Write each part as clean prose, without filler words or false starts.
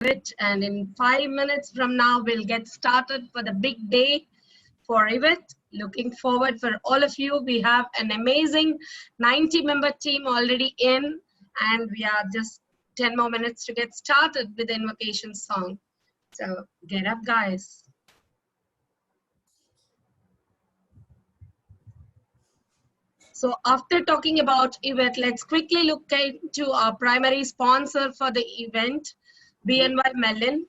eWIT, and in 5 minutes from now, we'll get started for the big day for eWIT. Looking forward for all of you. We have an amazing 90-member team already in, and we are just 10 more minutes to get started with the invocation song. So get up, guys. So after talking about eWIT, let's quickly look into our primary sponsor for the event, BNY Mellon.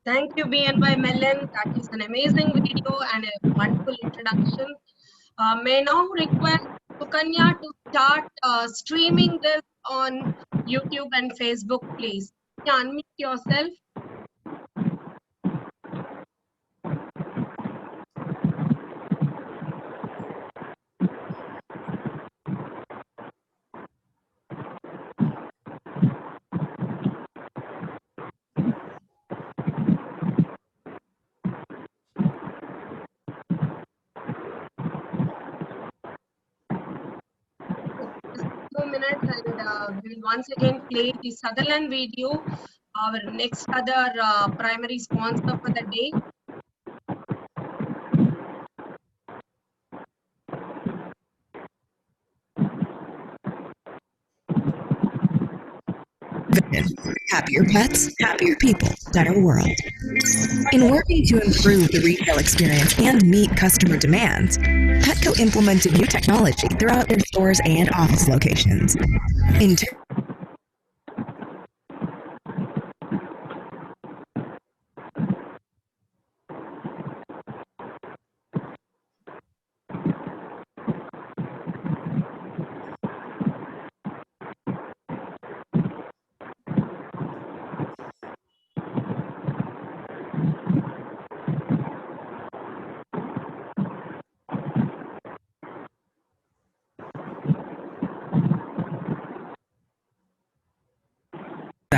Thank you, BNY Mellon. That is an amazing video and a wonderful introduction. May now request Sukanya to start streaming this on YouTube and Facebook, please. Can you unmute yourself? Minutes, and we'll once again play the Sutherland video, our next other primary sponsor for the day. Happier pets, happier people, better world. In working to improve the retail experience and meet customer demands, Petco implemented new technology throughout their stores and office locations.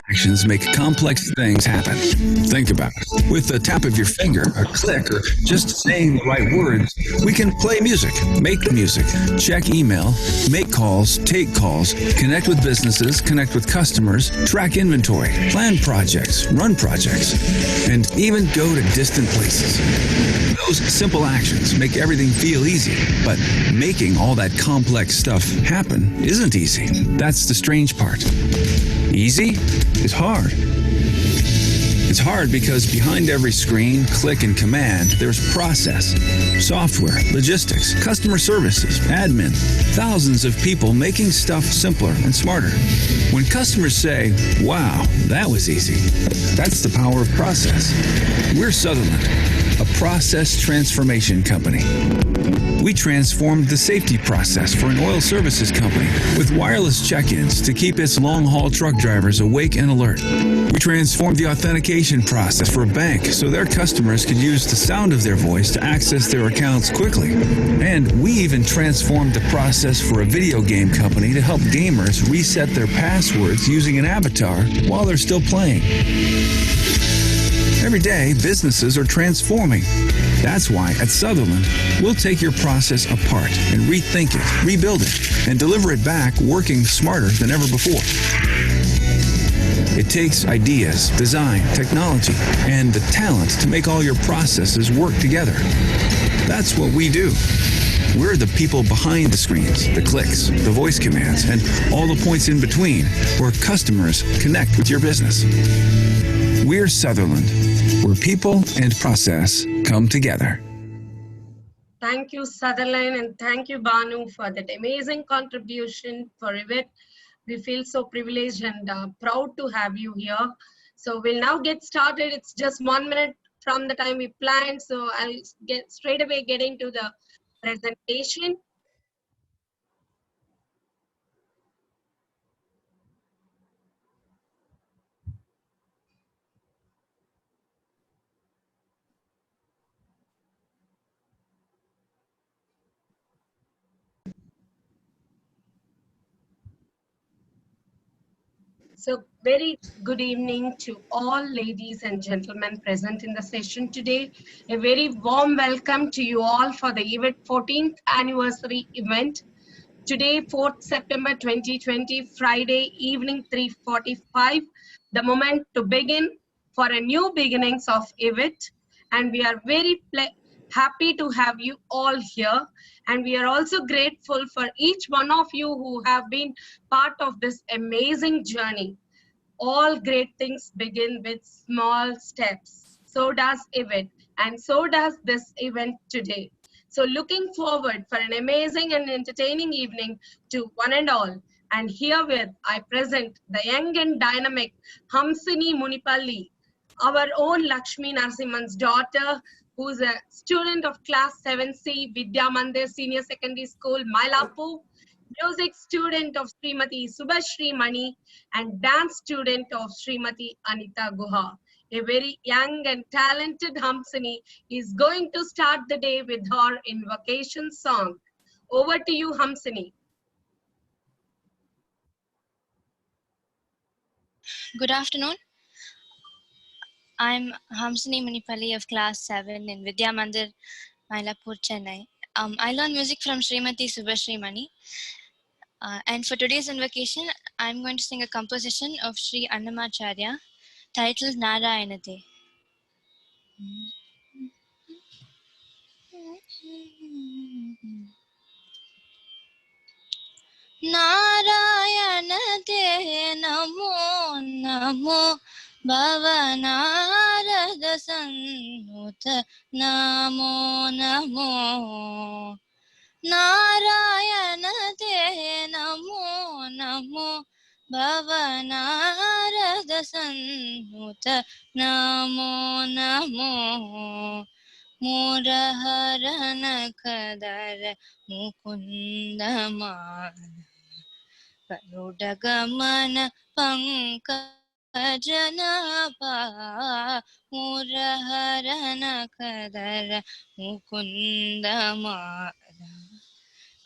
Actions make complex things happen. Think about it. With the tap of your finger, a click, or just saying the right words, we can play music, make music, check email, make calls, take calls, connect with businesses, connect with customers, track inventory, plan projects, run projects, and even go to distant places. Those simple actions make everything feel easy, but making all that complex stuff happen isn't easy. That's the strange part. Easy is hard. It's hard because behind every screen, click, and command, there's process, software, logistics, customer services, admin, thousands of people making stuff simpler and smarter. When customers say, wow, that was easy, that's the power of process. We're Sutherland, a process transformation company. We transformed the safety process for an oil services company with wireless check-ins to keep its long-haul truck drivers awake and alert. We transformed the authentication process for a bank so their customers could use the sound of their voice to access their accounts quickly. And we even transformed the process for a video game company to help gamers reset their passwords using an avatar while they're still playing. Every day, businesses are transforming. That's why at Sutherland, we'll take your process apart and rethink it, rebuild it, and deliver it back working smarter than ever before. It takes ideas, design, technology, and the talent to make all your processes work together. That's what we do. We're the people behind the screens, the clicks, the voice commands, and all the points in between where customers connect with your business. We're Sutherland, where people and process come together. Thank you, Sutherland, and thank you, Banu, for that amazing contribution for eWIT. We feel so privileged and proud to have you here. So we'll now get started. It's just 1 minute from the time we planned, so I'll get straight away get into the presentation. So very good evening to all ladies and gentlemen present in the session today. A very warm welcome to you all for the eWIT 14th anniversary event. Today, 4th September 2020, Friday evening 3:45, the moment to begin for a new beginnings of eWIT. And we are very happy to have you all here. And we are also grateful for each one of you who have been part of this amazing journey. All great things begin with small steps. So does eWIT, and so does this event today. So looking forward for an amazing and entertaining evening to one and all. And herewith I present the young and dynamic Hamsini Munipalli, our own Lakshmi Narasimhan's daughter, who's a student of class 7C Vidya Mandir Senior Secondary School, Mylapore, music student of Srimati Subhashri Mani, and dance student of Srimati Anita Guha. A very young and talented Hamsini is going to start the day with her invocation song. Over to you, Hamsini. Good afternoon. I'm Hamsini Munipalli of class 7 in Vidya Mandir, Mylapore, Chennai. I learn music from Srimati Subhashri Mani. And for today's invocation, I'm going to sing a composition of Sri Annamacharya titled Narayanate. Narayanate namo namo Bhavanarada Sannuta namo namo Narayanate namo namo Bhavanarada Sannuta namo namo Muraharana Kadara Mukundama Garudagamana Pankajanapa Muraharana Kadara Mukundama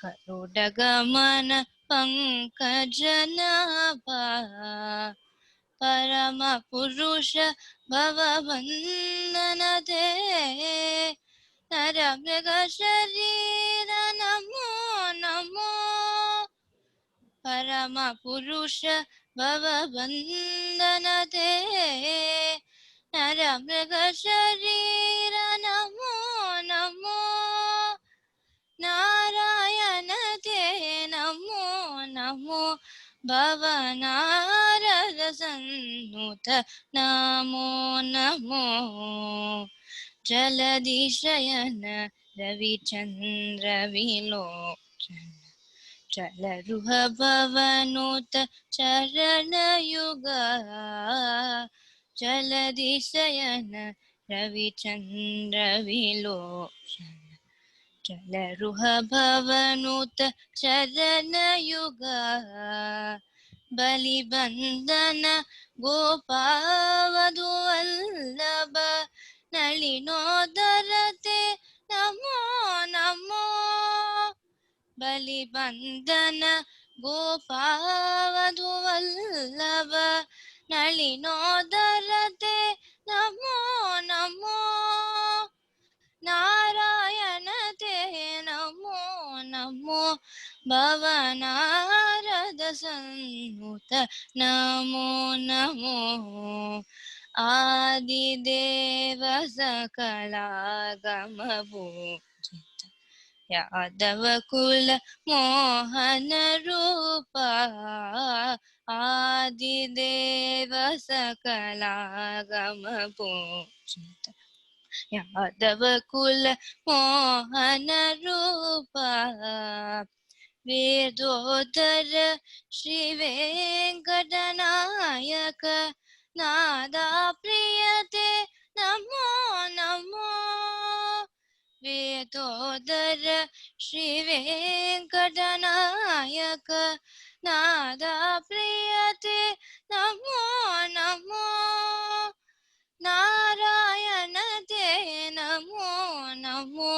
Garudagamana Pankajanapa Parama Purusha Bhavavandanate Naramriga Sharira Namo Namo Parama Purusha Bhavavandanate Naramriga Sharira Namo Namo Narayanate namo namo Bhavanarada Sannuta namo namo Jaladishayana Ravichandra Vilochana Jalaruha Bhavanuta Charana Yuga Jaladishayana Ravichandra Vilochana चलरुह भवनुत चरण युग बलिबंधन गोपावधुवल्लभ नलिनोदरते नमो नमो बलिबंधन गोपावधुवल्लभ नलिनोदरते नमो नमो नारायण ते नमो नमो भवनारद सन्नुत नमो नमो आदिदेव सकलागम पूजित यादव कुल मोहन रूप आदिदेव सकलागम पूजित यादव कुल मोहन रूप वेदोदर श्री वेंकटनायक नादा प्रियते नमो नमो वेदोदर श्री वेंकटनायक नादा प्रियते नमो नमो नारायण ते नमो नमो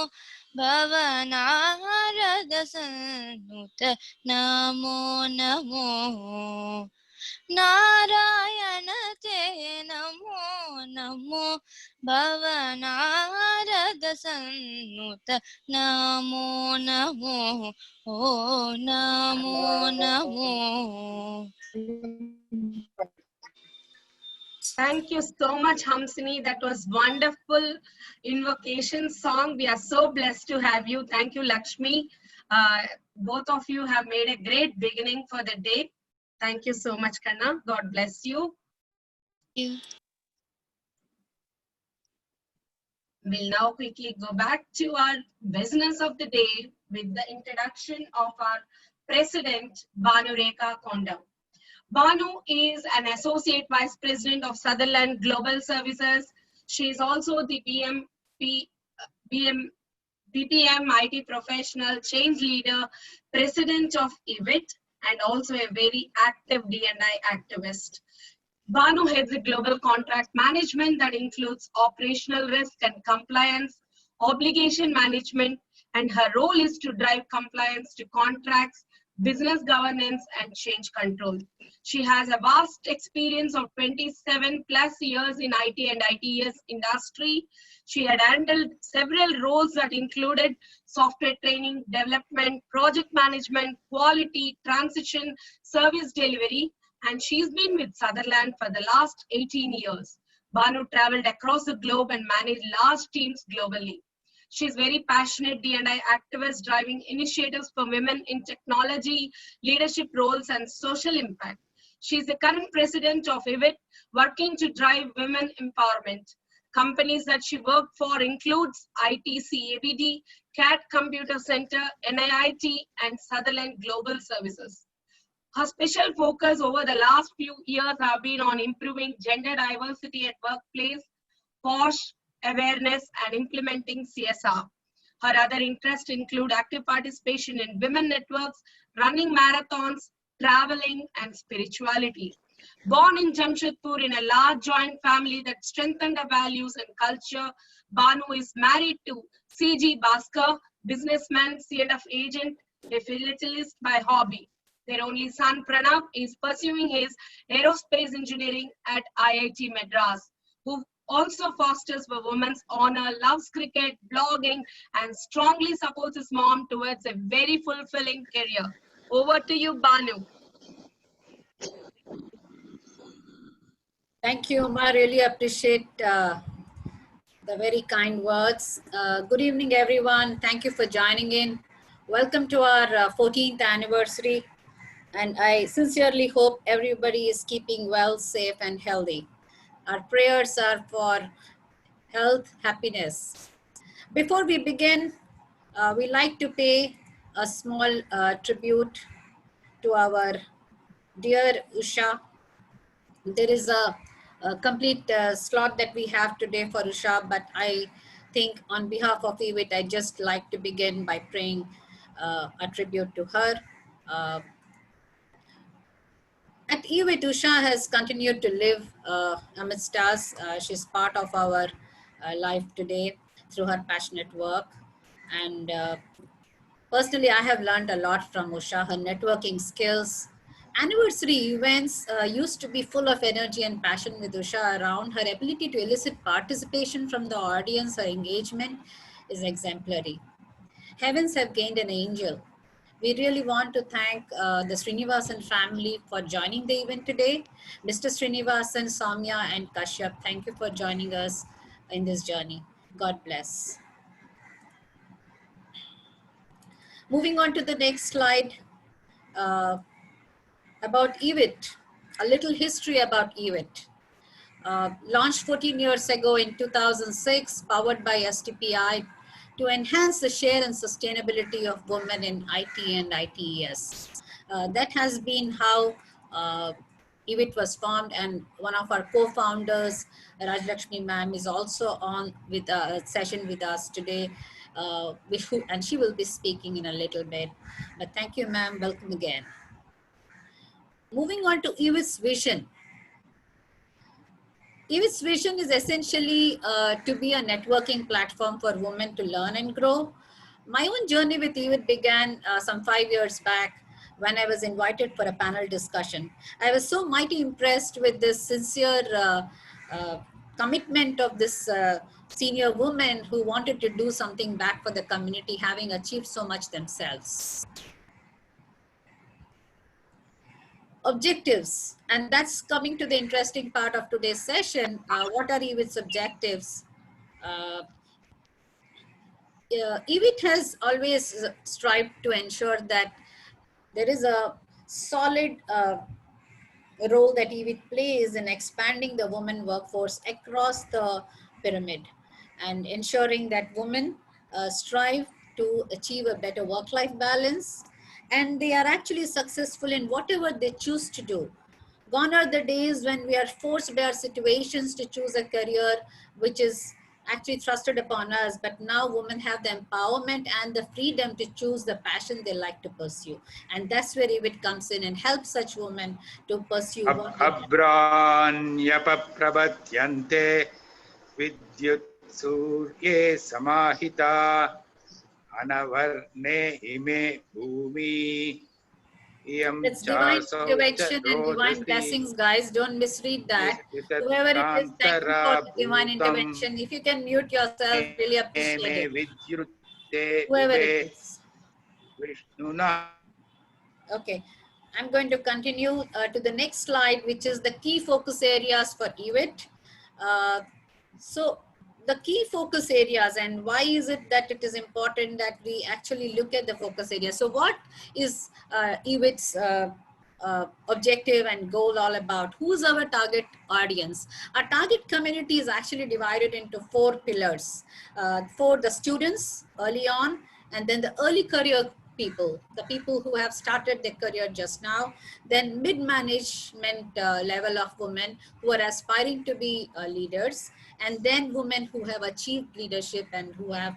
भवनारद सन्नुत नमो नमो नारायण ते नमो नमो भवनारद सन्नुत नमो नमो ओ Namo Namo Thank you so much, Hamsini. That was wonderful invocation song. We are so blessed to have you. Thank you, Lakshmi. Both of you have made a great beginning for the day. Thank you so much, Kanna. God bless you. We'll now quickly go back to our business of the day with the introduction of our President, Banu Rekha Konda. Banu is an Associate Vice President of Sutherland Global Services. She is also the BPM IT professional, change leader, president of eWIT, and also a very active D&I activist. Banu heads a global contract management that includes operational risk and compliance, obligation management, and her role is to drive compliance to contracts, business governance, and change control. She has a vast experience of 27 plus years in IT and ITES industry. She had handled several roles that included software training, development, project management, quality, transition, service delivery, and she's been with Sutherland for the last 18 years. Banu traveled across the globe and managed large teams globally. She's very passionate D&I activist driving initiatives for women in technology, leadership roles, and social impact. She's the current president of eWIT, working to drive women empowerment. Companies that she worked for includes ITC ABD, CAT Computer Center, NIIT, and Sutherland Global Services. Her special focus over the last few years have been on improving gender diversity at workplace, POSH, awareness, and implementing CSR. Her other interests include active participation in women networks, running marathons, traveling, and spirituality. Born in Jamshedpur in a large joint family that strengthened her values and culture, Banu is married to C.G. Bhaskar, businessman, CF agent, a philatelist by hobby. Their only son, Pranav, is pursuing his aerospace engineering at IIT Madras, who also fosters for women's honor, loves cricket, blogging, and strongly supports his mom towards a very fulfilling career. Over to you, Banu. Thank you, Uma. Really appreciate the very kind words. Good evening, everyone. Thank you for joining in. Welcome to our 14th anniversary. And I sincerely hope everybody is keeping well, safe, and healthy. Our prayers are for health, happiness. Before we begin, we like to pay a small tribute to our dear Usha. There is a complete slot that we have today for Usha, but I think on behalf of eWIT, I'd just like to begin by paying a tribute to her. At eWIT, Usha has continued to live amidst us. She's part of our life today through her passionate work. And personally, I have learned a lot from Usha, her networking skills. Anniversary events used to be full of energy and passion with Usha around. Her ability to elicit participation from the audience, her engagement is exemplary. Heavens have gained an angel. We really want to thank the Srinivasan family for joining the event today. Mr. Srinivasan, Soumya, and Kashyap, thank you for joining us in this journey. God bless. Moving on to the next slide about eWIT, a little history about eWIT. Launched 14 years ago in 2006, powered by STPI, to enhance the share and sustainability of women in IT and ITES. That has been how eWIT was formed, and one of our co-founders, Rajlakshmi ma'am, is also on with a session with us today, and she will be speaking in a little bit. But thank you, ma'am. Welcome again. Moving on to eWIT's vision. eWIT's vision is essentially to be a networking platform for women to learn and grow. My own journey with eWIT began some 5 years back when I was invited for a panel discussion. I was so mighty impressed with this sincere commitment of this senior woman who wanted to do something back for the community, having achieved so much themselves. Objectives, and that's coming to the interesting part of today's session. What are eWIT's objectives? eWIT has always strived to ensure that there is a solid role that eWIT plays in expanding the women workforce across the pyramid and ensuring that women strive to achieve a better work-life balance, and they are actually successful in whatever they choose to do. Gone are the days when we are forced by our situations to choose a career which is actually thrusted upon us, but now women have the empowerment and the freedom to choose the passion they like to pursue. And that's where eWIT comes in and helps such women to pursue what they Abhranyapapprabatyante vidyut surye samahita anavarne ime bhumi. It's divine intervention and divine blessings, guys. Don't misread that. Whoever it is, thank you for the divine intervention. If you can mute yourself, really appreciate it. Whoever it is. Okay, I'm going to continue to the next slide, which is the key focus areas for eWIT. So the key focus areas, and why is it that it is important that we actually look at the focus areas? So what is eWIT's objective and goal all about? Who's our target audience? Our target community is actually divided into 4 pillars. For the students early on, and then the early career people, the people who have started their career just now, then mid-management level of women who are aspiring to be leaders, and then women who have achieved leadership and who have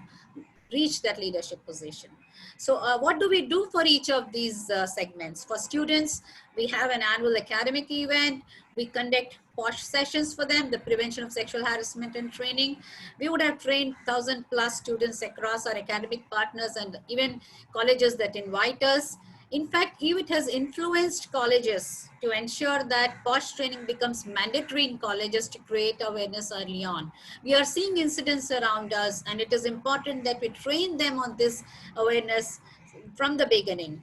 reached that leadership position. So what do we do for each of these segments? For students, we have an annual academic event. We conduct POSH sessions for them, the prevention of sexual harassment and training. We would have trained 1,000+ students across our academic partners and even colleges that invite us. In fact, eWIT has influenced colleges to ensure that POSH training becomes mandatory in colleges to create awareness early on. We are seeing incidents around us, and it is important that we train them on this awareness from the beginning.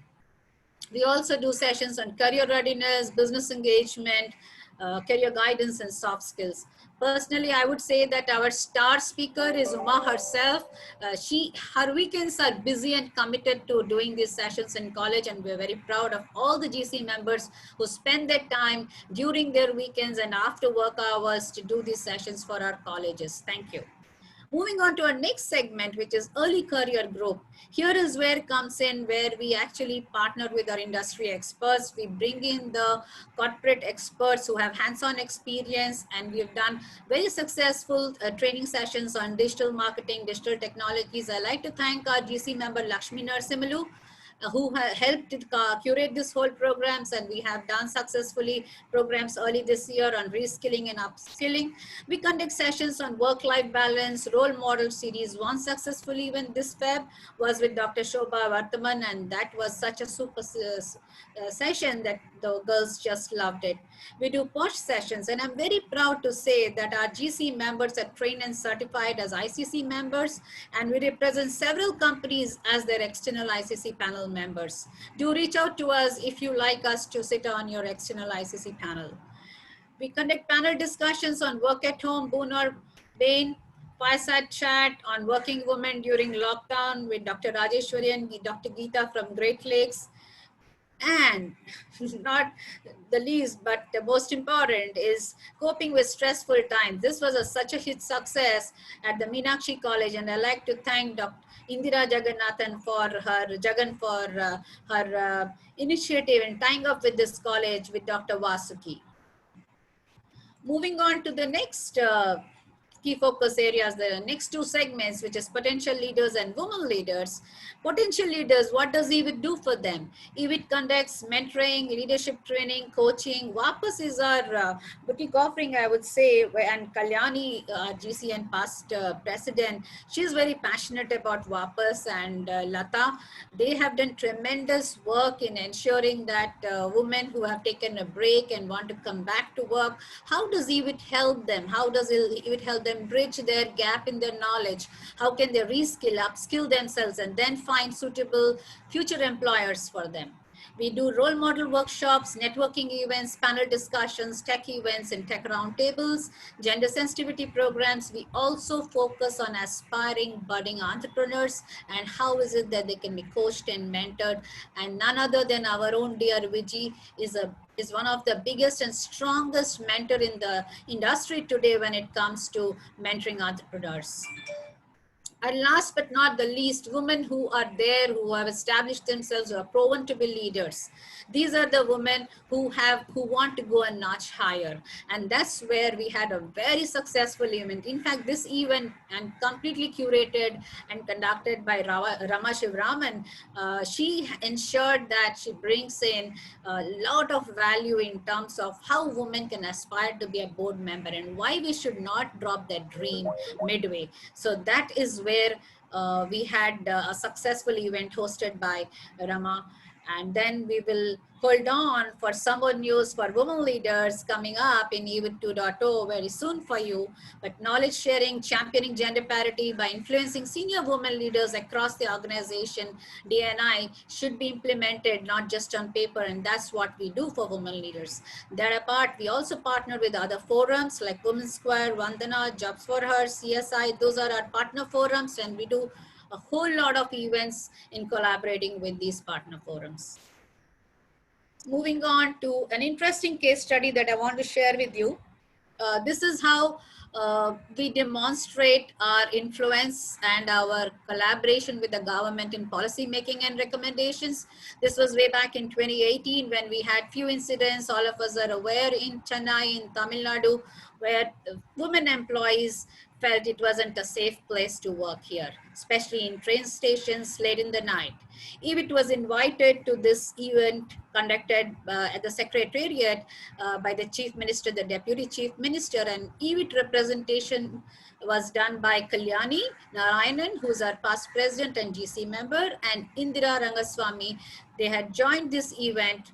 We also do sessions on career readiness, business engagement, career guidance, and soft skills. Personally, I would say that our star speaker is Uma herself. Her weekends are busy and committed to doing these sessions in college, and we're very proud of all the GC members who spend their time during their weekends and after work hours to do these sessions for our colleges. Thank you. Moving on to our next segment, which is early career group. Here is where it comes in, where we actually partner with our industry experts. We bring in the corporate experts who have hands-on experience, and we've done very successful training sessions on digital marketing, digital technologies. I like to thank our GC member Lakshmi Narsimulu, who helped to curate this whole programs, and we have done successfully programs early this year on reskilling and upskilling. We conduct sessions on work-life balance, role model series. One successful event this Feb was with Dr. Shobha Vartaman, and that was such a super session that the girls just loved it. We do POSH sessions, and I'm very proud to say that our GC members are trained and certified as ICC members, and we represent several companies as their external ICC panel members. Do reach out to us if you like us to sit on your external ICC panel. We conduct panel discussions on work at home, boon or bane, fireside chat on working women during lockdown with Dr. Rajeshwari and Dr. Geeta from Great Lakes. And not the least, but the most important is coping with stressful times. This was such a huge success at the Meenakshi College, and I like to thank Dr. Indira Jagannathan for her initiative in tying up with this college with Dr. Vasuki. Moving on to the next key focus areas, the next two segments, which is potential leaders and women leaders. Potential leaders, what does eWIT do for them? eWIT conducts mentoring, leadership training, coaching. VAPAS is our boutique offering, I would say, and Kalyani, GC and past president, she's very passionate about VAPAS, and Lata, they have done tremendous work in ensuring that women who have taken a break and want to come back to work, how does eWIT help them? How does eWIT help them bridge their gap in their knowledge? How can they reskill, upskill themselves, and then find suitable future employers for them? We do role model workshops, networking events, panel discussions, tech events, and tech roundtables, gender sensitivity programs. We also focus on aspiring budding entrepreneurs and how is it that they can be coached and mentored. And none other than our own dear Viji is one of the biggest and strongest mentor in the industry today when it comes to mentoring entrepreneurs. And last but not the least, women who are there, who have established themselves, who are proven to be leaders. These are the women who want to go a notch higher. And that's where we had a very successful event. In fact, this event, and completely curated and conducted by Rama Shivraman, she ensured that she brings in a lot of value in terms of how women can aspire to be a board member and why we should not drop that dream midway. So that is where we had a successful event hosted by Rama. And then we will hold on for some more news for women leaders coming up in eWIT 2.0 very soon for you. But knowledge sharing, championing gender parity by influencing senior women leaders across the organization, DNI, should be implemented not just on paper, and that's what we do for women leaders. That apart, we also partner with other forums like Women's Square, Vandana, Jobs for Her, CSI. Those are our partner forums, and we do a whole lot of events in collaborating with these partner forums. Moving on to an interesting case study that I want to share with you. This is how we demonstrate our influence and our collaboration with the government in policy making and recommendations. This was way back in 2018 when we had few incidents, all of us are aware, in Chennai, in Tamil Nadu, where women employees felt it wasn't a safe place to work here, especially in train stations late in the night. eWIT was invited to this event conducted at the Secretariat by the Chief Minister, the Deputy Chief Minister, and eWIT representation was done by Kalyani Narayanan, who's our past president and GC member, and Indira Rangaswamy. They had joined this event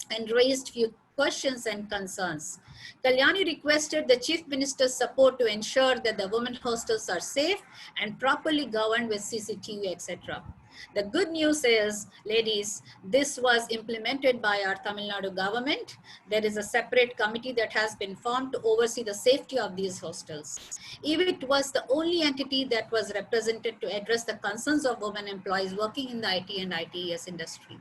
and raised few questions and concerns. Kalyani requested the Chief Minister's support to ensure that the women hostels are safe and properly governed with CCTV, etc. The good news is, ladies, this was implemented by our Tamil Nadu government. There is a separate committee that has been formed to oversee the safety of these hostels. eWIT was the only entity that was represented to address the concerns of women employees working in the IT and ITES industry.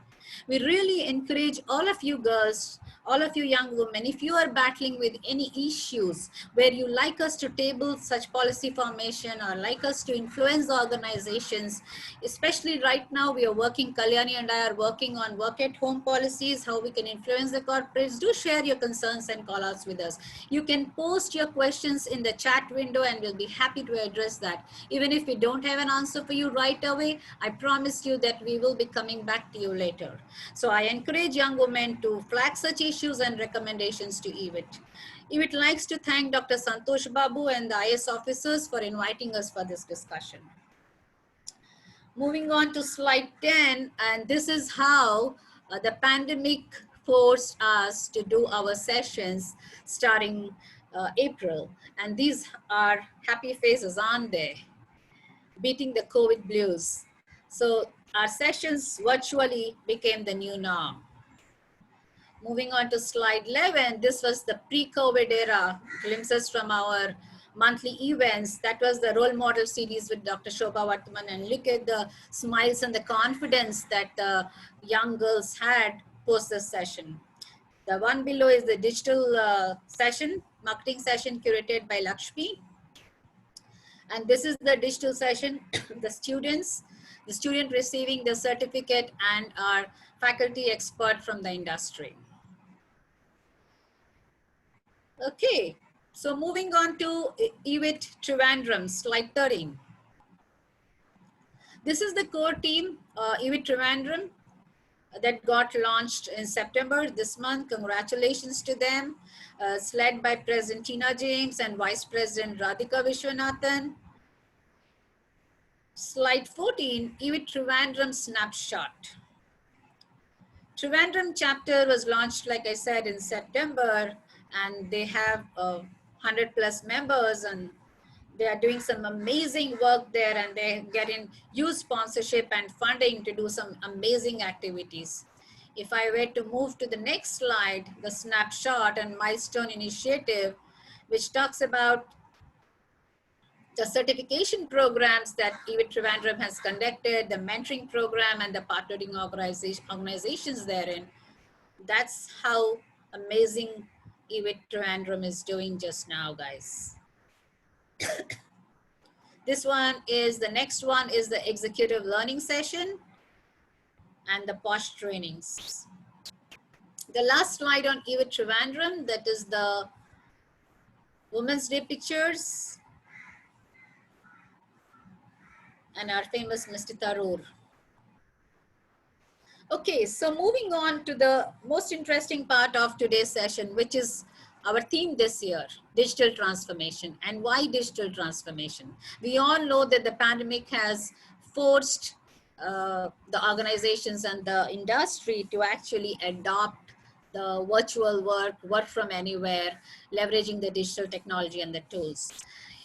We really encourage all of you girls all of you young women, if you are battling with any issues where you like us to table such policy formation or like us to influence the organizations, especially right now we are working, Kalyani and I are working on work at home policies, how we can influence the corporates. Do share your concerns and call outs with us. You can post your questions in the chat window and we'll be happy to address that. Even if we don't have an answer for you right away, I promise you that we will be coming back to you later. So I encourage young women to flag such issues and recommendations to eWIT. eWIT likes to thank Dr. Santosh Babu and the IS officers for inviting us for this discussion. Moving on to slide 10, and this is how the pandemic forced us to do our sessions starting April. And these are happy faces, aren't they? Beating the COVID blues. So our sessions virtually became the new norm. Moving on to slide 11, this was the pre-COVID era, glimpses from our monthly events. That was the role model series with Dr. Shobha Vartman, and look at the smiles and the confidence that the young girls had post this session. The one below is the digital session, marketing session curated by Lakshmi. And this is the digital session, the student receiving the certificate and our faculty expert from the industry. Okay, so moving on to eWIT Trivandrum, slide 13. This is the core team, eWIT Trivandrum, that got launched in September this month. Congratulations to them. It's led by President Tina James and Vice President Radhika Vishwanathan. Slide 14, eWIT Trivandrum snapshot. Trivandrum chapter was launched, like I said, in September, and they have 100+ members, and they are doing some amazing work there, and they're getting huge sponsorship and funding to do some amazing activities. If I were to move to the next slide, the snapshot and milestone initiative, which talks about the certification programs that eWIT Trivandrum has conducted, the mentoring program and the partnering organizations therein. That's how amazing eWIT Trivandrum is doing just now, guys. The next one is the executive learning session and the POSH trainings. The last slide on eWIT Trivandrum, that is the Women's Day pictures and our famous Mr. Tarur. Okay, so moving on to the most interesting part of today's session, which is our theme this year, digital transformation. And why digital transformation? We all know that the pandemic has forced the organizations and the industry to actually adopt the virtual work from anywhere, leveraging the digital technology and the tools.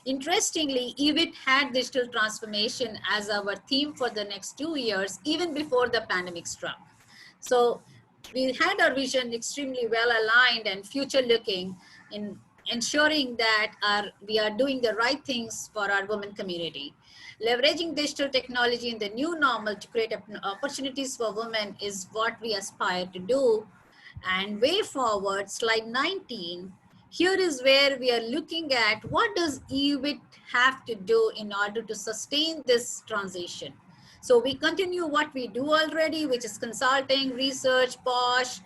Interestingly, eWIT had digital transformation as our theme for the next 2 years, even before the pandemic struck. So we had our vision extremely well aligned and future looking in ensuring that we are doing the right things for our women community. Leveraging digital technology in the new normal to create opportunities for women is what we aspire to do. And way forward, slide 19, here is where we are looking at what does eWIT have to do in order to sustain this transition. So we continue what we do already, which is consulting, research, POSH,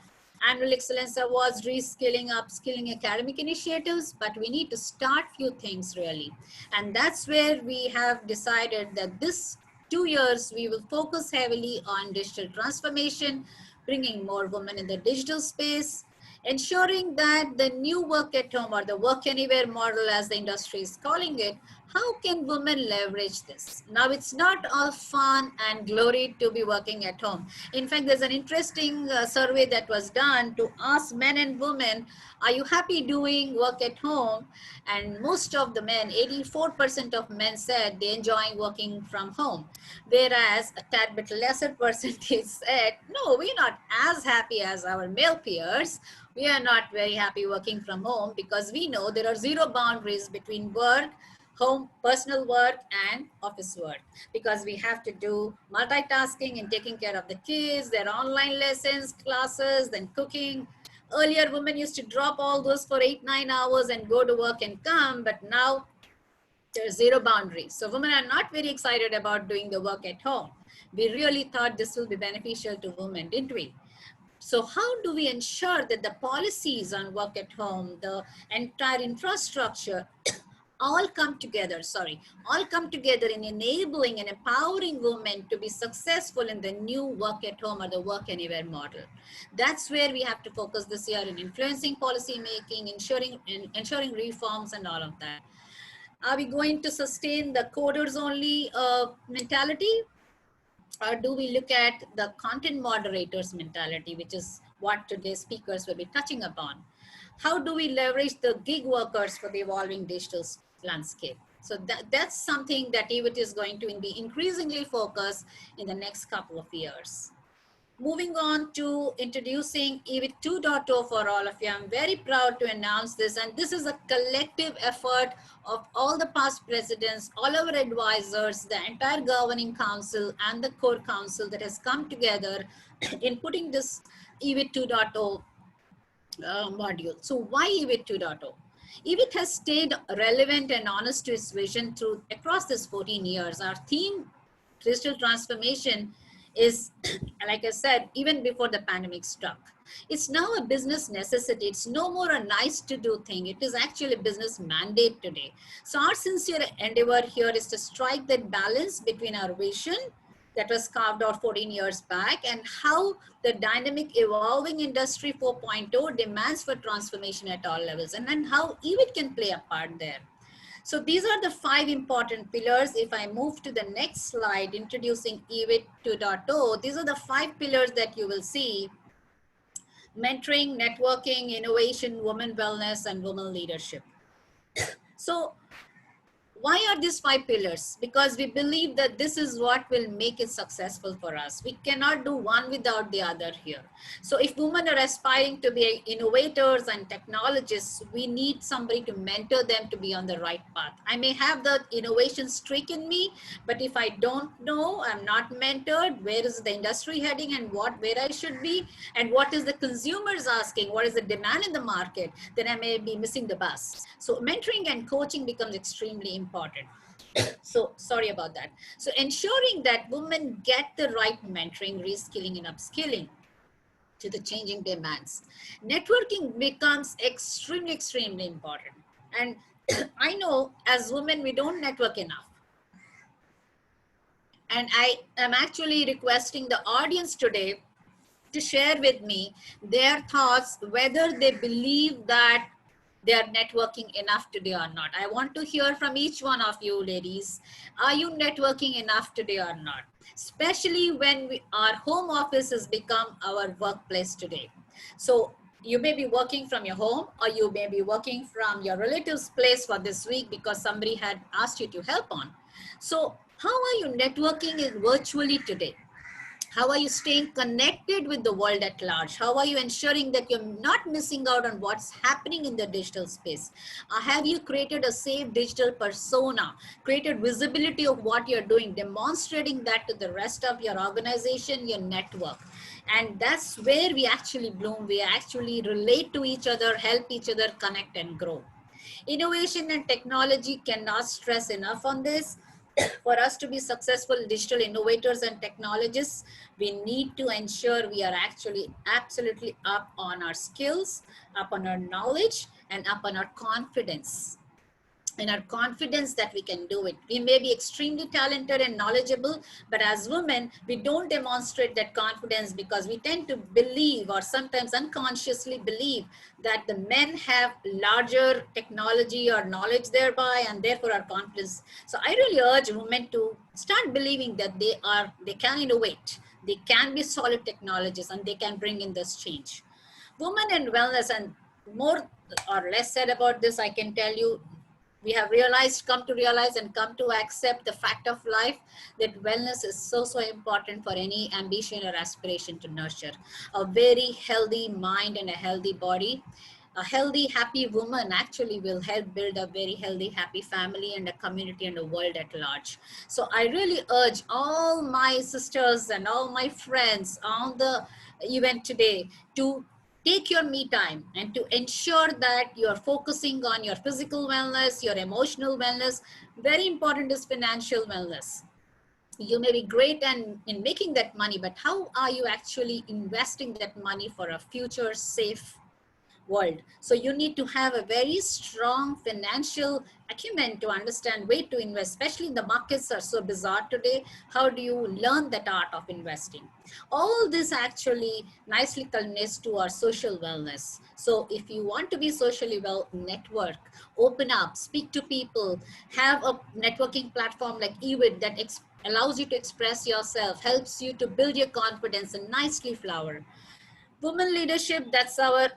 annual excellence awards, reskilling, upskilling, academic initiatives, but we need to start few things really. And that's where we have decided that this 2 years, we will focus heavily on digital transformation, bringing more women in the digital space, ensuring that the new work at home or the work anywhere model, as the industry is calling it, how can women leverage this? Now, it's not all fun and glory to be working at home. In fact, there's an interesting survey that was done to ask men and women, are you happy doing work at home? And most of the men, 84% of men said they enjoy working from home. Whereas a tad bit lesser percentage said, no, we're not as happy as our male peers. We are not very happy working from home because we know there are zero boundaries between work, home, personal work, and office work, because we have to do multitasking and taking care of the kids, their online lessons, classes, then cooking, Earlier, women used to drop all those for 8-9 hours and go to work and come, but now there's zero boundaries. So women are not very excited about doing the work at home. We really thought this will be beneficial to women, didn't we? So how do we ensure that the policies on work at home, the entire infrastructure, all come together, all come together in enabling and empowering women to be successful in the new work at home or the work anywhere model? That's where we have to focus this year in influencing policy making, ensuring reforms and all of that. Are we going to sustain the coders only mentality? Or do we look at the content moderators mentality, which is what today's speakers will be touching upon? How do we leverage the gig workers for the evolving digital landscape? So that's something that eWIT is going to be increasingly focused in the next couple of years. Moving on to introducing eWIT 2.0 for all of you. I'm very proud to announce this, and this is a collective effort of all the past presidents, all our advisors, the entire governing council and the core council that has come together in putting this eWIT 2.0 module. So why eWIT 2.0? eWIT has stayed relevant and honest to its vision through across this 14 years. Our theme, digital transformation, is, like I said, even before the pandemic struck. It's now a business necessity. It's no more a nice to do thing. It is actually a business mandate today. So our sincere endeavor here is to strike that balance between our vision that was carved out 14 years back and how the dynamic evolving industry 4.0 demands for transformation at all levels, and then how eWIT can play a part there. So these are the 5 important pillars. If I move to the next slide, introducing eWIT 2.0, these are the 5 pillars that you will see: mentoring, networking, innovation, women wellness, and women leadership. So why are these 5 pillars? Because we believe that this is what will make it successful for us. We cannot do one without the other here. So if women are aspiring to be innovators and technologists, we need somebody to mentor them to be on the right path. I may have the innovation streak in me, but if I don't know, I'm not mentored, where is the industry heading and where I should be, and what is the consumers asking, what is the demand in the market, then I may be missing the bus. So mentoring and coaching becomes extremely important. So sorry about that. So ensuring that women get the right mentoring, reskilling and upskilling to the changing demands. Networking becomes extremely important. And I know as women, we don't network enough. And I am actually requesting the audience today to share with me their thoughts, whether they believe that they are networking enough today or not. I want to hear from each one of you ladies. Are you networking enough today or not? Especially when our home office has become our workplace today. So you may be working from your home, or you may be working from your relative's place for this week because somebody had asked you to help on. So how are you networking virtually today? How are you staying connected with the world at large? How are you ensuring that you're not missing out on what's happening in the digital space? Have you created a safe digital persona, created visibility of what you're doing, demonstrating that to the rest of your organization, your network? And that's where we actually bloom. We actually relate to each other, help each other connect and grow. Innovation and technology cannot stress enough on this. For us to be successful digital innovators and technologists, we need to ensure we are actually absolutely up on our skills, up on our knowledge, and up on our confidence. And our confidence that we can do it. We may be extremely talented and knowledgeable, but as women, we don't demonstrate that confidence because we tend to believe, or sometimes unconsciously believe, that the men have larger technology or knowledge thereby, and therefore our confidence. So I really urge women to start believing that they can innovate, they can be solid technologists, and they can bring in this change. Women and wellness, and more or less said about this, I can tell you, we have come to realize and come to accept the fact of life that wellness is so important for any ambition or aspiration to nurture. A very healthy mind and a healthy body. A healthy, happy woman actually will help build a very healthy, happy family and a community and a world at large. So I really urge all my sisters and all my friends on the event today to take your me time and to ensure that you're focusing on your physical wellness, your emotional wellness. Very important is financial wellness. You may be great in making that money, but how are you actually investing that money for a future safe world? So you need to have a very strong financial acumen to understand way to invest, especially the markets are so bizarre today. How do you learn that art of investing? All this actually nicely culminates to our social wellness. So if you want to be socially well, network, open up, speak to people, have a networking platform like eWIT that allows you to express yourself, helps you to build your confidence and nicely flower. Women leadership, that's our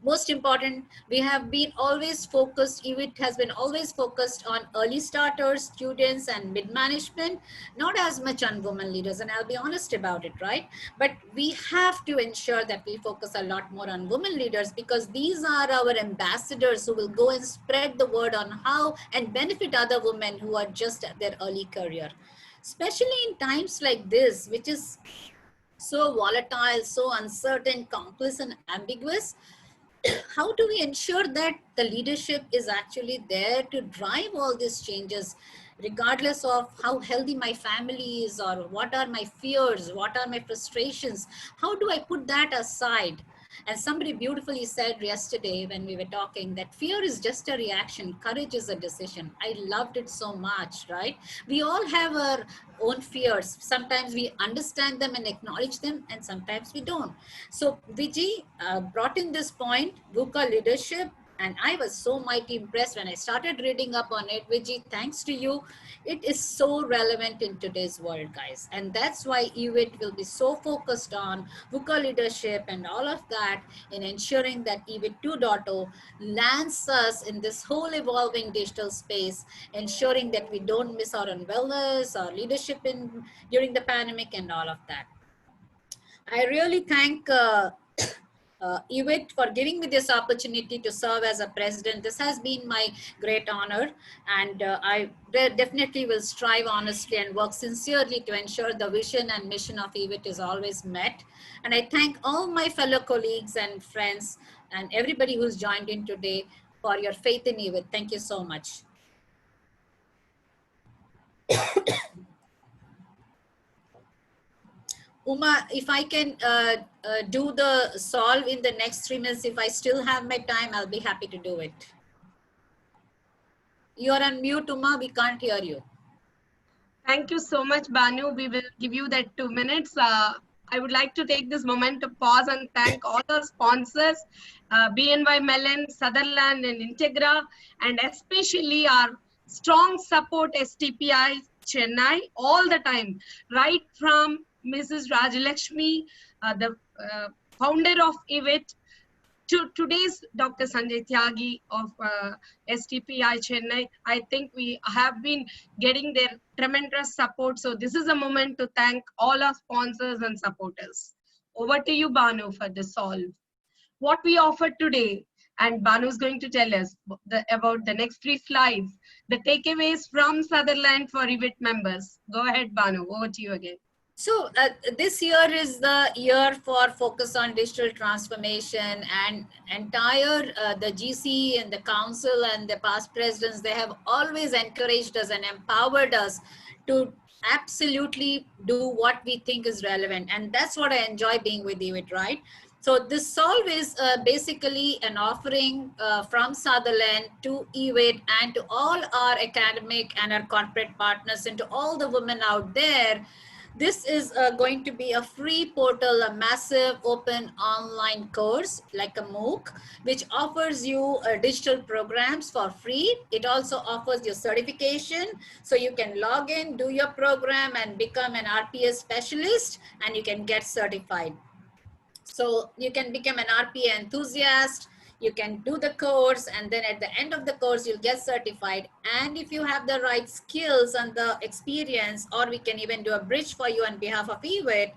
most important. We have been always focused, eWIT has been always focused on early starters, students and mid-management, not as much on women leaders, and I'll be honest about it, right? But we have to ensure that we focus a lot more on women leaders, because these are our ambassadors who will go and spread the word on how and benefit other women who are just at their early career. Especially in times like this, which is so volatile, so uncertain, complex and ambiguous, how do we ensure that the leadership is actually there to drive all these changes, regardless of how healthy my family is or what are my fears, what are my frustrations? How do I put that aside? And somebody beautifully said yesterday when we were talking that fear is just a reaction, courage is a decision. I loved it so much, right? We all have our own fears. Sometimes we understand them and acknowledge them, and sometimes we don't. So Vijay brought in this point, VUCA leadership, and I was so mighty impressed when I started reading up on it. Vijay, thanks to you. It is so relevant in today's world, guys. And that's why eWIT will be so focused on VUCA leadership and all of that in ensuring that eWIT 2.0 lands us in this whole evolving digital space, ensuring that we don't miss out on wellness or leadership during the pandemic and all of that. I really thank eWIT for giving me this opportunity to serve as a president. This has been my great honor, and I definitely will strive honestly and work sincerely to ensure the vision and mission of eWIT is always met. And I thank all my fellow colleagues and friends and everybody who's joined in today for your faith in eWIT. Thank you so much. Uma, if I can do the solve in the next 3 minutes, if I still have my time, I'll be happy to do it. You're on mute, Uma, we can't hear you. Thank you so much, Banu. We will give you that 2 minutes. I would like to take this moment to pause and thank all our sponsors, BNY Mellon, Sutherland and Integra, and especially our strong support STPI Chennai all the time, right from Mrs. Rajalakshmi, the founder of eWIT, to today's Dr. Sanjay Tyagi of STPI Chennai. I think we have been getting their tremendous support. So this is a moment to thank all our sponsors and supporters. Over to you, Banu, for the solve. What we offer today, and Banu is going to tell us about the next 3 slides, the takeaways from Sutherland for eWIT members. Go ahead, Banu, over to you again. So this year is the year for focus on digital transformation, and entire the GC and the council and the past presidents, they have always encouraged us and empowered us to absolutely do what we think is relevant. And that's what I enjoy being with eWIT, right? So this solve is basically an offering from Sutherland to eWIT and to all our academic and our corporate partners and to all the women out there. This is going to be a free portal, a massive open online course like a MOOC, which offers you digital programs for free. It also offers you certification, so you can log in, do your program and become an RPA specialist, and you can get certified. So you can become an RPA enthusiast, you can do the course, and then at the end of the course, you'll get certified. And if you have the right skills and the experience, or we can even do a bridge for you on behalf of eWIT,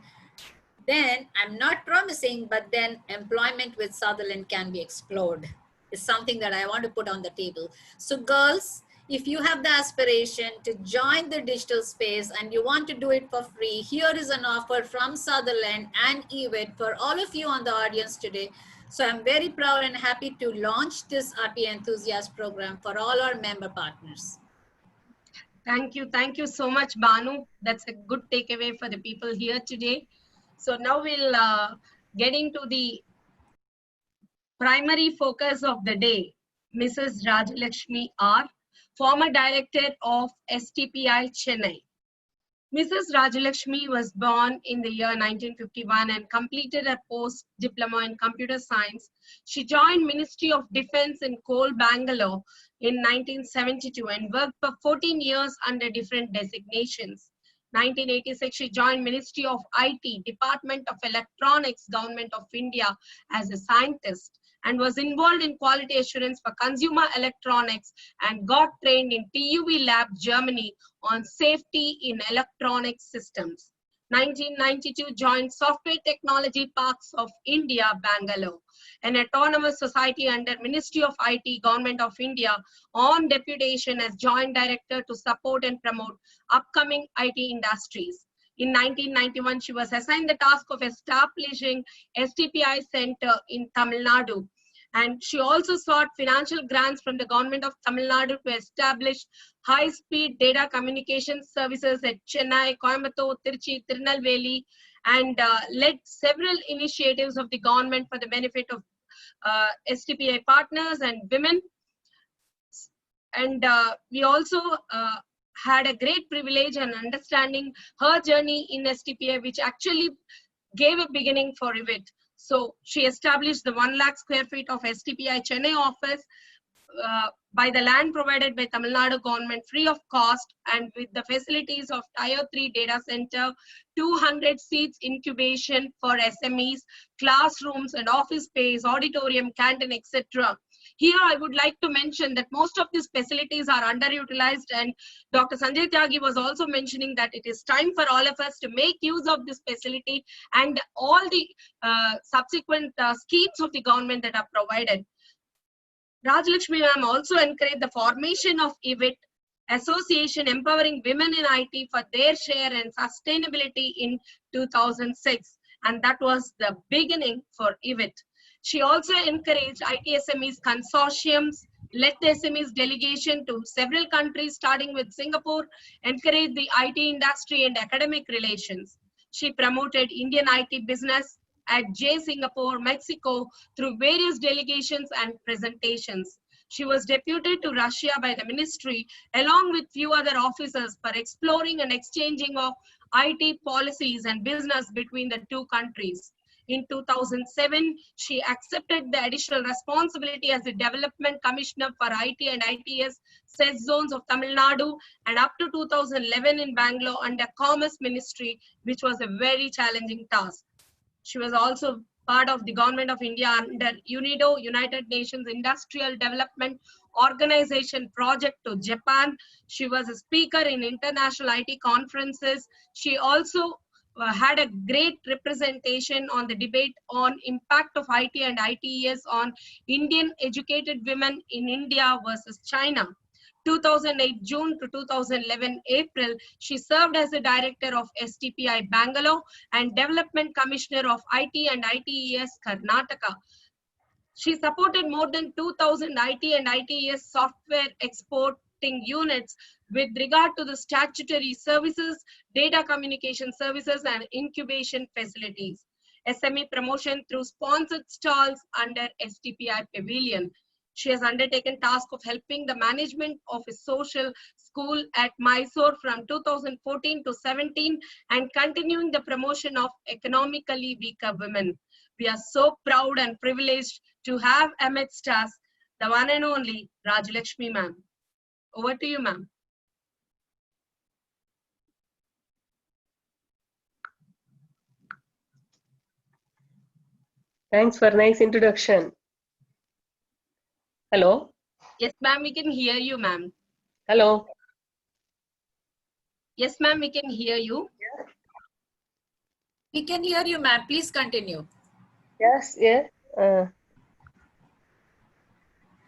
then I'm not promising, but then employment with Sutherland can be explored. It's something that I want to put on the table. So girls, If you have the aspiration to join the digital space and you want to do it for free, here is an offer from Sutherland and eWIT for all of you on the audience today. So I'm very proud and happy to launch this RPA Enthusiast program for all our member partners. Thank you. Thank you so much, Banu. That's a good takeaway for the people here today. So now we'll get into the primary focus of the day. Mrs. Rajalakshmi R., former director of STPI Chennai. Mrs. Rajalakshmi was born in the year 1951 and completed a post-diploma in computer science. She joined Ministry of Defense in Coal, Bangalore in 1972 and worked for 14 years under different designations. 1986, she joined Ministry of IT, Department of Electronics, Government of India as a scientist and was involved in quality assurance for consumer electronics and got trained in TUV Lab, Germany on safety in electronic systems. 1992, joined Software Technology Parks of India, Bangalore, an autonomous society under Ministry of IT, Government of India, on deputation as Joint Director to support and promote upcoming IT industries. In 1991, she was assigned the task of establishing STPI Center in Tamil Nadu. And she also sought financial grants from the government of Tamil Nadu to establish high-speed data communication services at Chennai, Coimbatore, Trichy, Tirunelveli, and led several initiatives of the government for the benefit of STPI partners and women. And we also had a great privilege and understanding her journey in STPI, which actually gave a beginning for eWIT. So she established the 1 lakh square feet of STPI Chennai office by the land provided by Tamil Nadu government free of cost and with the facilities of Tier 3 data center, 200 seats incubation for SMEs, classrooms and office space, auditorium, canteen, etc. Here, I would like to mention that most of these facilities are underutilized, and Dr. Sanjay Tyagi was also mentioning that it is time for all of us to make use of this facility and all the subsequent schemes of the government that are provided. Rajalakshmi ma'am also encouraged the formation of eWIT Association empowering women in IT for their share and sustainability in 2006, and that was the beginning for eWIT. She also encouraged IT SMEs consortiums, led the SMEs delegation to several countries, starting with Singapore, encouraged the IT industry and academic relations. She promoted Indian IT business at J Singapore, Mexico, through various delegations and presentations. She was deputed to Russia by the ministry, along with few other officers, for exploring and exchanging of IT policies and business between the two countries. In 2007, she accepted the additional responsibility as the Development Commissioner for IT and ITS CES zones of Tamil Nadu, and up to 2011 in Bangalore under Commerce Ministry, which was a very challenging task. She was also part of the Government of India under UNIDO, United Nations Industrial Development Organization project to Japan. She was a speaker in international IT conferences. She also had a great representation on the debate on impact of IT and ITES on Indian educated women in India versus China. 2008 June to 2011 April, she served as the director of STPI Bangalore and Development Commissioner of IT and ITES Karnataka. She supported more than 2,000 IT and ITES software exporting units with regard to the statutory services, data communication services, and incubation facilities. SME promotion through sponsored stalls under STPI Pavilion. She has undertaken task of helping the management of a social school at Mysore from 2014 to 17 and continuing the promotion of economically weaker women. We are so proud and privileged to have amidst us the one and only Rajalakshmi ma'am. Over to you, ma'am. Thanks for nice introduction. Hello. Yes, ma'am, we can hear you, ma'am. Hello. Yes, ma'am, we can hear you. We can hear you, ma'am. Please continue. Yes. Yeah.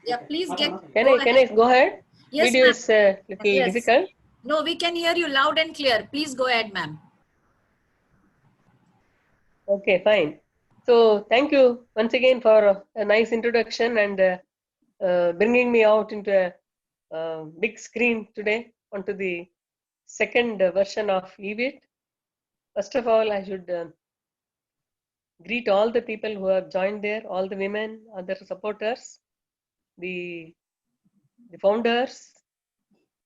Yeah, please get. Can I go ahead? Yes, Video ma'am. is little Yes. difficult. No, we can hear you loud and clear. Please go ahead, ma'am. Okay, fine. So thank you once again for a nice introduction and bringing me out into a big screen today onto the second version of eWIT. First of all, I should greet all the people who have joined there, all the women, other supporters, the founders,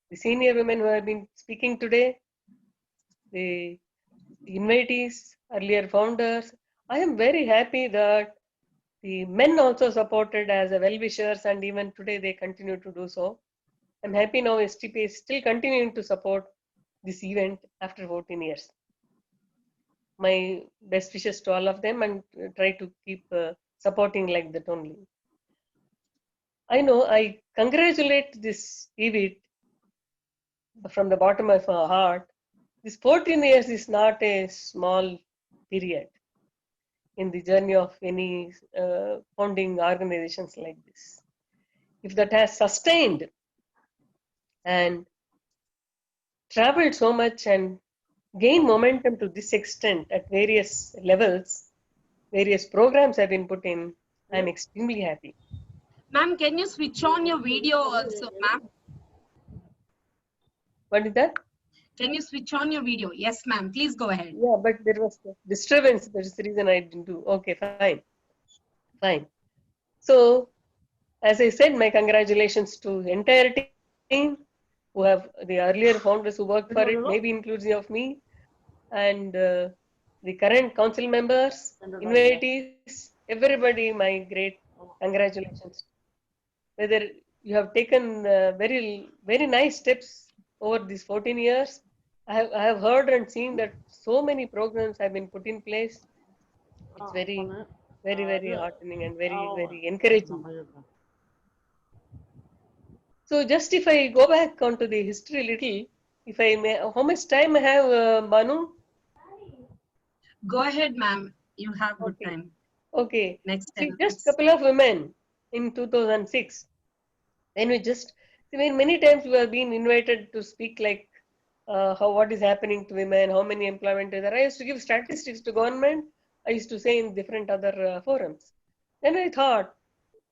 the senior women who have been speaking today, the invitees, earlier founders. I am very happy that the men also supported as a well-wishers, and even today they continue to do so. I'm happy now STP is still continuing to support this event after 14 years. My best wishes to all of them, and try to keep supporting like that only. I know I congratulate this eWIT from the bottom of my heart. This 14 years is not a small period in the journey of any founding organizations like this. If that has sustained and traveled so much and gained momentum to this extent at various levels, various programs have been put in, I'm extremely happy. Ma'am, can you switch on your video also, ma'am? What is that? Can you switch on your video? Yes, ma'am. Please go ahead. Yeah, but there was disturbance. That's the reason I didn't do. Okay, fine. Fine. So, as I said, my congratulations to the entire team who have the earlier founders who worked for it, maybe inclusive of me, and the current council members, invitees, everybody, my great congratulations. Whether you have taken very nice steps over these 14 years. I have heard and seen that so many programs have been put in place. It's very heartening and very encouraging. So just if I go back onto the history little, if I may, how much time I have, Banu? Go ahead, ma'am. You have good Okay. time. Okay. Next See, 10 just minutes. couple of women in 2006. Then we just, I mean, many times we have been invited to speak like what is happening to women, how many employment is there. I used to give statistics to government. I used to say in different other forums. Then I thought,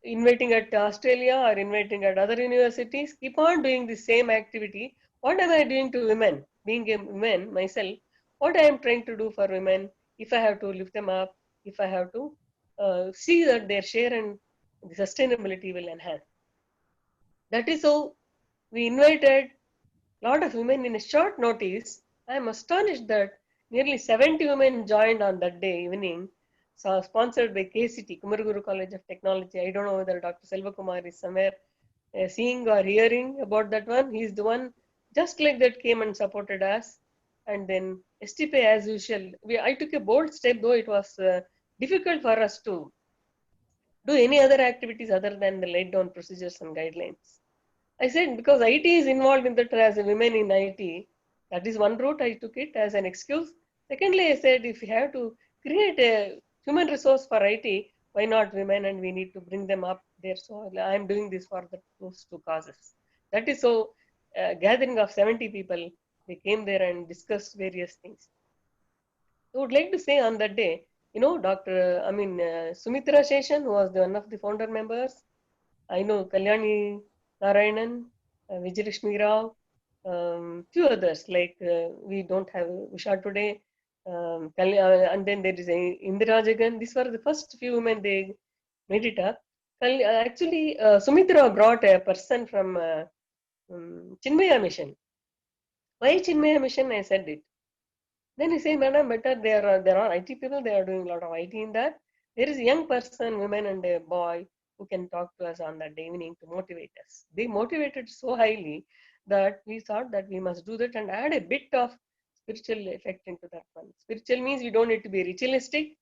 inviting at Australia or inviting at other universities, keep on doing the same activity. What am I doing to women? Being a woman myself, what I am trying to do for women, if I have to lift them up, if I have to see that their share and the sustainability will enhance. That is how we invited a lot of women in a short notice. I am astonished that nearly 70 women joined on that day evening, so sponsored by KCT, Kumaraguru College of Technology. I don't know whether Dr. Selvakumar is somewhere seeing or hearing about that one. He's the one just like that came and supported us. And then STP as usual. I took a bold step, though it was difficult for us to do any other activities other than the laid down procedures and guidelines. I said, because IT is involved in that as a women in IT, that is one route I took it as an excuse. Secondly, I said, if we have to create a human resource for IT, why not women, and we need to bring them up there. So I'm doing this for those two causes. That is so gathering of 70 people, they came there and discussed various things. I would like to say on that day, Sumitra Sheshan, who was one of the founder members, I know Kalyani Narayanan, Vijayalakshmi Rao, few others like we don't have Usha today, and then there is Indira Jagan. These were the first few women they made it up. Actually, Sumitra brought a person from Chinmaya Mission. Why Chinmaya Mission? I said it. Then he said, Madam, better there are IT people, they are doing a lot of IT in that. There is a young person, woman and a boy who can talk to us on that evening to motivate us. They motivated so highly that we thought that we must do that and add a bit of spiritual effect into that one. Spiritual means we don't need to be ritualistic.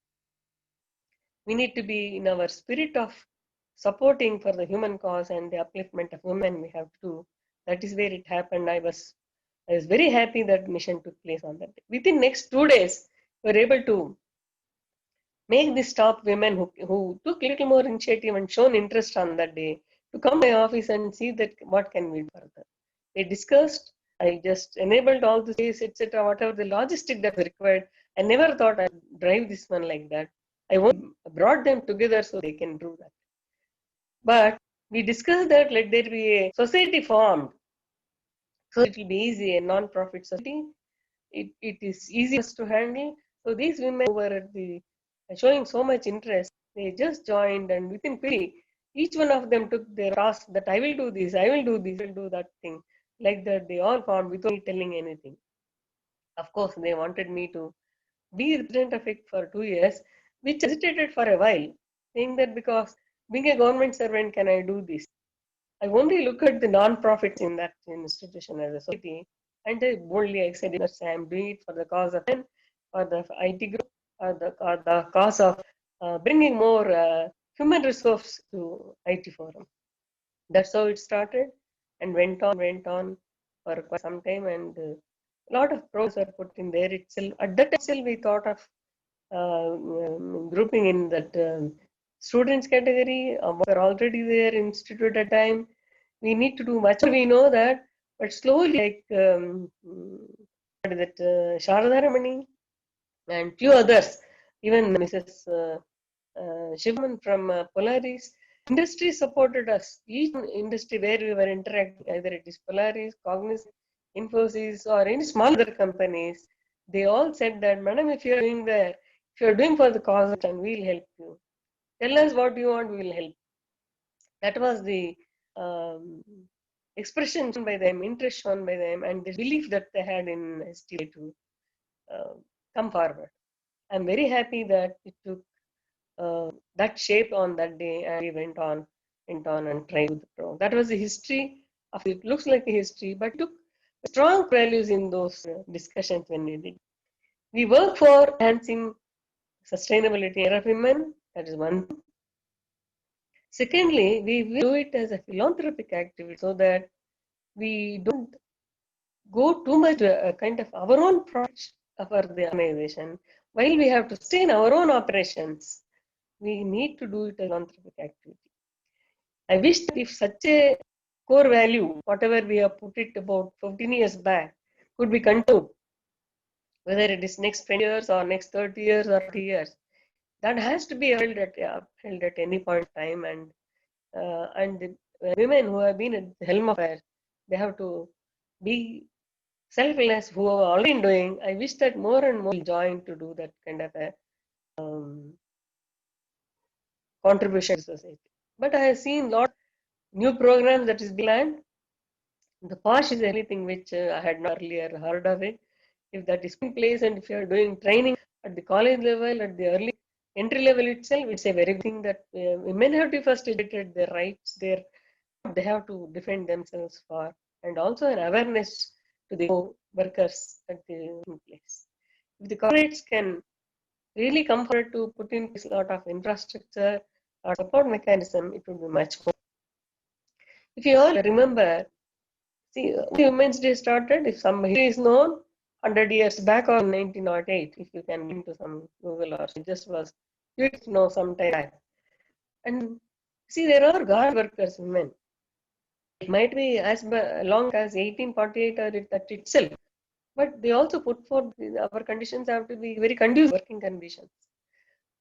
We need to be in our spirit of supporting for the human cause and the upliftment of women we have to do. That is where it happened. I was very happy that mission took place on that day. Within next 2 days, we were able to make these top women who took little more initiative and shown interest on that day to come to my office and see that what can we do further. They discussed. I just enabled all the space, etc. Whatever the logistic that was required. I never thought I'd drive this one like that. I only brought them together so they can do that. But we discussed that let there be a society formed, so it will be easy, a non-profit society. It is easy for us to handle. So these women who were at the showing so much interest, they just joined, and within quickly, each one of them took their task that I will do this, I will do this, I will do that thing. Like that, they all formed without me telling anything. Of course, they wanted me to be resident of it for 2 years, which hesitated for a while, saying that because being a government servant, can I do this? I only look at the non-profits in that institution as a society, and I boldly I said, yes, I am doing it for the cause of men, for the IT group, or the cause of bringing more human resource to IT forum. That's how it started, and went on for quite some time, and a lot of programs were put in there itself. At that time, still we thought of grouping in that students category. Were already there institute at a time. We need to do much. We know that, but slowly, like what is it, Sharada Ramani and few others, even Mrs. Shivaman from Polaris, industry supported us. Each industry where we were interacting, either it is Polaris, Cognizant, Infosys, or any smaller companies, they all said that, Madam, if you are doing there, if you are doing for the cause, and we'll help you. Tell us what you want, we will help. That was the um, expression shown by them, interest shown by them, and the belief that they had in STA to come forward. I'm very happy that it took that shape on that day, and we went on and tried the pro. That was the history of it. Looks like a history, but took strong values in those discussions when we did. We work for enhancing sustainability of women. That is one thing. Secondly, we will do it as a philanthropic activity so that we don't go too much kind of our own project for the organization. While we have to stay in our own operations, we need to do it as a philanthropic activity. I wish that if such a core value, whatever we have put it about 15 years back, could be continued, whether it is next 20 years or next 30 years or 30 years, that has to be held at any point in time. And the women who have been at the helm of affairs, they have to be selfless, who are already doing. I wish that more and more will join to do that kind of a contribution to society. But I have seen a lot of new programs that is planned. The POSH is anything which I had not earlier heard of it. If that is in place, and if you are doing training at the college level, at the early entry level itself, it's a very good thing that women have to first educate their rights, they have to defend themselves for, and also an awareness to the workers at the place. If the corporates can really come forward to put in place a lot of infrastructure or support mechanism, it would be much more. If you all remember, see, Women's Day started, if some history is known, 100 years back or 1908, if you can into some Google or it just was, you know, sometime back. And see, there are guard workers, women. It might be as long as 1848 or that itself, but they also put forth our conditions have to be very conducive working conditions.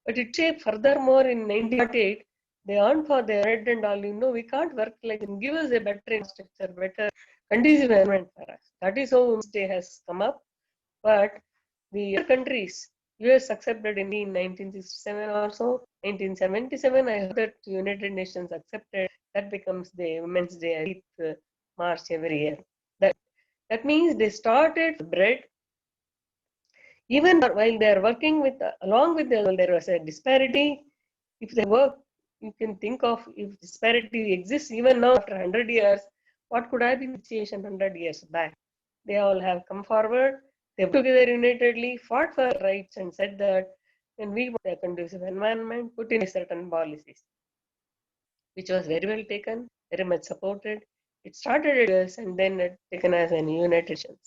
But it shaped furthermore in 1948, they earned for their bread and all. You know, we can't work like them. Give us a better infrastructure, better conducive environment for us. That is how Women's Day has come up. But the other countries, US accepted in 1967 or so, 1977, I heard that United Nations accepted. That becomes the Women's Day 8th March every year. That means they started bread. Even while they are working with, along with them, there was a disparity. If they work, you can think of if disparity exists even now after 100 years, what could have been the situation 100 years back? They all have come forward, they together unitedly fought for rights and said that when we want a conducive environment, put in certain policies, which was very well taken, very much supported. It started at US and then taken as an United Nations.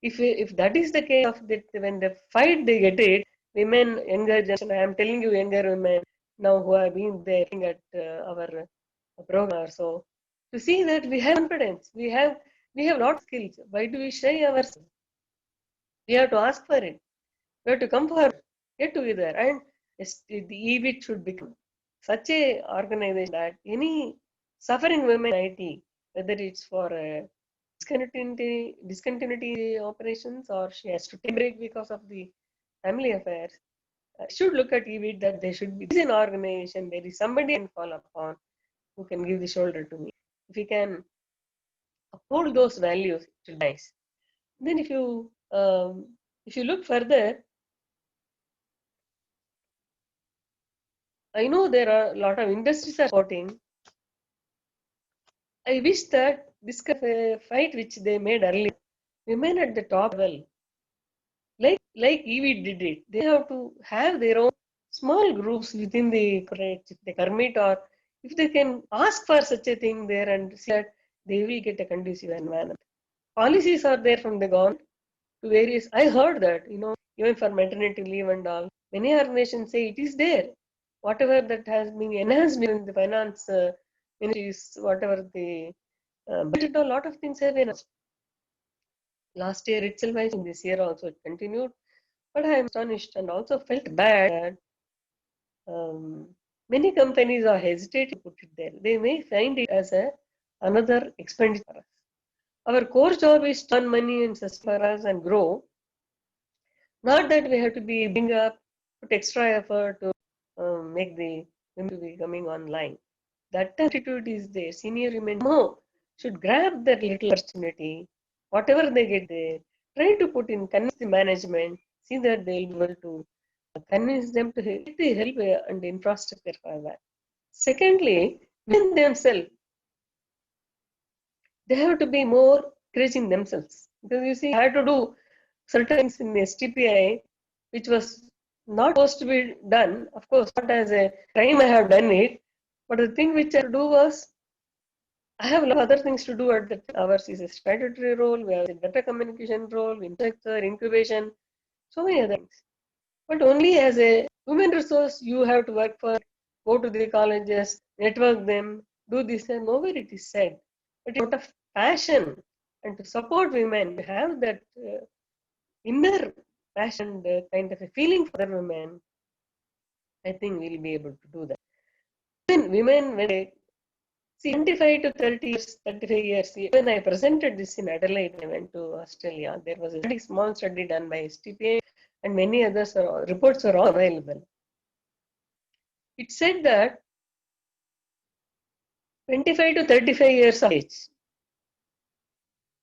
If that is the case of that, when they fight, they get it. Women, younger generation, I am telling you, younger women now who have been there at our program. So to see that we have confidence, we have lot of skills. Why do we shy ourselves? We have to ask for it. We have to come forward, get together, and the eWIT should become such a organization that any suffering women in IT, whether it's for discontinuity operations or she has to take a break because of the family affairs, should look at eWIT that there should be an organization, there is somebody I can fall upon who can give the shoulder to me. If we can uphold those values, it will be nice. Then if you look further, I know there are a lot of industries are supporting. I wish that this kind of a fight which they made earlier, women at the top level, like Evie did it, they have to have their own small groups within the corporate, if they permit or if they can ask for such a thing there and see that they will get a conducive environment. Policies are there from the government to various. I heard that, even for maternity leave and all, many organizations say it is there. Whatever that has been enhanced in the finance ministries, whatever the budget, a lot of things have been announced. Last year itself, I think this year also it continued. But I am astonished and also felt bad that many companies are hesitating to put it there. They may find it as another expenditure for us. Our core job is to earn money and sustain for us and grow. Not that we have to be bring up, put extra effort to make the women to be coming online. That attitude is there. Senior women should grab that little opportunity, whatever they get there, try to put in, convince the management, see that they'll be able to convince them to get the help and infrastructure for that. Secondly, within themselves, they have to be more encouraging themselves. Because you see, I had to do certain things in the STPI, which was not supposed to be done. Of course, not as a crime I have done it, but the thing which I had to do was, I have a lot of other things to do at that. Ours is a statutory role, we have a data communication role, infrastructure, incubation, so many other things. But only as a human resource, you have to work for, go to the colleges, network them, do this, and nowhere it is said. But out of passion and to support women, to have that inner passion, the kind of a feeling for the women, I think we'll be able to do that. Women, when they see 25 to 30 years, 35 years, when I presented this in Adelaide, I went to Australia. There was a very small study done by STPA and many others, reports are all available. It said that 25 to 35 years of age,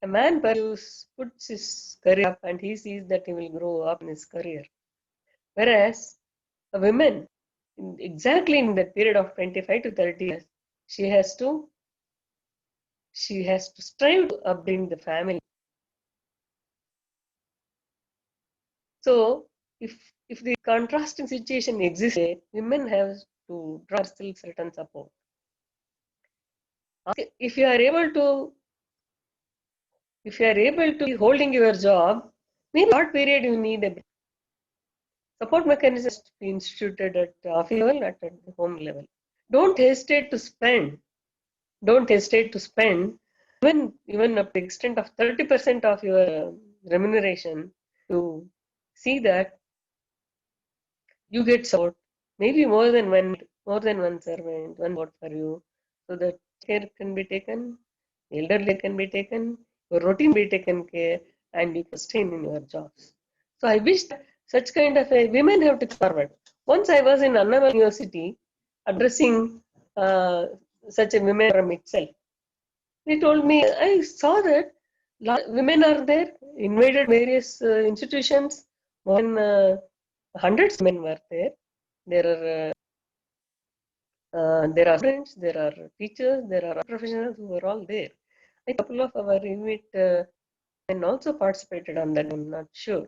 a man puts his career up and he sees that he will grow up in his career. Whereas a woman, exactly in that period of 25 to 30 years, she has to strive to upbring the family. So if the contrasting situation exists, women have to draw still certain support. If you are able to be holding your job, maybe short period you need a support mechanism to be instituted at office level, at the home level. Don't hesitate to spend. Even up to the extent of 30% of your remuneration to see that you get support. Maybe more than one servant, one vote for you, so that care can be taken, elderly can be taken, your routine be taken care, and you can stay in your jobs. So I wish that such kind of women have to come forward. Once I was in Annamal University addressing such a women forum itself. They told me, I saw that women are there, invited various institutions, more than hundreds of men were there. There are students, there are teachers, there are professionals who were all there. A couple of our eWIT men also participated on that, I'm not sure.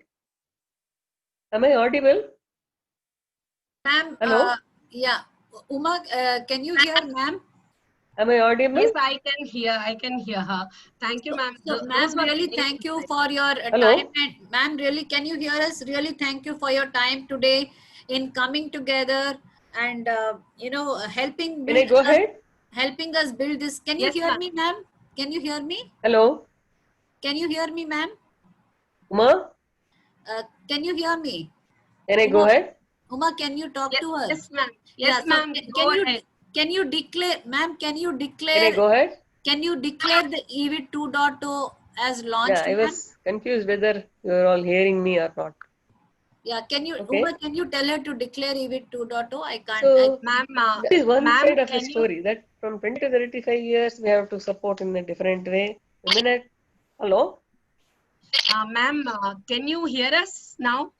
Am I audible? Ma'am, Hello? yeah. Uma, can you hear ma'am? Am I audible? Yes, I can hear her. Thank you, ma'am. So, ma'am, really thank you for your Hello? time. And ma'am, really, can you hear us? Really, thank you for your time today in coming together and, helping Can I build go us. ahead? helping us build this. Can you Yes, hear ma'am. me, ma'am? Can you hear me? Hello, Can you hear me, ma'am? Uma, Can you hear me? can I go Uma, ahead? Uma, can you talk Yes, to her? yes, ma'am. Yeah. Yes, So ma'am. can Go you ahead. declare, ma'am? Can you Can I declare? go ahead? Can you declare the eWIT 2.0 as Yeah, launched, I ma'am? was confused whether you are all hearing me or not. Yeah. Can you, Okay. Uma? Can you tell her to declare eWIT 2.0? I can't. So Ma'am, that is one ma'am, side of the can you, story that from 20 to 35 years we have to support in a different way. Women at hello, ma'am, can you hear us now?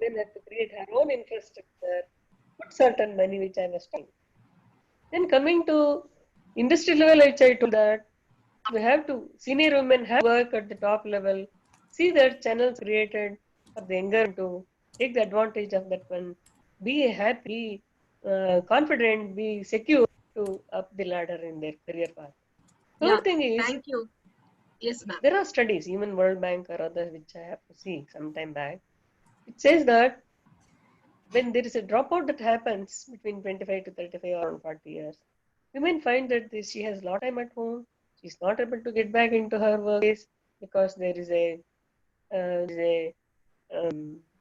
women have to create her own infrastructure, put certain money which I was talking. Then coming to industry level, I told that we have to senior women have to work at the top level, see that channels created for the younger to take the advantage of that one, be happy, confident, be secure to up the ladder in their career path. Yeah, Third thing is thank you. Yes, ma'am. there are studies, even World Bank or others, which I have to see some time back. It says that when there is a dropout that happens between 25 to 35 or 40 years, women find that she has a lot of time at home. She's not able to get back into her workplace because there is a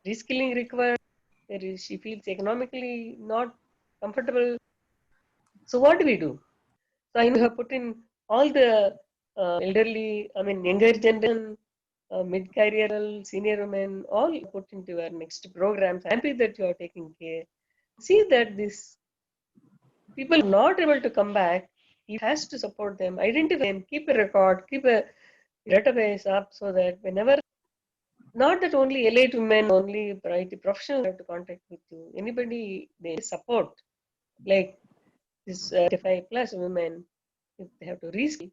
reskilling required. She feels economically not comfortable. So what do we do? So I have put in all the elderly, I mean younger generation, mid-career, senior women, all put into our next programs. I'm happy that you are taking care. See that these people are not able to come back. He has to support them, identify them, keep a record, keep a database up so that whenever, not that only elite women, only IT professionals have to contact with you. Anybody they support, like this 35 plus women, if they have to reskill,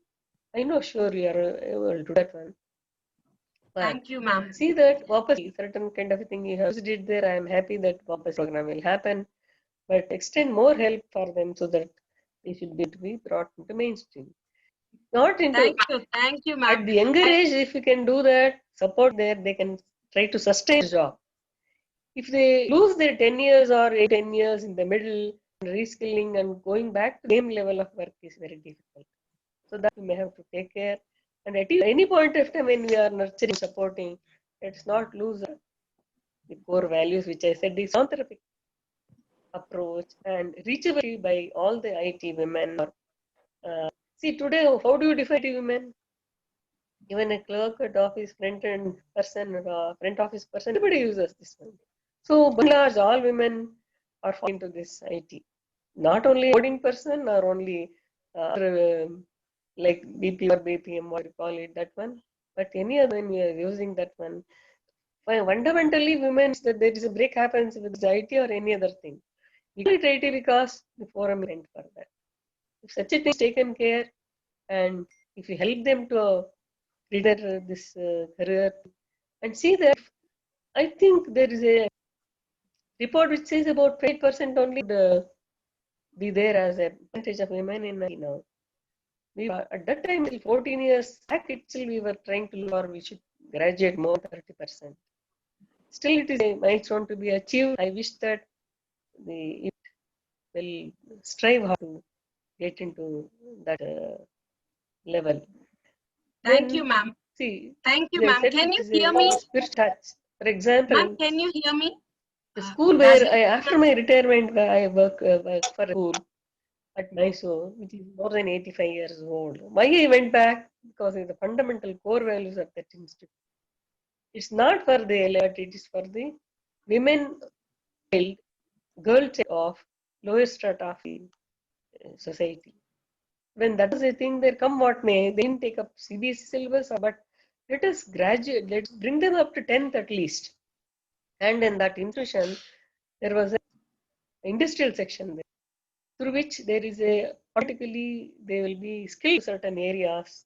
I know sure you are able to do that one. But Thank you, ma'am. see that Vapas, certain kind of thing you have did there. I am happy that Vapas program will happen, but extend more help for them so that they should be brought into mainstream. Not into Thank you, at ma'am. the younger age, if you can do that, support there, they can try to sustain the job. If they lose their 10 years or 8, 10 years in the middle, reskilling and going back to the same level of work is very difficult. So that we may have to take care. And at any point of time when we are nurturing, supporting, let's not lose the core values, which I said is philanthropic approach and reachability by all the IT women. See, today, how do you define IT women? Even a clerk at office, front-end person, or front office person, everybody uses this one. So, by and large, all women are falling into this IT. Not only coding person or only like BP or BPM, what you call it, that one, but any other when we are using that one. Fundamentally, women that there is a break happens with IT or any other thing. We call it IT because the forum is meant for that. If such a thing is taken care and if you help them to leader this career and see that, I think there is a report which says about 20% only would be there as a percentage of women in IT now. We at that time, 14 years back, itself we were trying to lower, we should graduate more than 30%. Still, it is a milestone to be achieved. I wish that it will strive hard to get into that level. Thank you, Then, ma'am. see, Thank you, they ma'am. said Can it you is hear a me? spirit touch. For Ma'am, example, can you hear me? the school where Rajat, I, after my retirement, I work for a school at Mysore, which is more than 85 years old. Why I went back? Because of the fundamental core values of that institute. It's not for the elite, it is for the women child, girl child of lower strata of the society. When that is a thing, there come what may, they didn't take up CBSE syllabus, but let us graduate, let's bring them up to 10th at least. And in that institution, there was an industrial section there, through which there is a particularly they will be skilled in certain areas,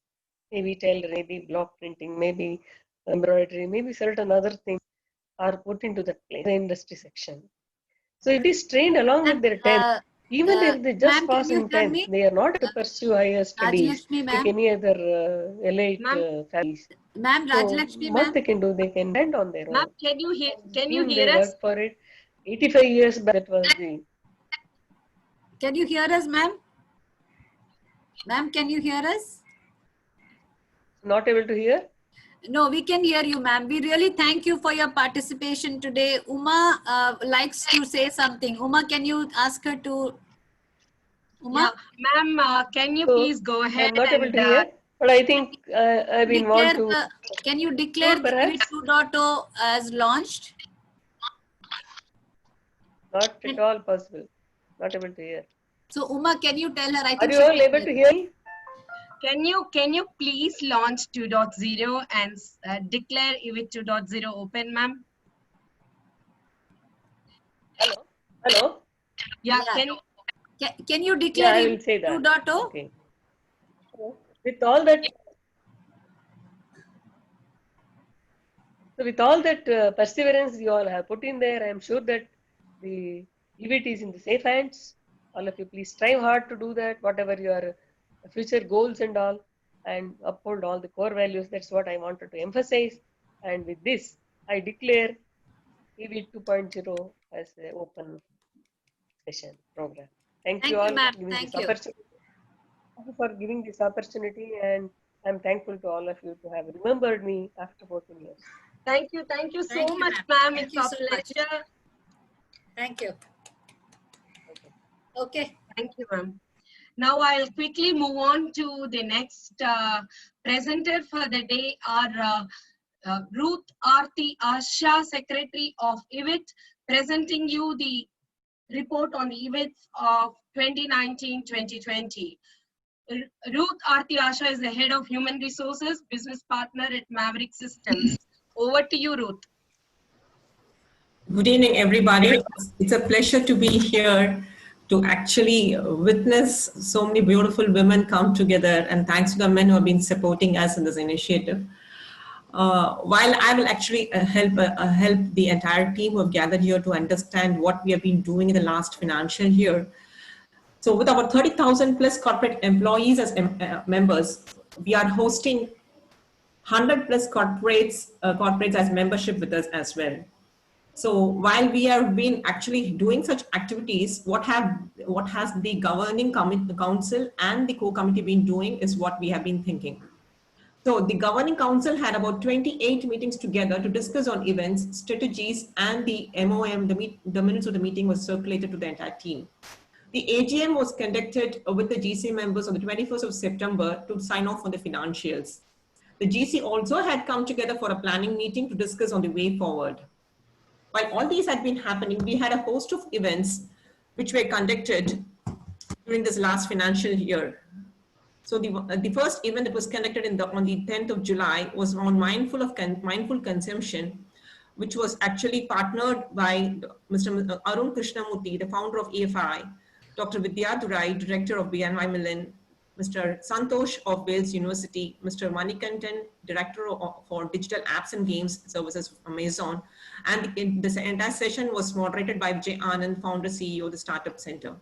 maybe tailoring, maybe block printing, maybe embroidery, maybe certain other things are put into that place, the industry section. So it is trained along with their 10th. Even if they just Ma'am, can pass you in hear 10th, me? they are not to pursue higher studies Rajlakshmi, like ma'am. any other elite ma'am, families. Ma'am, So Rajlakshmi, what ma'am. they can do, they can stand on their ma'am, own. As the can you team, hear they us? work for it. 85 years back, that was the Can you hear us, ma'am? Ma'am, can you hear us? Not able to hear? No, we can hear you, ma'am. We really thank you for your participation today. Uma likes to say something. Uma, can you ask her to? Yeah, Uma, ma'am, can you So please go ahead I'm not able and to hear, but I think I've been want declare to. can you declare the eWIT Perhaps 2.0 as launched? not at all possible. Not able to hear. So Uma, can you tell her? I Are think you she all can able hear. to hear me? can you please launch 2.0 and declare eWIT 2.0 open, ma'am? Hello? Hello? Yeah, Yeah. Can you Yeah, declare I eWIT will say that. 2.0? Okay. With all that, perseverance you all have put in there, I am sure that the eWIT is in the safe hands. All of you, please strive hard to do that, whatever your future goals and all, and uphold all the core values. That's what I wanted to emphasize. And with this, I declare eWIT 2.0 as an open session program. Thank you Thank you, all ma'am. giving this Thank you. opportunity. Thank you for giving this opportunity, and I'm thankful to all of you to have remembered me after 14 years. thank you so Thank you, much, ma'am. ma'am. Thank It's you a so much. pleasure. Thank you. Okay. Okay. Thank you, ma'am. Now I'll quickly move on to the next presenter for the day, our Ruth Aarti Asha, Secretary of eWIT, presenting you the report on eWITs of 2019-2020. Ruth Aarti Asha is the Head of Human Resources, Business Partner at Maverick Systems. Over to you, Ruth. Good evening, everybody. It's a pleasure to be here to actually witness so many beautiful women come together, and thanks to the men who have been supporting us in this initiative. While I will actually help the entire team who have gathered here to understand what we have been doing in the last financial year. So with our 30,000 plus corporate employees as members, we are hosting 100 plus corporates as membership with us as well. So while we have been actually doing such activities, what has the governing council and the core committee been doing is what we have been thinking. So the governing council had about 28 meetings together to discuss on events, strategies, and the MOM, the minutes of the meeting was circulated to the entire team. The AGM was conducted with the GC members on the 21st of September to sign off on the financials. The GC also had come together for a planning meeting to discuss on the way forward. While all these had been happening, we had a host of events which were conducted during this last financial year. So the first event that was conducted on the 10th of July was on mindful consumption, which was actually partnered by Mr. Arun Krishnamurthy, the founder of EFI, Dr. Vidya Durai, director of BNY Mellon, Mr. Santosh of Wales University, Mr. Manikantan, director for digital apps and games services of Amazon, and this entire session was moderated by Vijay Anand, founder CEO of the Startup Center.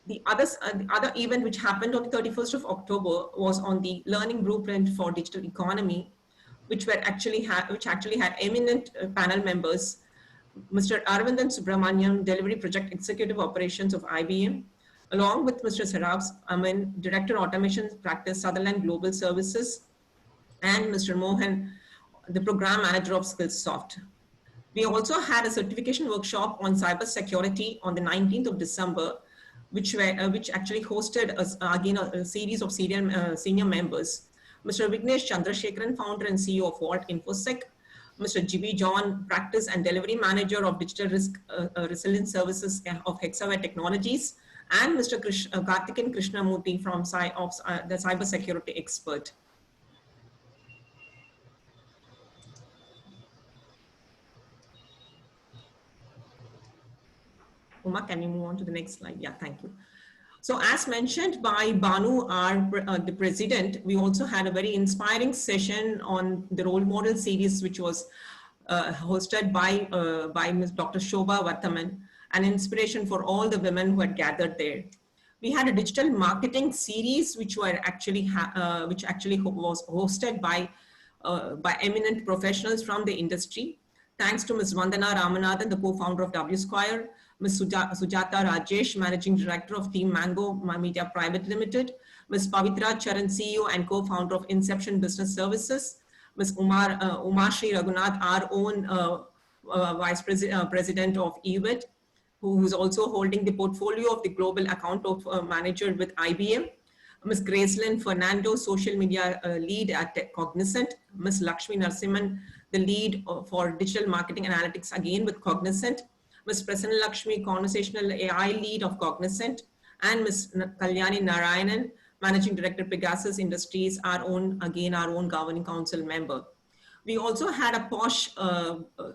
The other event which happened on the 31st of October was on the Learning Blueprint for Digital Economy, which actually had eminent panel members, Mr. Aravindan Subramaniam, Delivery Project Executive Operations of IBM, along with Mr. Sarabs Amin, Director Automation Practice, Sutherland Global Services, and Mr. Mohan, the Program Manager of Skillsoft. We also had a certification workshop on cybersecurity on the 19th of December, which actually hosted again a series of senior members. Mr. Vignesh Chandrasekharan, founder and CEO of Vault Infosec, Mr. G.B. John, Practice and Delivery Manager of Digital Risk Resilience Services of Hexaware Technologies, and Mr. Karthikeyan Krishnamurthy from the cybersecurity expert. Uma, can you move on to the next slide? Yeah, thank you. So as mentioned by Banu, the president, we also had a very inspiring session on the role model series, which was hosted by Ms. Dr. Shobha Varthaman, an inspiration for all the women who had gathered there. We had a digital marketing series, which actually was hosted by eminent professionals from the industry. Thanks to Ms. Vandana Ramanathan, the co-founder of W Square, Ms. Sujata Rajesh, Managing Director of Team Mango Media Private Limited, Ms. Pavitra Charan, CEO and co-founder of Inception Business Services, Ms. Umashri Raghunath, our own President of eWIT, who is also holding the portfolio of the Global Account of Manager with IBM, Ms. Gracelyn Fernando, Social Media Lead at Cognizant, Ms. Lakshmi Narasimhan, the Lead for Digital Marketing Analytics, again with Cognizant, Ms. Prasanna Lakshmi, Conversational AI Lead of Cognizant, and Ms. Kalyani Narayanan, Managing Director, Pegasus Industries, our own Governing Council member. We also had a POSH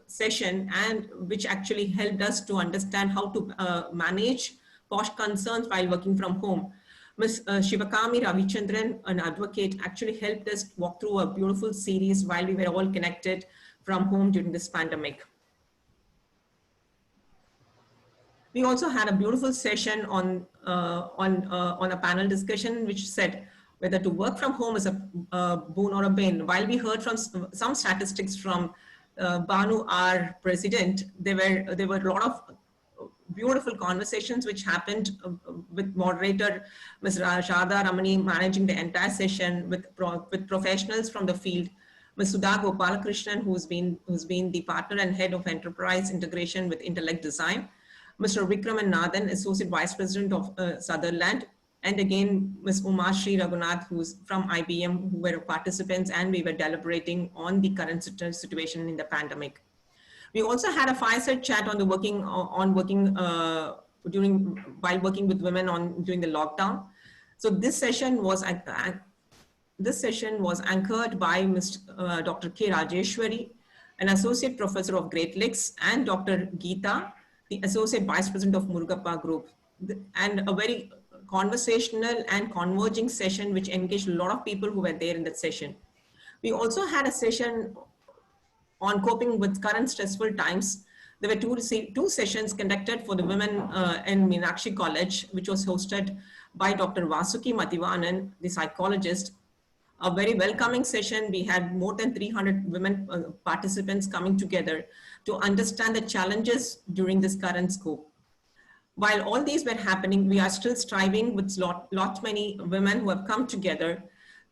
session, and which actually helped us to understand how to manage POSH concerns while working from home. Ms. Shivakami Ravichandran, an advocate, actually helped us walk through a beautiful series while we were all connected from home during this pandemic. We also had a beautiful session on a panel discussion which said whether to work from home is a boon or a bane. While we heard from some statistics from Banu, our president, there were a lot of beautiful conversations which happened with moderator Ms. Sharda Ramani managing the entire session with professionals from the field. Ms. Sudha Gopalakrishnan, who's been the partner and head of enterprise integration with Intellect Design. Mr. Vikraman Nathan, Associate Vice President of Sutherland, and again, Ms. Umashri Raghunath, who's from IBM, who were participants, and we were deliberating on the current situation in the pandemic. We also had a fireside chat on the while working with women during the lockdown. So this session was anchored by Dr. K. Rajeshwari, an associate professor of Great Lakes, and Dr. Geeta, the Associate Vice President of Murugappa Group, and a very conversational and converging session which engaged a lot of people who were there in that session. We also had a session on coping with current stressful times. There were two sessions conducted for the women in Meenakshi College, which was hosted by Dr. Vasuki Mathivanan, the psychologist. A very welcoming session. We had more than 300 women participants coming together to understand the challenges during this current scope. While all these were happening, we are still striving with lot many women who have come together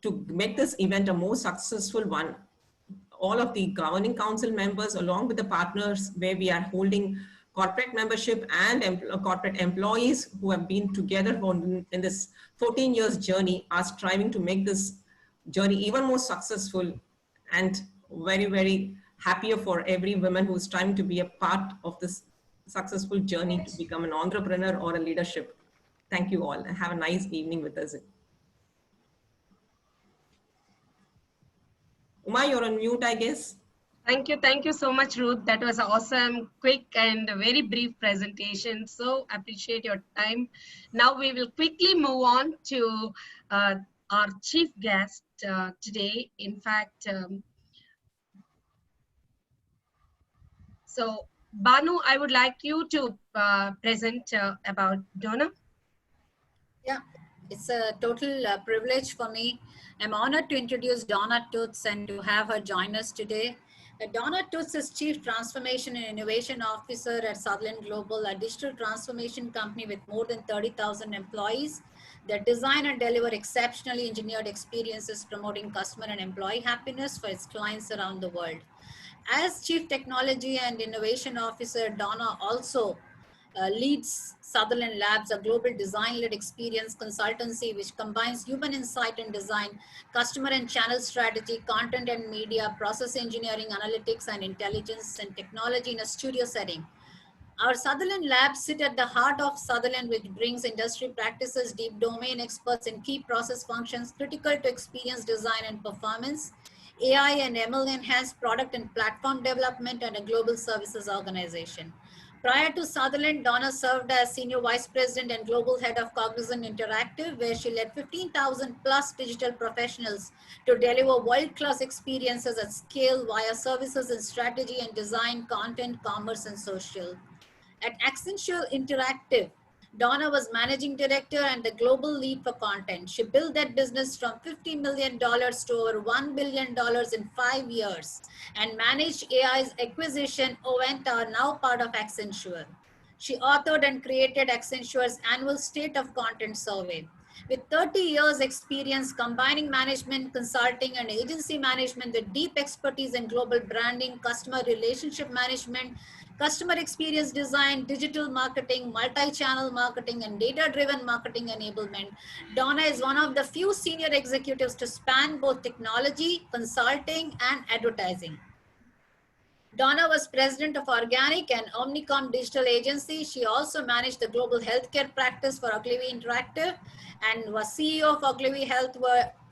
to make this event a more successful one. All of the governing council members, along with the partners where we are holding corporate membership and corporate employees who have been together in this 14 years journey, are striving to make this journey even more successful, and very, very happier for every woman who is trying to be a part of this successful journey to become an entrepreneur or a leadership. Thank you all, and have a nice evening with us. Uma, you're on mute, I guess. Thank you so much, Ruth. That was awesome, quick and a very brief presentation. So appreciate your time. Now we will quickly move on to our chief guest today. In fact, so Banu, I would like you to present about Donna. Yeah, it's a total privilege for me. I'm honored to introduce Donna Toots and to have her join us today. Donna Toots is Chief Transformation and Innovation Officer at Sutherland Global, a digital transformation company with more than 30,000 employees that design and deliver exceptionally engineered experiences promoting customer and employee happiness for its clients around the world. As Chief Technology and Innovation Officer, Donna also leads Sutherland Labs, a global design-led experience consultancy which combines human insight and design, customer and channel strategy, content and media, process engineering, analytics, and intelligence and technology in a studio setting. Our Sutherland Labs sit at the heart of Sutherland, which brings industry practices, deep domain experts in key process functions critical to experience design and performance, AI and ML enhanced product and platform development, and a global services organization. Prior to Sutherland, Donna served as Senior Vice President and Global Head of Cognizant Interactive, where she led 15,000 plus digital professionals to deliver world-class experiences at scale via services in strategy and design, content, commerce, and social. At Accenture Interactive, Donna was managing director and the global lead for content. She built that business from $50 million to over $1 billion in 5 years and managed AI's acquisition, Oventa, now part of Accenture. She authored and created Accenture's annual State of Content survey. With 30 years experience combining management, consulting, and agency management with deep expertise in global branding, customer relationship management, customer experience design, digital marketing, multi-channel marketing, and data-driven marketing enablement, Donna is one of the few senior executives to span both technology, consulting, and advertising. Donna was president of Organic and Omnicom Digital Agency. She also managed the global healthcare practice for Ogilvy Interactive and was CEO of Ogilvy Health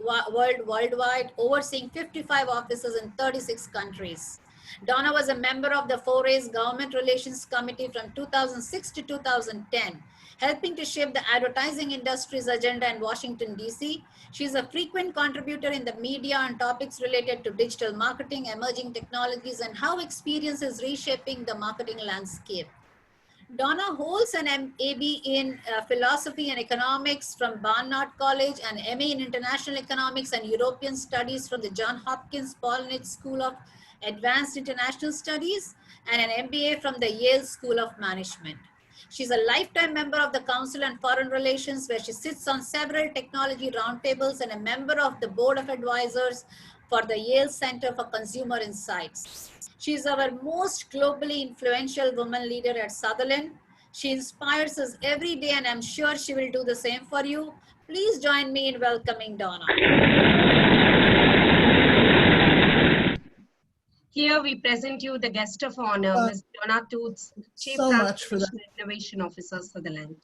Worldwide, overseeing 55 offices in 36 countries. Donna was a member of the Forays Government Relations Committee from 2006 to 2010, helping to shape the advertising industry's agenda in Washington, D.C. She is a frequent contributor in the media on topics related to digital marketing, emerging technologies, and how experience is reshaping the marketing landscape. Donna holds an MAB in Philosophy and Economics from Barnard College, and MA in International Economics and European Studies from the Johns Hopkins Paul Nitz School of Advanced International Studies, and an MBA from the Yale School of Management. She's a lifetime member of the Council on Foreign Relations, where she sits on several technology roundtables and a member of the Board of Advisors for the Yale Center for Consumer Insights. She is our most globally influential woman leader at Sutherland. She inspires us every day, and I'm sure she will do the same for you. Please join me in welcoming Donna. Here we present you the guest of honor, Ms. Donna Toots, Chief so much for that. Transformation and Innovation Officer, Sutherland.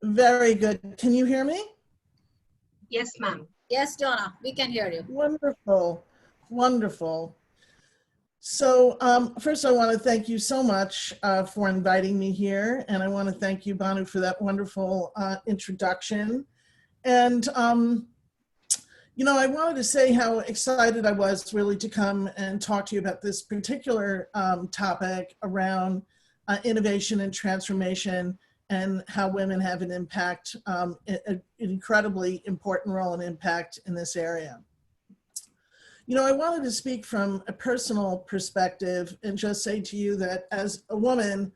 Very good. Can you hear me? Yes, ma'am. Yes, Donna, we can hear you. Wonderful, wonderful. So first I want to thank you so much for inviting me here. And I want to thank you, Banu, for that wonderful introduction. And, you know, I wanted to say how excited I was really to come and talk to you about this particular topic around innovation and transformation and how women have an impact, an incredibly important role and impact in this area. You know, I wanted to speak from a personal perspective and just say to you that as a woman,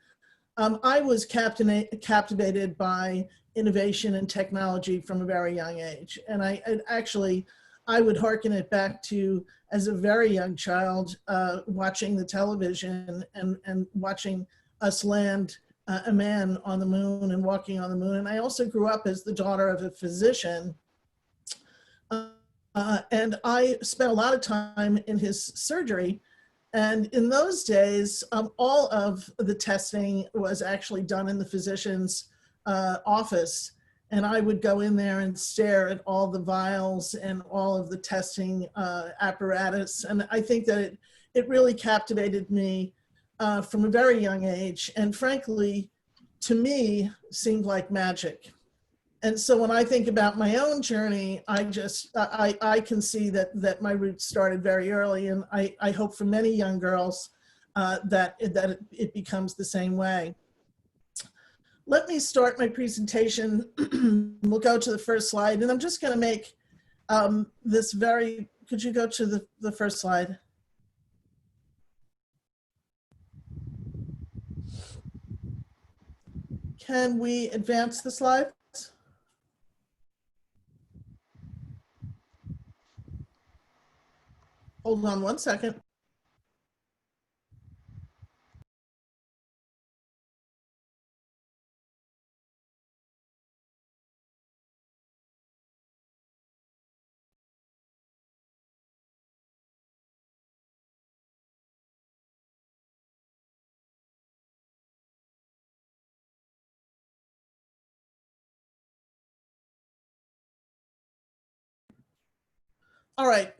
I was captivated by innovation and technology from a very young age. And I would hearken it back to, as a very young child, watching the television and watching us land a man on the moon and walking on the moon. And I also grew up as the daughter of a physician. And I spent a lot of time in his surgery. And in those days, all of the testing was actually done in the physician's office. And I would go in there and stare at all the vials and all of the testing apparatus. And I think that it really captivated me from a very young age. And frankly, to me, seemed like magic. And so when I think about my own journey, I can see that my roots started very early, and I hope for many young girls that it becomes the same way. Let me start my presentation. We'll go to the first slide, and I'm just going to make this very, could you go to the first slide? Can we advance the slide? Hold on one second. All right.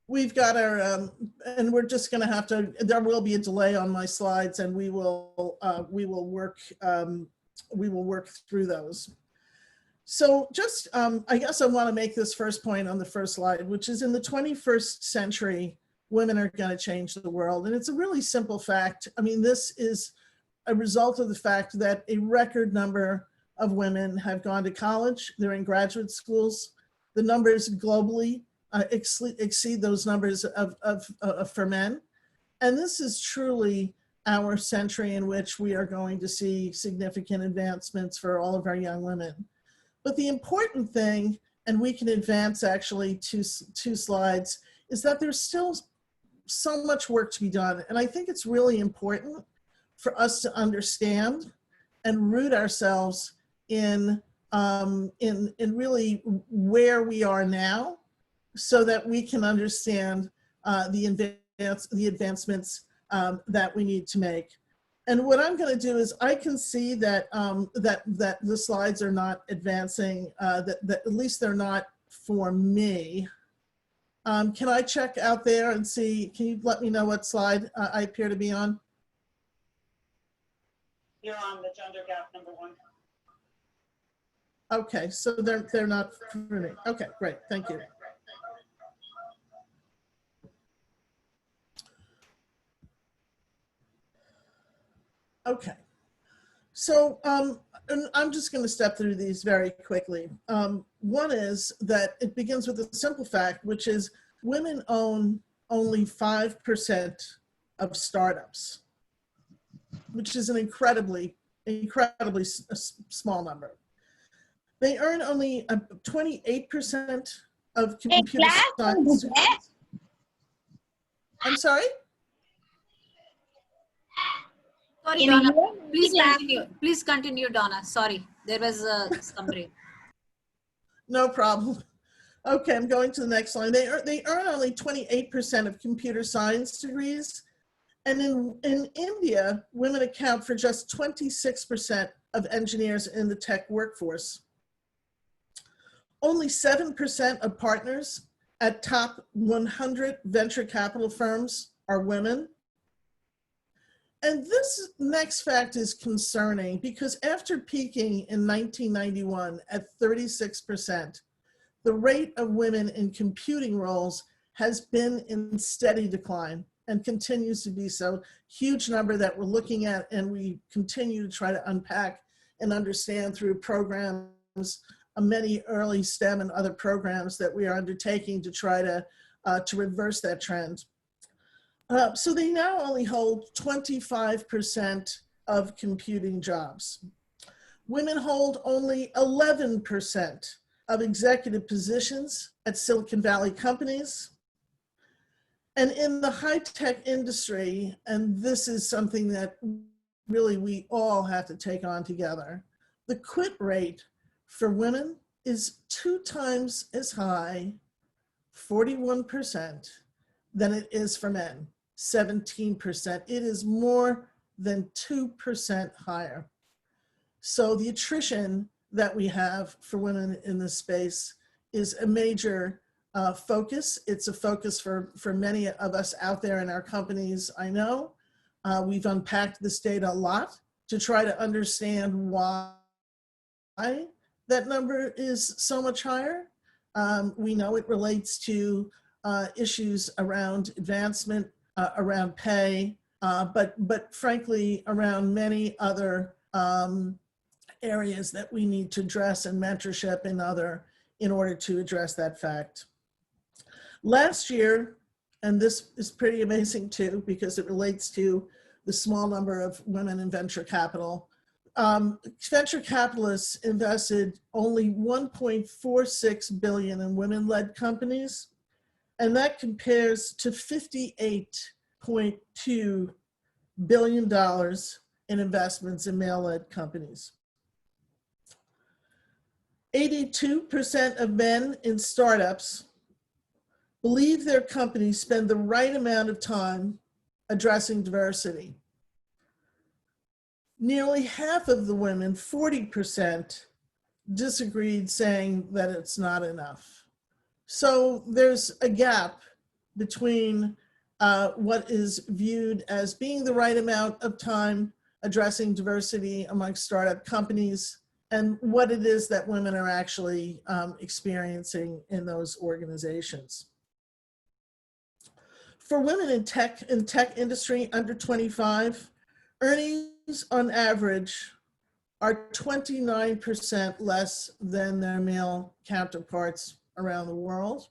We've got our, and we're just going to have to, there will be a delay on my slides, and we will work through those. So just, I guess I want to make this first point on the first slide, which is in the 21st century, women are going to change the world. And it's a really simple fact. I mean, this is a result of the fact that a record number of women have gone to college. They're in graduate schools. the numbers globally exceed those numbers for men. And this is truly our century in which we are going to see significant advancements for all of our young women. But the important thing, and we can advance actually two slides, is that there's still so much work to be done. And I think it's really important for us to understand and root ourselves in really where we are now, so that we can understand the advancements that we need to make. And what I'm going to do is, I can see that that the slides are not advancing, that at least they're not for me. Can I check out there and see, can you let me know what slide I appear to be on? You're on the gender gap number 1. Okay, so they're not for me. Okay, great, thank you. Okay, so and I'm just going to step through these very quickly. One is that it begins with a simple fact, which is women own only 5% of startups, which is an incredibly small number. They earn only 28% of computer science. I'm sorry? Sorry, Donna. Please continue. Please continue, Donna. Sorry, there was some break. No problem. Okay, I'm going to the next line. They earn only 28% of computer science degrees. And in India, women account for just 26% of engineers in the tech workforce. Only 7% of partners at top 100 venture capital firms are women. And this next fact is concerning, because after peaking in 1991 at 36%, the rate of women in computing roles has been in steady decline and continues to be so. Huge number that we're looking at, and we continue to try to unpack and understand through programs, many early STEM and other programs that we are undertaking to try to reverse that trend. So they now only hold 25% of computing jobs. Women hold only 11% of executive positions at Silicon Valley companies. And in the high-tech industry, and this is something that really we all have to take on together, the quit rate for women is 2 times as high, 41%, than it is for men, 17%. It is more than 2% higher. So the attrition that we have for women in this space is a major focus. It's a focus for many of us out there in our companies, I know. We've unpacked this data a lot to try to understand why that number is so much higher. We know it relates to issues around advancement, around pay, but frankly, around many other areas that we need to address, and mentorship and other, in order to address that fact. Last year, and this is pretty amazing too, because it relates to the small number of women in venture capital. Venture capitalists invested only $1.46 billion in women-led companies, and that compares to $58.2 billion in investments in male-led companies. 82% of men in startups believe their companies spend the right amount of time addressing diversity. Nearly half of the women, 40%, disagreed, saying that it's not enough. So there's a gap between what is viewed as being the right amount of time addressing diversity among startup companies and what it is that women are actually experiencing in those organizations. For women in tech industry under 25, earnings on average are 29% less than their male counterparts around the world.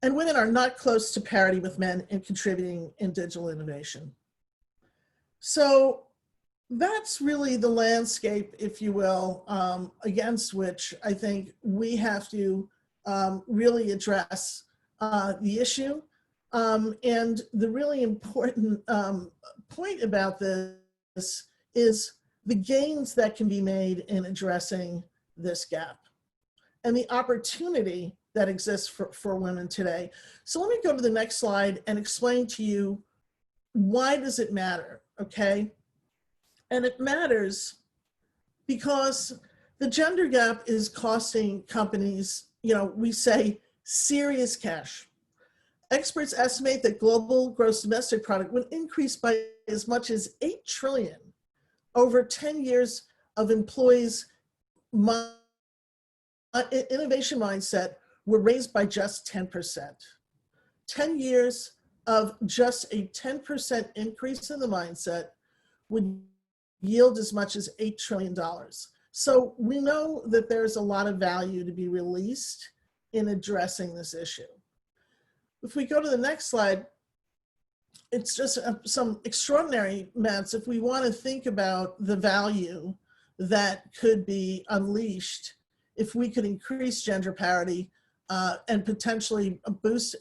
And women are not close to parity with men in contributing in digital innovation. So that's really the landscape, if you will, against which I think we have to really address the issue. And the really important point about this is the gains that can be made in addressing this gap and the opportunity that exists for women today. So let me go to the next slide and explain to you, why does it matter, okay? And it matters because the gender gap is costing companies, we say, serious cash. Experts estimate that global gross domestic product would increase by as much as 8 trillion over 10 years of employees' innovation mindset were raised by just 10%. 10 years of just a 10% increase in the mindset would yield as much as $8 trillion. So we know that there's a lot of value to be released in addressing this issue. If we go to the next slide, it's just some extraordinary maths. If we want to think about the value that could be unleashed if we could increase gender parity and potentially boost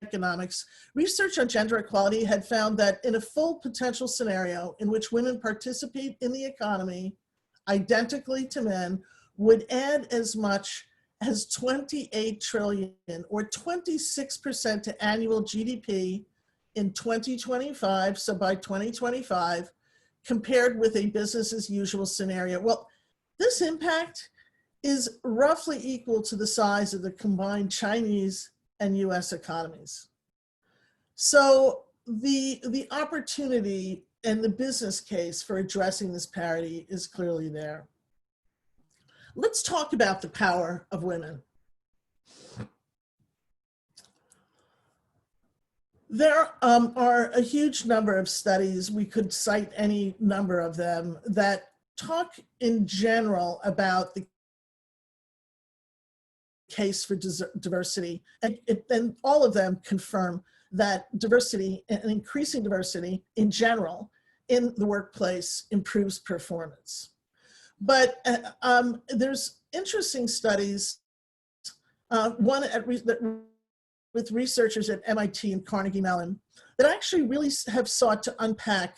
economics. Research on gender equality had found that in a full potential scenario in which women participate in the economy identically to men would add as much as 28 trillion or 26% to annual GDP in 2025, so by 2025, compared with a business as usual scenario. Well, this impact is roughly equal to the size of the combined Chinese and US economies. So the opportunity and the business case for addressing this parity is clearly there. Let's talk about the power of women. There are a huge number of studies, we could cite any number of them, that talk in general about the case for diversity, and all of them confirm that diversity and increasing diversity in general in the workplace improves performance. But there's interesting studies, one with researchers at MIT and Carnegie Mellon, that actually really have sought to unpack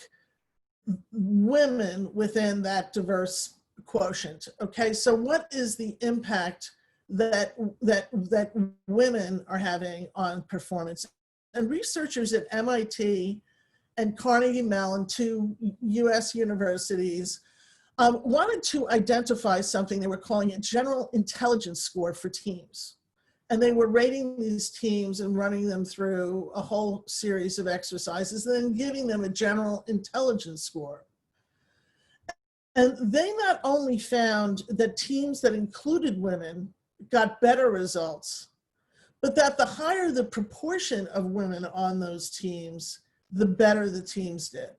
women within that diverse quotient. Okay, so what is the impact that women are having on performance? And researchers at MIT and Carnegie Mellon, two US universities, wanted to identify something they were calling a general intelligence score for teams. And they were rating these teams and running them through a whole series of exercises, and then giving them a general intelligence score. And they not only found that teams that included women got better results, but that the higher the proportion of women on those teams, the better the teams did.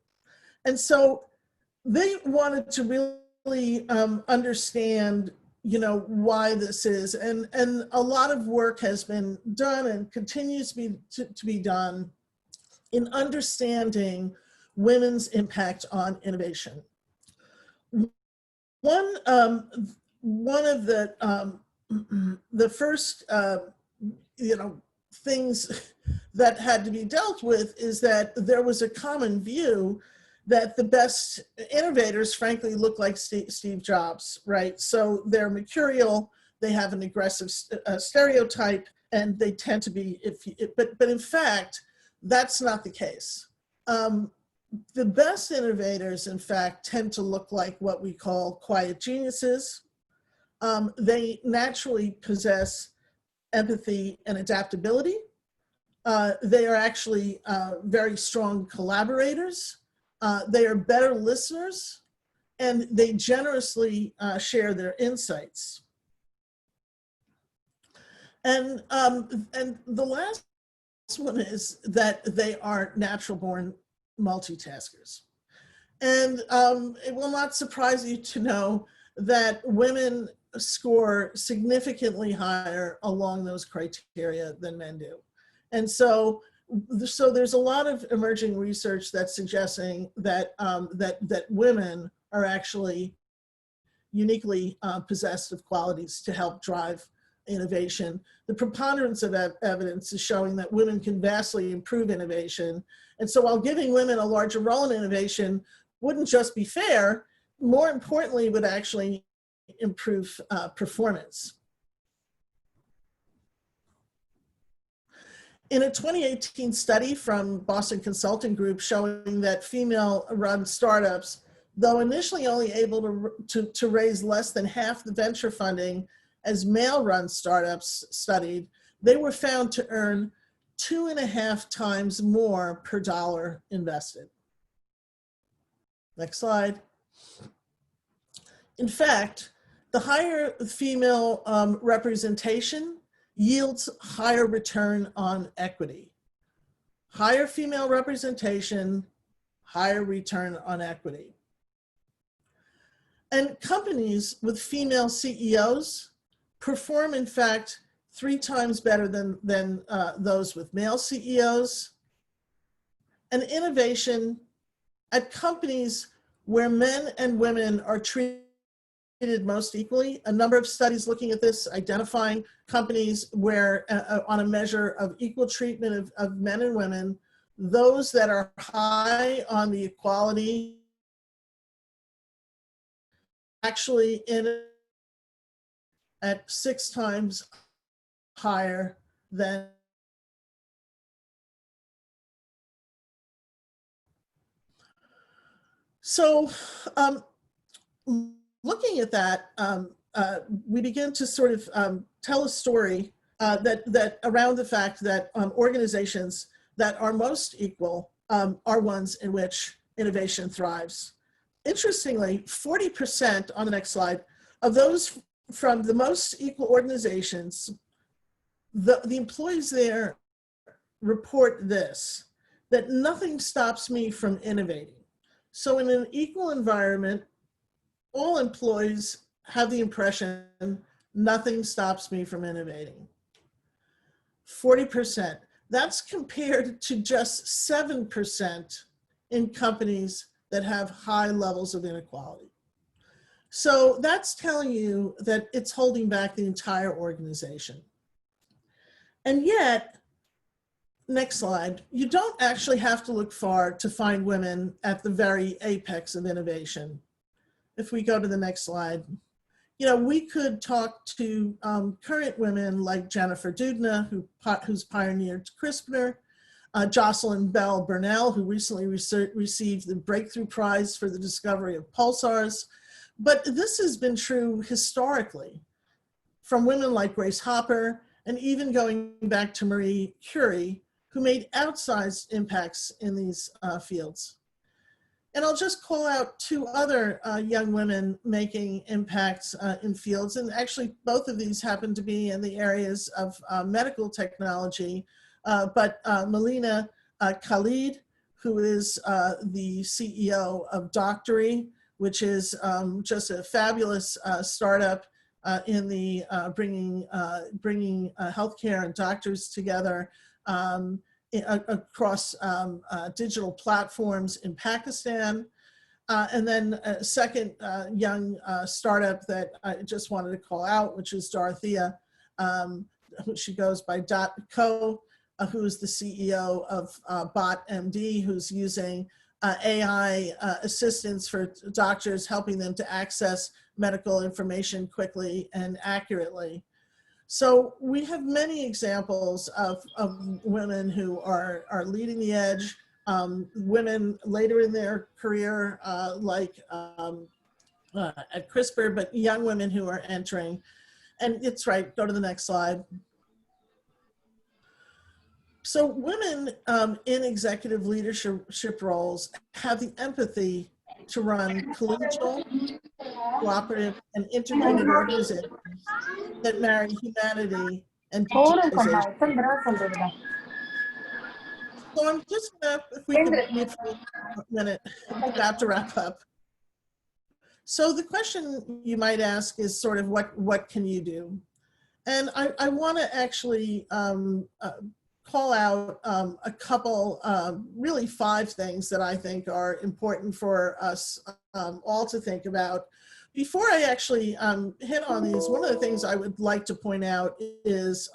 And so they wanted to really understand, why this is. And a lot of work has been done and continues to be done in understanding women's impact on innovation. One of the first things that had to be dealt with is that there was a common view that the best innovators, frankly, look like Steve Jobs, right? So they're mercurial, they have an aggressive stereotype, and they tend to be, but in fact, that's not the case. The best innovators, in fact, tend to look like what we call quiet geniuses. They naturally possess empathy and adaptability. They are actually very strong collaborators. They are better listeners, and they generously share their insights. And the last one is that they are natural-born multitaskers. And it will not surprise you to know that women score significantly higher along those criteria than men do. And so there's a lot of emerging research that's suggesting that, that women are actually uniquely possessed of qualities to help drive innovation. The preponderance of evidence is showing that women can vastly improve innovation. And so while giving women a larger role in innovation wouldn't just be fair, more importantly, would actually improve performance. In a 2018 study from Boston Consulting Group showing that female-run startups, though initially only able to raise less than half the venture funding as male-run startups studied, they were found to earn 2.5 times more per dollar invested. Next slide. In fact, the higher female representation yields higher return on equity. Higher female representation, higher return on equity. And companies with female CEOs perform, in fact, 3 times better than those with male CEOs. And innovation at companies where men and women are treated most equally. A number of studies looking at this, identifying companies where on a measure of equal treatment of men and women, those that are high on the equality actually at 6 times higher than so looking at that, we begin to sort of tell a story that around the fact that organizations that are most equal are ones in which innovation thrives. Interestingly, 40% on the next slide of those from the most equal organizations, the employees there report this, that nothing stops me from innovating. So in an equal environment, all employees have the impression nothing stops me from innovating. 40%. That's compared to just 7% in companies that have high levels of inequality. So that's telling you that it's holding back the entire organization. And yet, next slide, you don't actually have to look far to find women at the very apex of innovation. If we go to the next slide, you know, we could talk to current women like Jennifer Doudna, who's pioneered CRISPR, Jocelyn Bell Burnell, who recently received the Breakthrough Prize for the discovery of pulsars. But this has been true historically from women like Grace Hopper, and even going back to Marie Curie, who made outsized impacts in these fields. And I'll just call out 2 other young women making impacts in fields. And actually, both of these happen to be in the areas of medical technology. But Melina Khalid, who is the CEO of Doctory, which is just a fabulous startup in the bringing healthcare and doctors together across digital platforms in Pakistan. And then a second young startup that I just wanted to call out, which is Dorothea. She goes by .co, who is the CEO of BotMD, who's using AI assistance for doctors, helping them to access medical information quickly and accurately. So we have many examples of women who are leading the edge, women later in their career, like at CRISPR, but young women who are entering. And it's right, go to the next slide. So women in executive leadership roles have the empathy to run collegial, cooperative, and integrated organizations that marry humanity and digitization. So I'm just gonna, if we could move for a minute, about to wrap up. So the question you might ask is sort of what can you do? And I want to actually call out a couple, really 5 things that I think are important for us all to think about. Before I actually hit on these, one of the things I would like to point out is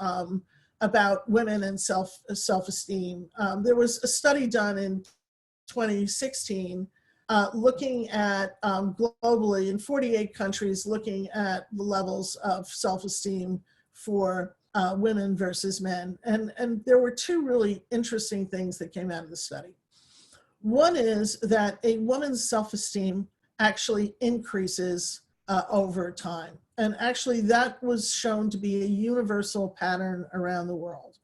about women and self-esteem. There was a study done in 2016 looking at globally in 48 countries, looking at the levels of self-esteem for women versus men. And there were 2 really interesting things that came out of the study. One is that a woman's self-esteem actually increases over time. And actually that was shown to be a universal pattern around the world.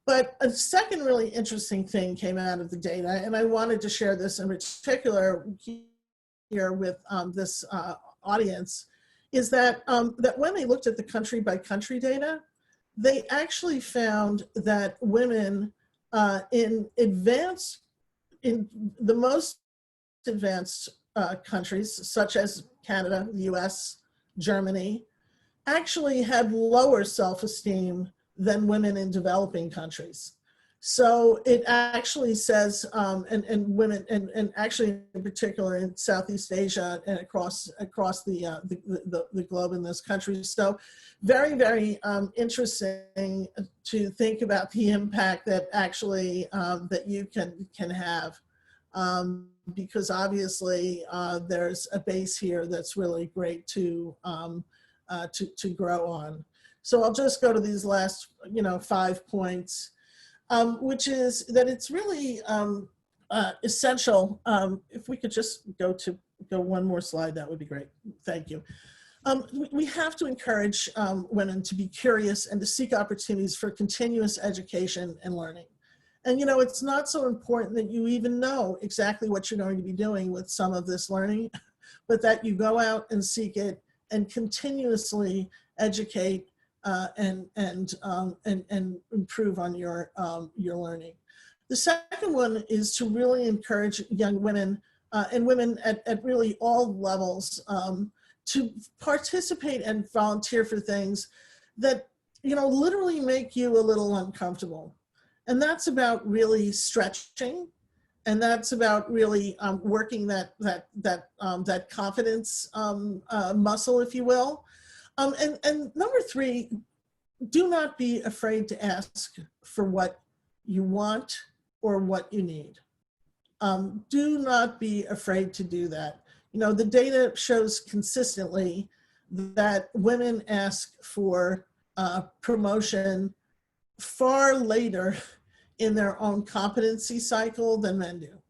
But a second really interesting thing came out of the data, and I wanted to share this in particular here with this audience, is that, that when they looked at the country by country data, they actually found that women in the most advanced countries, such as Canada, the US, Germany, actually had lower self-esteem than women in developing countries. So it actually says, and women, and actually in particular in Southeast Asia and across the globe in those countries. So very, very interesting to think about the impact that actually that you can have. Because obviously there's a base here that's really great to grow on. So I'll just go to these last 5 points, which is that it's really essential. If we could just go one more slide, that would be great. Thank you. We have to encourage women to be curious and to seek opportunities for continuous education and learning. And it's not so important that you even know exactly what you're going to be doing with some of this learning, but that you go out and seek it and continuously educate and improve on your learning. The second one is to really encourage young women and women at really all levels to participate and volunteer for things that literally make you a little uncomfortable. And that's about really stretching, and that's about really working that confidence muscle, if you will. And number 3, do not be afraid to ask for what you want or what you need. Do not be afraid to do that. The data shows consistently that women ask for promotion far later in their own competency cycle than men do.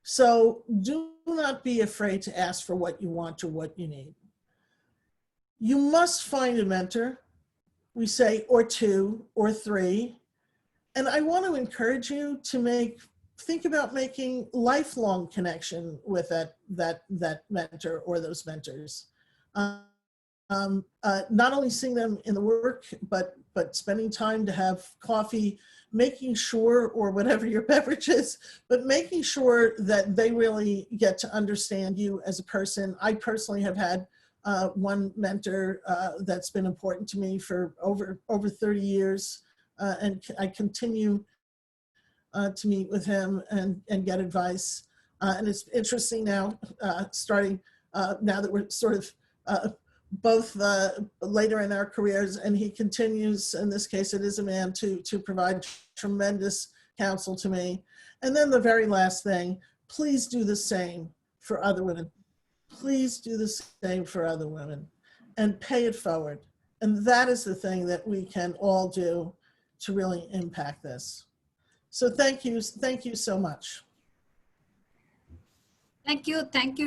So do not be afraid to ask for what you want or what you need. You must find a mentor, we say, or 2 or 3. And I want to encourage you to think about making lifelong connection with that mentor or those mentors. Not only seeing them in the work, but spending time to have coffee, making sure, or whatever your beverage is, but making sure that they really get to understand you as a person. I personally have had one mentor that's been important to me for over 30 years, and I continue to meet with him and get advice. And it's interesting now, now that we're sort of both later in our careers, and he continues, in this case it is a man, to provide tremendous counsel to me. And then the very last thing, please do the same for other women. Please do the same for other women and pay it forward. And that is the thing that we can all do to really impact this. So thank you so much. Thank you,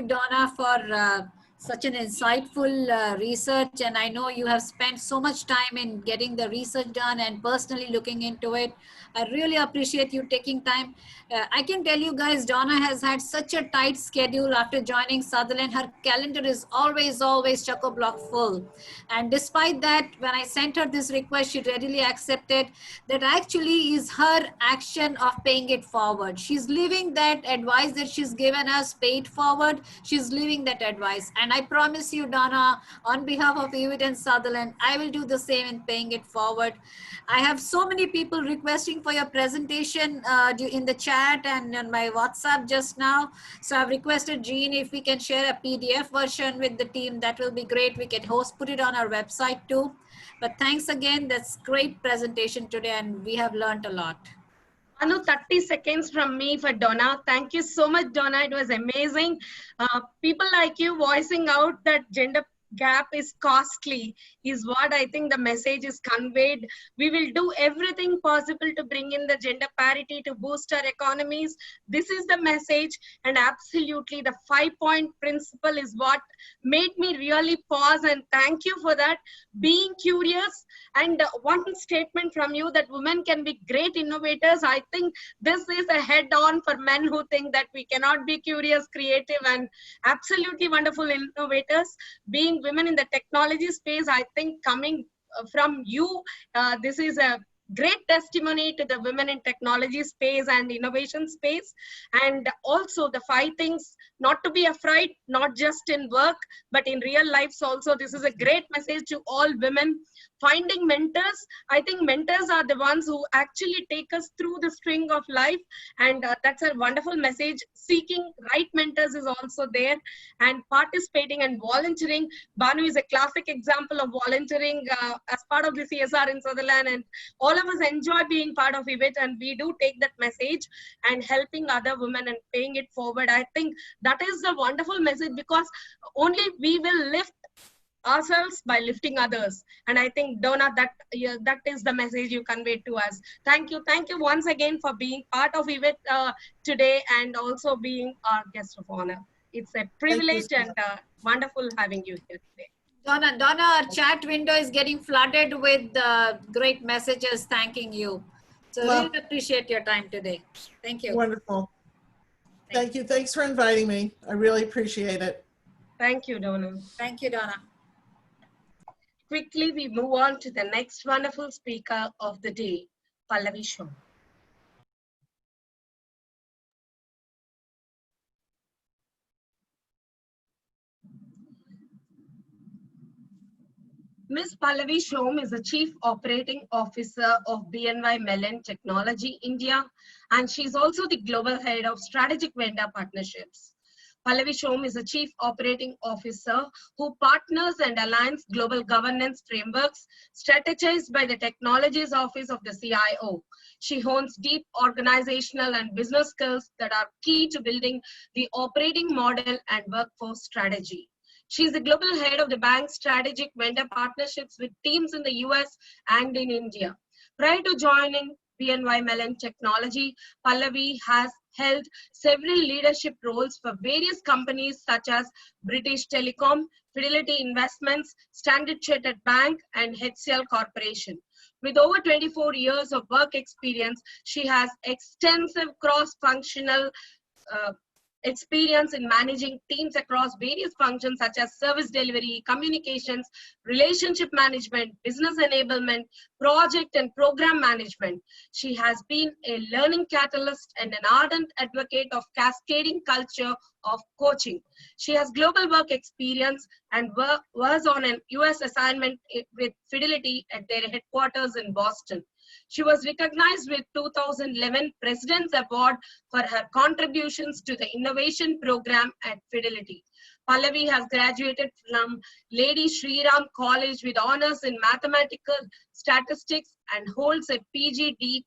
Donna, for such an insightful research, and I know you have spent so much time in getting the research done and personally looking into it. I really appreciate you taking time. I can tell you guys, Donna has had such a tight schedule after joining Sutherland. Her calendar is always chock-a-block full. And despite that, when I sent her this request, she readily accepted. That actually is her action of paying it forward. She's living that advice that she's given us, pay it forward. She's living that advice. And I promise you, Donna, on behalf of eWIT and Sutherland, I will do the same in paying it forward. I have so many people requesting for your presentation in the chat and on my WhatsApp just now. So I've requested Jean if we can share a PDF version with the team. That will be great. We can put it on our website too. But thanks again. That's great presentation today, and we have learned a lot. Anu, 30 seconds from me for Donna. Thank you so much, Donna. It was amazing. People like you voicing out that gender gap is costly is what I think the message is conveyed. We will do everything possible to bring in the gender parity to boost our economies. This is the message, and absolutely the 5-point principle is what made me really pause, and thank you for that. Being curious, and one statement from you that women can be great innovators. I think this is a head-on for men who think that we cannot be curious, creative, and absolutely wonderful innovators. Being women in the technology space, I think coming from you, this is a great testimony to the women in technology space and innovation space. And also the 5 things not to be afraid, not just in work, but in real lives also. This is a great message to all women. Finding mentors, I think mentors are the ones who actually take us through the string of life, and that's a wonderful message. Seeking right mentors is also there, and participating and volunteering. Banu is a classic example of volunteering as part of the CSR in Sutherland, and all of us enjoy being part of eWIT, and we do take that message and helping other women and paying it forward. I think that is a wonderful message, because only we will lift ourselves by lifting others. And I think, Donna, that is the message you conveyed to us. Thank you once again for being part of eWIT today, and also being our guest of honor. It's a privilege and wonderful having you here today. Donna, our chat window is getting flooded with great messages thanking you. So really appreciate your time today. Thank you. Wonderful. Thank you. Thanks for inviting me. I really appreciate it. Thank you, Donna. Thank you, Donna. Quickly, we move on to the next wonderful speaker of the day, Pallavi Shaw. Ms. Pallavi Shom is the Chief Operating Officer of BNY Mellon Technology India, and she's also the Global Head of Strategic Vendor Partnerships. Pallavi Shom is a Chief Operating Officer who partners and aligns global governance frameworks strategized by the Technologies Office of the CIO. She hones deep organizational and business skills that are key to building the operating model and workforce strategy. She is the global head of the bank's strategic vendor partnerships with teams in the US and in India. Prior to joining BNY Mellon Technology, Pallavi has held several leadership roles for various companies such as British Telecom, Fidelity Investments, Standard Chartered Bank, and HCL Corporation. With over 24 years of work experience, she has extensive cross-functional experience in managing teams across various functions such as service delivery, communications, relationship management, business enablement, project and program management. She has been a learning catalyst and an ardent advocate of cascading culture of coaching. She has global work experience and was on an US assignment with Fidelity at their headquarters in Boston. She was recognized with 2011 President's Award for her contributions to the innovation program at Fidelity. Pallavi has graduated from Lady Shri Ram College with honors in mathematical statistics and holds a PGD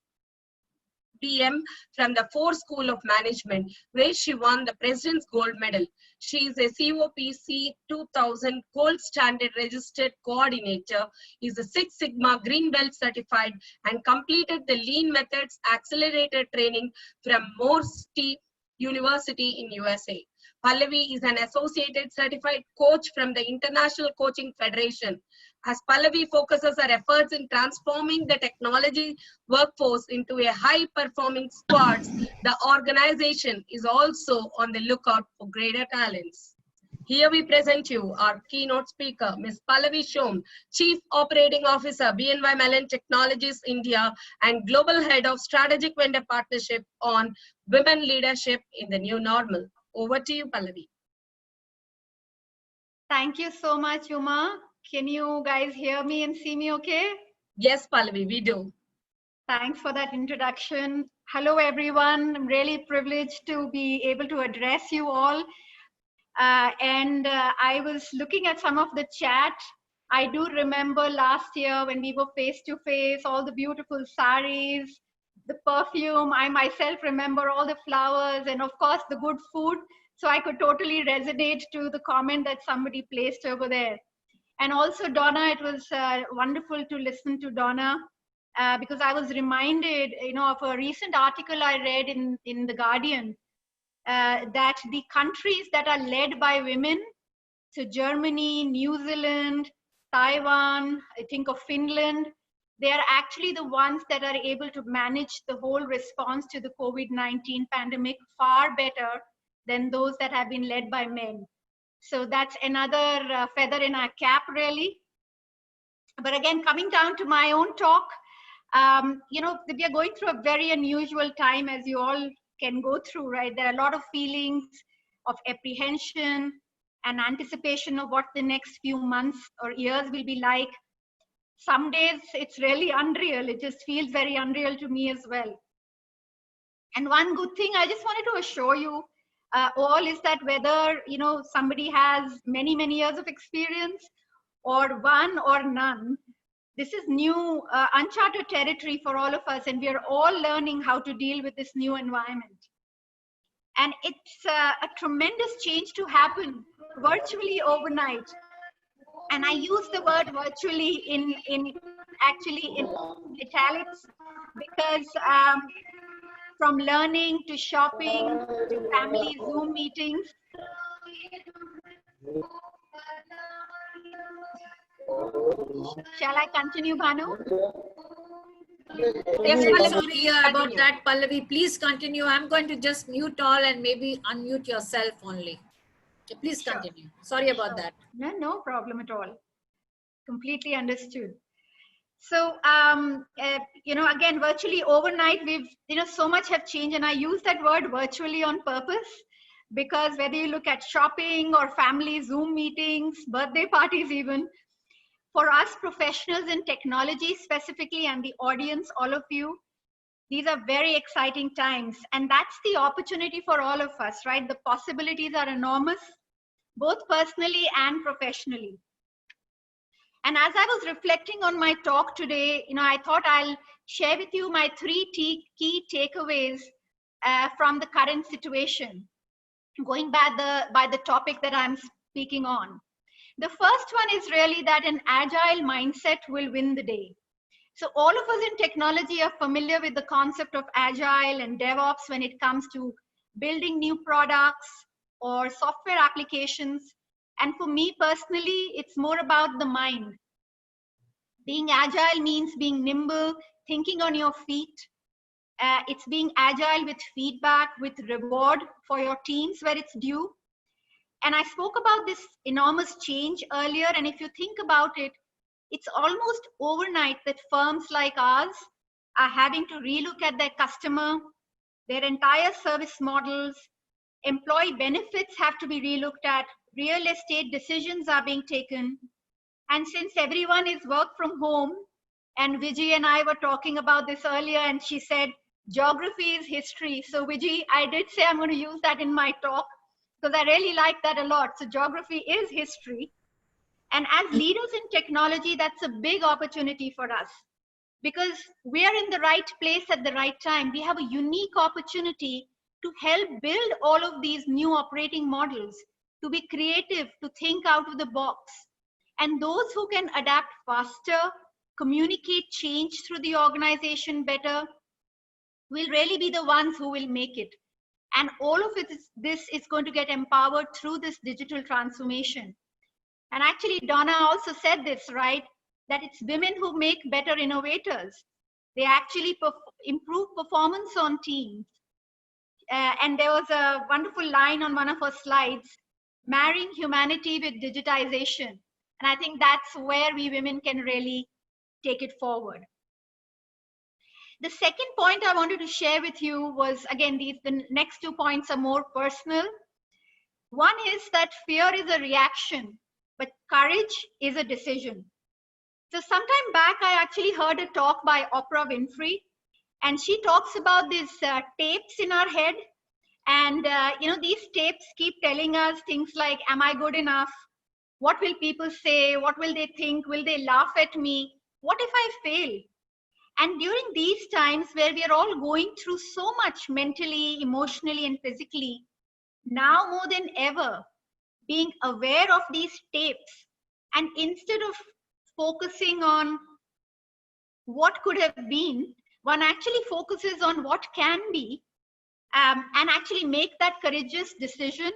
PM from the Ford School of Management, where she won the President's Gold Medal. She is a COPC 2000 Gold Standard Registered Coordinator, is a Six Sigma Green Belt certified, and completed the Lean Methods Accelerator training from Morse University in USA. Pallavi is an associated certified coach from the International Coaching Federation. As Pallavi focuses her efforts in transforming the technology workforce into a high-performing squads, the organization is also on the lookout for greater talents. Here we present you our keynote speaker, Ms. Pallavi Shom, Chief Operating Officer, BNY Mellon Technologies India and Global Head of Strategic Vendor Partnership on Women Leadership in the New Normal. Over to you, Pallavi. Thank you so much, Uma. Can you guys hear me and see me okay? Yes, Pallavi, we do. Thanks for that introduction. Hello, everyone. I'm really privileged to be able to address you all. I was looking at some of the chat. I do remember last year when we were face to face, all the beautiful saris, the perfume. I myself remember all the flowers and of course the good food. So I could totally resonate to the comment that somebody placed over there. And also Donna, it was wonderful to listen to Donna because I was reminded, of a recent article I read in The Guardian that the countries that are led by women, so Germany, New Zealand, Taiwan, I think of Finland, they are actually the ones that are able to manage the whole response to the COVID-19 pandemic far better than those that have been led by men. So that's another feather in our cap, really. But again, coming down to my own talk, we are going through a very unusual time, as you all can go through, right? There are a lot of feelings of apprehension and anticipation of what the next few months or years will be like. Some days it's really unreal. It just feels very unreal to me as well. And one good thing I just wanted to assure you all is that whether, somebody has many, many years of experience or one or none, this is new, uncharted territory for all of us, and we are all learning how to deal with this new environment. And it's a tremendous change to happen virtually overnight. And I use the word virtually in italics because from learning to shopping to family Zoom meetings. Shall I continue, Bhanu? Yes, I'm sorry about that, Pallavi. Please continue. I'm going to just mute all and maybe unmute yourself only. Okay, please continue. Sure. Sorry about that. No problem at all. Completely understood. So, again, virtually overnight, we've, so much have changed. And I use that word virtually on purpose because whether you look at shopping or family Zoom meetings, birthday parties even, for us professionals in technology specifically and the audience, all of you, these are very exciting times. And that's the opportunity for all of us, right? The possibilities are enormous, both personally and professionally. And as I was reflecting on my talk today, I thought I'll share with you my three key takeaways from the current situation, going by the topic that I'm speaking on. The first one is really that an agile mindset will win the day. So all of us in technology are familiar with the concept of agile and DevOps when it comes to building new products or software applications. And for me personally, it's more about the mind. Being agile means being nimble, thinking on your feet. It's being agile with feedback, with reward for your teams where it's due. And I spoke about this enormous change earlier. And if you think about it, it's almost overnight that firms like ours are having to relook at their customer, their entire service models, employee benefits have to be relooked at, real estate decisions are being taken. And since everyone is work from home, and Vijay and I were talking about this earlier, and she said, geography is history. So Vijay, I did say I'm going to use that in my talk because I really like that a lot. So geography is history. And as leaders in technology, that's a big opportunity for us because we are in the right place at the right time. We have a unique opportunity to help build all of these new operating models, to be creative, to think out of the box. And those who can adapt faster, communicate change through the organization better, will really be the ones who will make it. And all of this is going to get empowered through this digital transformation. And actually, Donna also said this, right? That it's women who make better innovators. They actually improve performance on teams. And there was a wonderful line on one of her slides, marrying humanity with digitization. And I think that's where we women can really take it forward. The second point I wanted to share with you was, again, the next 2 points are more personal. One is that fear is a reaction, but courage is a decision. So sometime back, I actually heard a talk by Oprah Winfrey, and she talks about these tapes in our head. And, these tapes keep telling us things like, am I good enough? What will people say? What will they think? Will they laugh at me? What if I fail? And during these times where we are all going through so much mentally, emotionally, and physically, now more than ever, being aware of these tapes, and instead of focusing on what could have been, one actually focuses on what can be, and actually make that courageous decision,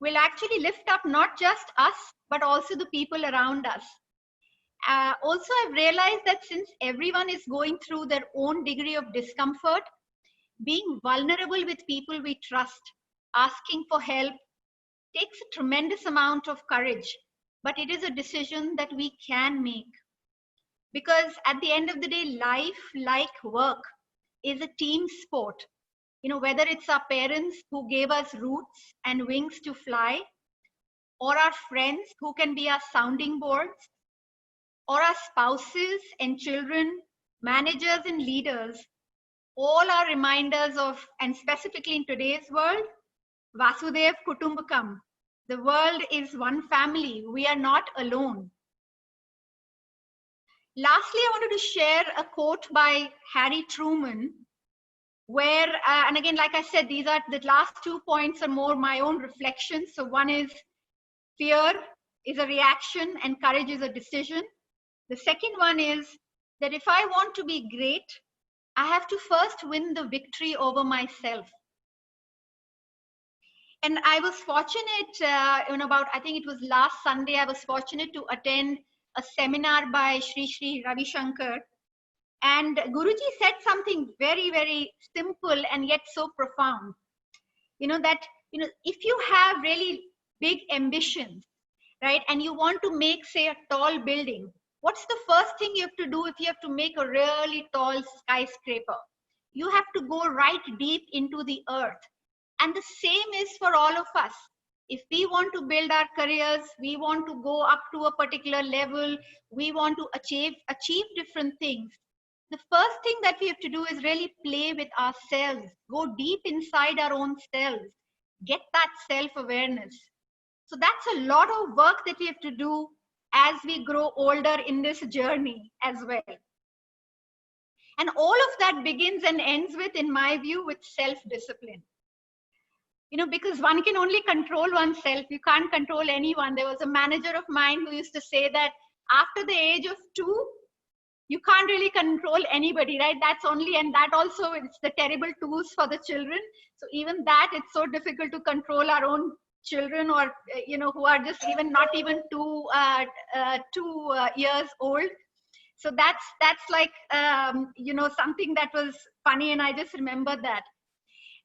will actually lift up not just us, but also the people around us. Also, I've realized that since everyone is going through their own degree of discomfort, being vulnerable with people we trust, asking for help, takes a tremendous amount of courage, but it is a decision that we can make. Because at the end of the day, life, like work, is a team sport. Whether it's our parents who gave us roots and wings to fly, or our friends who can be our sounding boards, or our spouses and children, managers and leaders, all are reminders of, and specifically in today's world, Vasudev Kutumbakam. The world is one family. We are not alone. Lastly, I wanted to share a quote by Harry Truman, where, and again, like I said, these are the last 2 points are more my own reflections. So one is fear is a reaction and courage is a decision. The second one is that if I want to be great, I have to first win the victory over myself. And I was fortunate, I think it was last Sunday, I was fortunate to attend a seminar by Sri Ravi Shankar. And Guruji said something very, very simple and yet so profound. If you have really big ambitions, right, and you want to make, say, a tall building, what's the first thing you have to do if you have to make a really tall skyscraper? You have to go right deep into the earth. And the same is for all of us. If we want to build our careers, we want to go up to a particular level, we want to achieve different things. The first thing that we have to do is really play with ourselves, go deep inside our own selves, get that self-awareness. So that's a lot of work that we have to do as we grow older in this journey as well. And all of that begins and ends with, in my view, with self-discipline. Because one can only control oneself. You can't control anyone. There was a manager of mine who used to say that after the age of 2, you can't really control anybody, right? And that also, it's the terrible tools for the children. So even that, it's so difficult to control our own children, or, who are just not even 2 years old. So that's like, something that was funny. And I just remember that.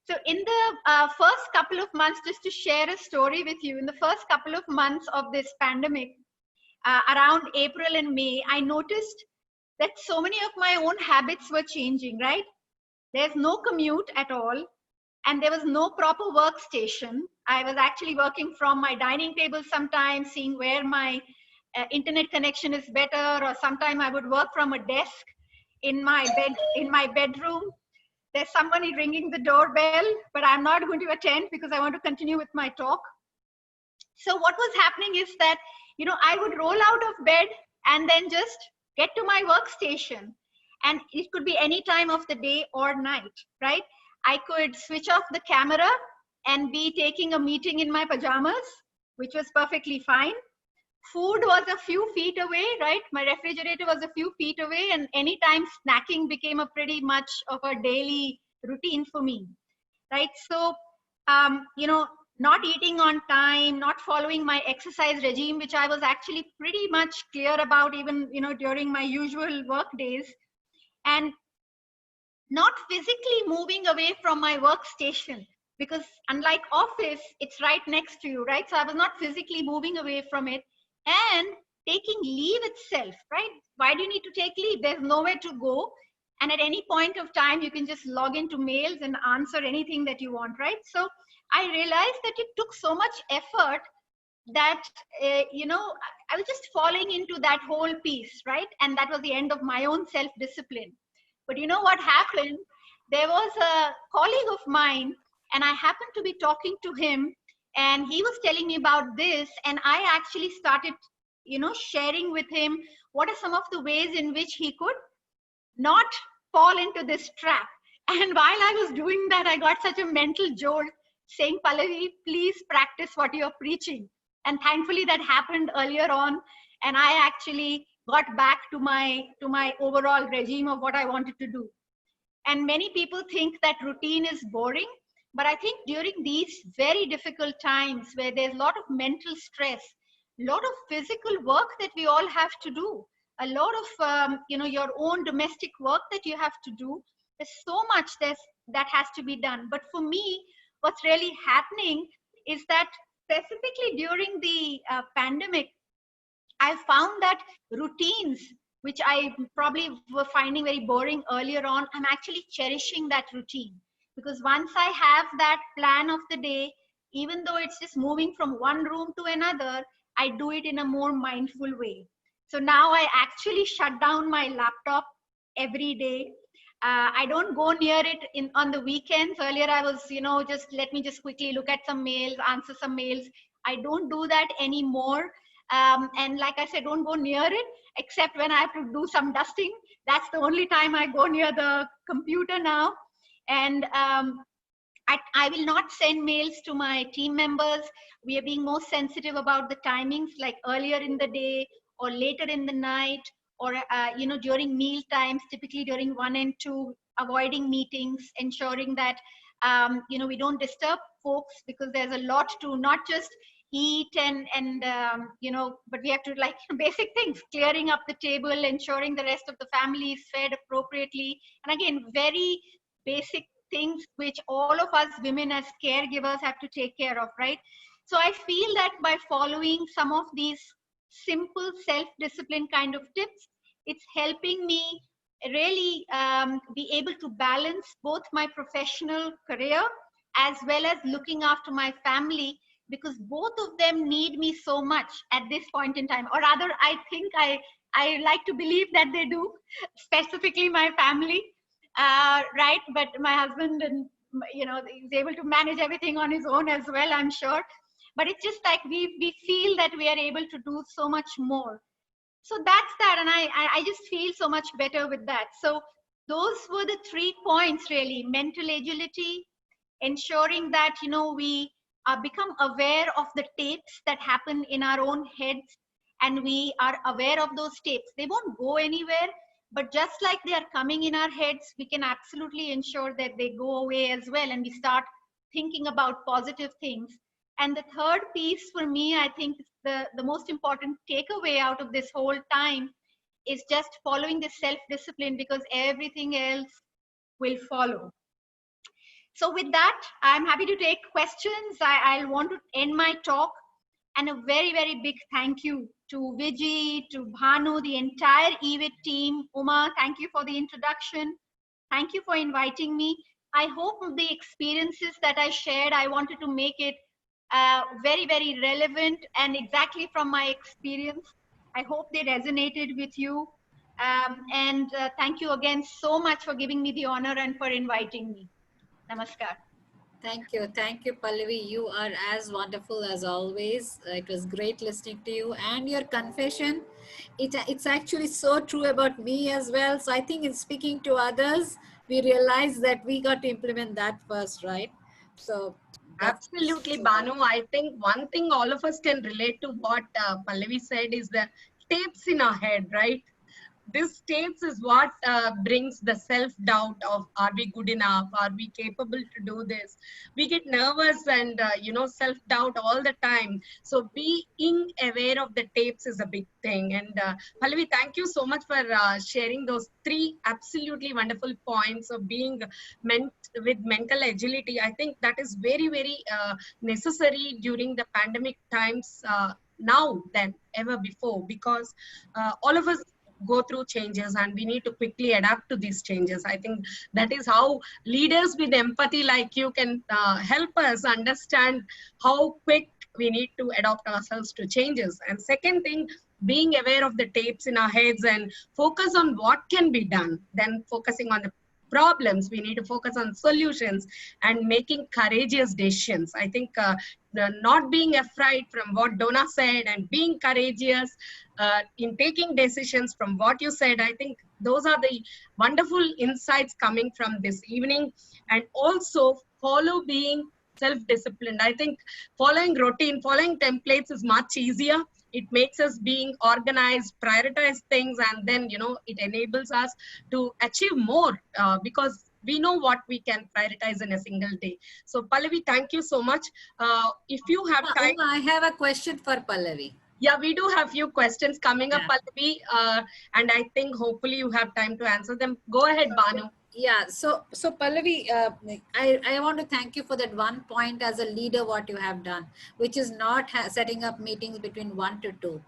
So in the first couple of months, just to share a story with you, in the first couple of months of this pandemic, around April and May, I noticed that so many of my own habits were changing, right? There's no commute at all, and there was no proper workstation. I was actually working from my dining table sometimes, seeing where my internet connection is better, or sometime I would work from a desk in my bedroom. There's somebody ringing the doorbell, but I'm not going to attend because I want to continue with my talk. So what was happening is that, I would roll out of bed and then just get to my workstation. And it could be any time of the day or night, right? I could switch off the camera and be taking a meeting in my pajamas, which was perfectly fine. Food was a few feet away, right? My refrigerator was a few feet away, and anytime snacking became a pretty much of a daily routine for me, right? So you know, not eating on time, not following my exercise regime, which I was actually pretty much clear about even, you know, during my usual work days, and not physically moving away from my workstation, because unlike office, it's right next to you, right? So I was not physically moving away from it, and taking leave itself, right? Why do you need to take leave? There's nowhere to go. And at any point of time, you can just log into mails and answer anything that you want, right? So I realized that it took so much effort that, you know, I was just falling into that whole piece, right? And that was the end of my own self-discipline. But you know what happened? There was a colleague of mine, and I happened to be talking to him, and he was telling me about this, and I actually started, you know, sharing with him what are some of the ways in which he could not fall into this trap. And while I was doing that, I got such a mental jolt saying, Pallavi, please practice what you're preaching. And thankfully that happened earlier on. And I actually got back to my overall regime of what I wanted to do. And many people think that routine is boring. But I think during these very difficult times where there's a lot of mental stress, a lot of physical work that we all have to do, a lot of you know, your own domestic work that you have to do, there's so much that has to be done. But for me, what's really happening is that specifically during the pandemic, I found that routines, which I probably were finding very boring earlier on, I'm actually cherishing that routine. Because once I have that plan of the day, even though it's just moving from one room to another, I do it in a more mindful way. So now I actually shut down my laptop every day. I don't go near it on the weekends. Earlier I was, you know, just let me just quickly look at some mails, answer some mails. I don't do that anymore. And like I said, don't go near it, except when I have to do some dusting. That's the only time I go near the computer now. And I will not send mails to my team members. We are being more sensitive about the timings, like earlier in the day or later in the night, or you know, during meal times, typically during 1 and 2, avoiding meetings, ensuring that you know, we don't disturb folks, because there's a lot to not just eat and you know, but we have to, like, basic things, clearing up the table, ensuring the rest of the family is fed appropriately, and again, very basic things which all of us women as caregivers have to take care of, right? So I feel that by following some of these simple self-discipline kind of tips, it's helping me really be able to balance both my professional career as well as looking after my family, because both of them need me so much at this point in time. Or rather, I think I like to believe that they do, specifically my family, right? But my husband, and you know, he's able to manage everything on his own as well, I'm sure. But it's just like we feel that we are able to do so much more. So that's that, and I just feel so much better with that. So those were the 3 points really: mental agility, ensuring that, you know, we become aware of the tapes that happen in our own heads, and we are aware of those tapes. They won't go anywhere, but just like they are coming in our heads, we can absolutely ensure that they go away as well, and we start thinking about positive things. And the third piece for me, I think the most important takeaway out of this whole time is just following the self-discipline, because everything else will follow. So with that, I'm happy to take questions. I'll want to end my talk. And a very, very big thank you to Viji, to Bhanu, the entire eWIT team. Uma, thank you for the introduction. Thank you for inviting me. I hope the experiences that I shared, I wanted to make it very, very relevant and exactly from my experience. I hope they resonated with you. And thank you again so much for giving me the honor and for inviting me. Namaskar. Thank you, Pallavi. You are as wonderful as always. It was great listening to you, and your confession. It's actually so true about me as well. So I think in speaking to others, we realize that we got to implement that first, right? So Absolutely, Banu. I think one thing all of us can relate to what Pallavi said is the tapes in our head, right? this tapes is what brings the self-doubt of, are we good enough? Are we capable to do this? We get nervous and, self-doubt all the time. So being aware of the tapes is a big thing. And Pallavi, thank you so much for sharing those 3 absolutely wonderful points of being meant with mental agility. I think that is very, very necessary during the pandemic times, now than ever before, because all of us go through changes and we need to quickly adapt to these changes. I think that is how leaders with empathy like you can help us understand how quick we need to adopt ourselves to changes. And second thing, being aware of the tapes in our heads and focus on what can be done, then focusing on the problems. We need to focus on solutions and making courageous decisions. I think the not being afraid from what Donna said and being courageous in taking decisions from what you said, I think those are the wonderful insights coming from this evening. And also follow being self-disciplined. I think following routine, following templates is much easier. It makes us being organized, prioritize things, and then, it enables us to achieve more because we know what we can prioritize in a single day. So Pallavi, thank you so much. If you have time. I have a question for Pallavi. Yeah, we do have few questions coming up, Pallavi, and I think hopefully you have time to answer them. Go ahead, Banu. Yeah, so Pallavi, I want to thank you for that one point as a leader, what you have done, which is not setting up meetings between 1 to 2.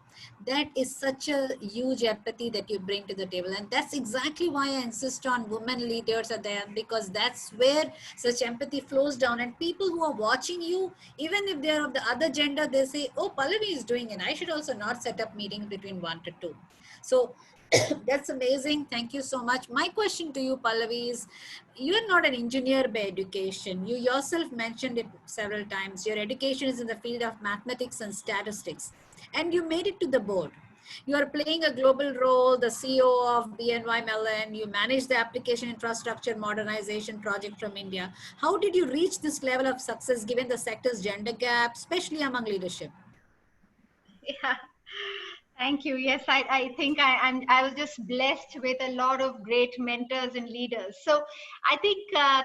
That is such a huge empathy that you bring to the table. And that's exactly why I insist on women leaders are there, because that's where such empathy flows down. And people who are watching you, even if they're of the other gender, they say, oh, Pallavi is doing it. I should also not set up meetings between 1 to 2. So that's amazing. Thank you so much. My question to you, Pallavi, is you are not an engineer by education. You yourself mentioned it several times. Your education is in the field of mathematics and statistics, and you made it to the board. You are playing a global role, the CEO of BNY Mellon. You manage the application infrastructure modernization project from India. How did you reach this level of success given the sector's gender gap, especially among leadership? Yeah. Thank you. Yes, I think I was just blessed with a lot of great mentors and leaders. So I think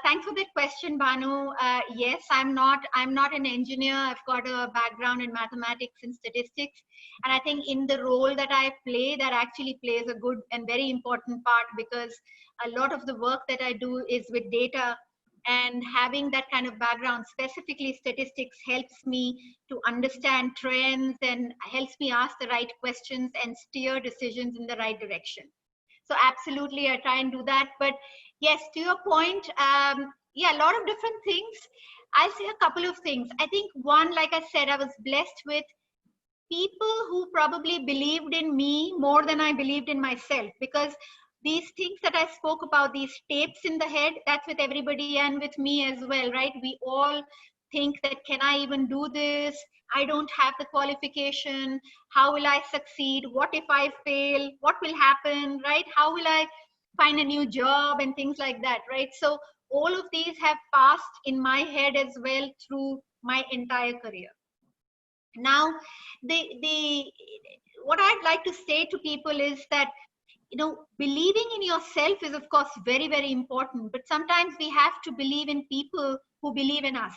thanks for that question, Banu. Yes, I'm not an engineer. I've got a background in mathematics and statistics, and I think in the role that I play, that actually plays a good and very important part, because a lot of the work that I do is with data. And having that kind of background, specifically statistics, helps me to understand trends and helps me ask the right questions and steer decisions in the right direction. So absolutely, I try and do that. But yes, to your point, yeah, a lot of different things. I'll say a couple of things. I think one, like I said, I was blessed with people who probably believed in me more than I believed in myself, because these things that I spoke about, these tapes in the head, that's with everybody and with me as well, right? We all think that, can I even do this? I don't have the qualification. How will I succeed? What if I fail? What will happen, right? How will I find a new job and things like that, right? So all of these have passed in my head as well through my entire career. Now, what I'd like to say to people is that, believing in yourself is, of course, very, very important. But sometimes we have to believe in people who believe in us.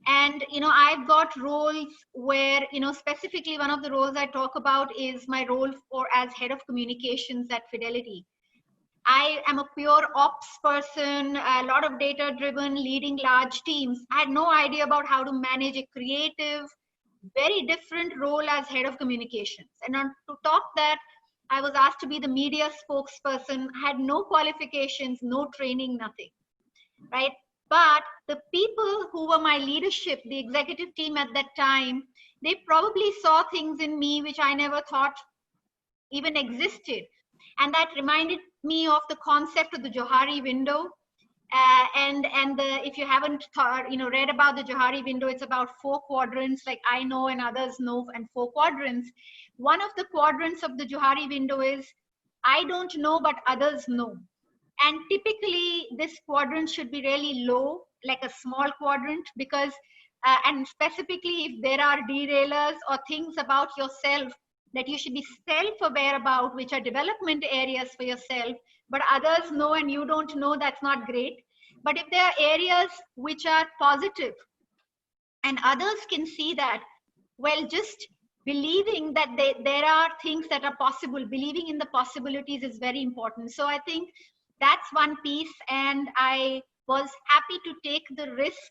And, I've got roles where, specifically one of the roles I talk about is my role as head of communications at Fidelity. I am a pure ops person, a lot of data driven, leading large teams. I had no idea about how to manage a creative, very different role as head of communications. And to top that, I was asked to be the media spokesperson. I had no qualifications, no training, nothing, right? But the people who were my leadership, the executive team at that time, they probably saw things in me which I never thought even existed. And that reminded me of the concept of the Johari window. If you haven't read about the Johari window, it's about 4 quadrants, like I know and others know, and 4 quadrants. One of the quadrants of the Johari window is, I don't know, but others know. And typically this quadrant should be really low, like a small quadrant, because, and specifically if there are derailers or things about yourself that you should be self-aware about, which are development areas for yourself, but others know and you don't know, that's not great. But if there are areas which are positive and others can see that, well, just believing that there are things that are possible, believing in the possibilities is very important. So I think that's one piece, and I was happy to take the risk,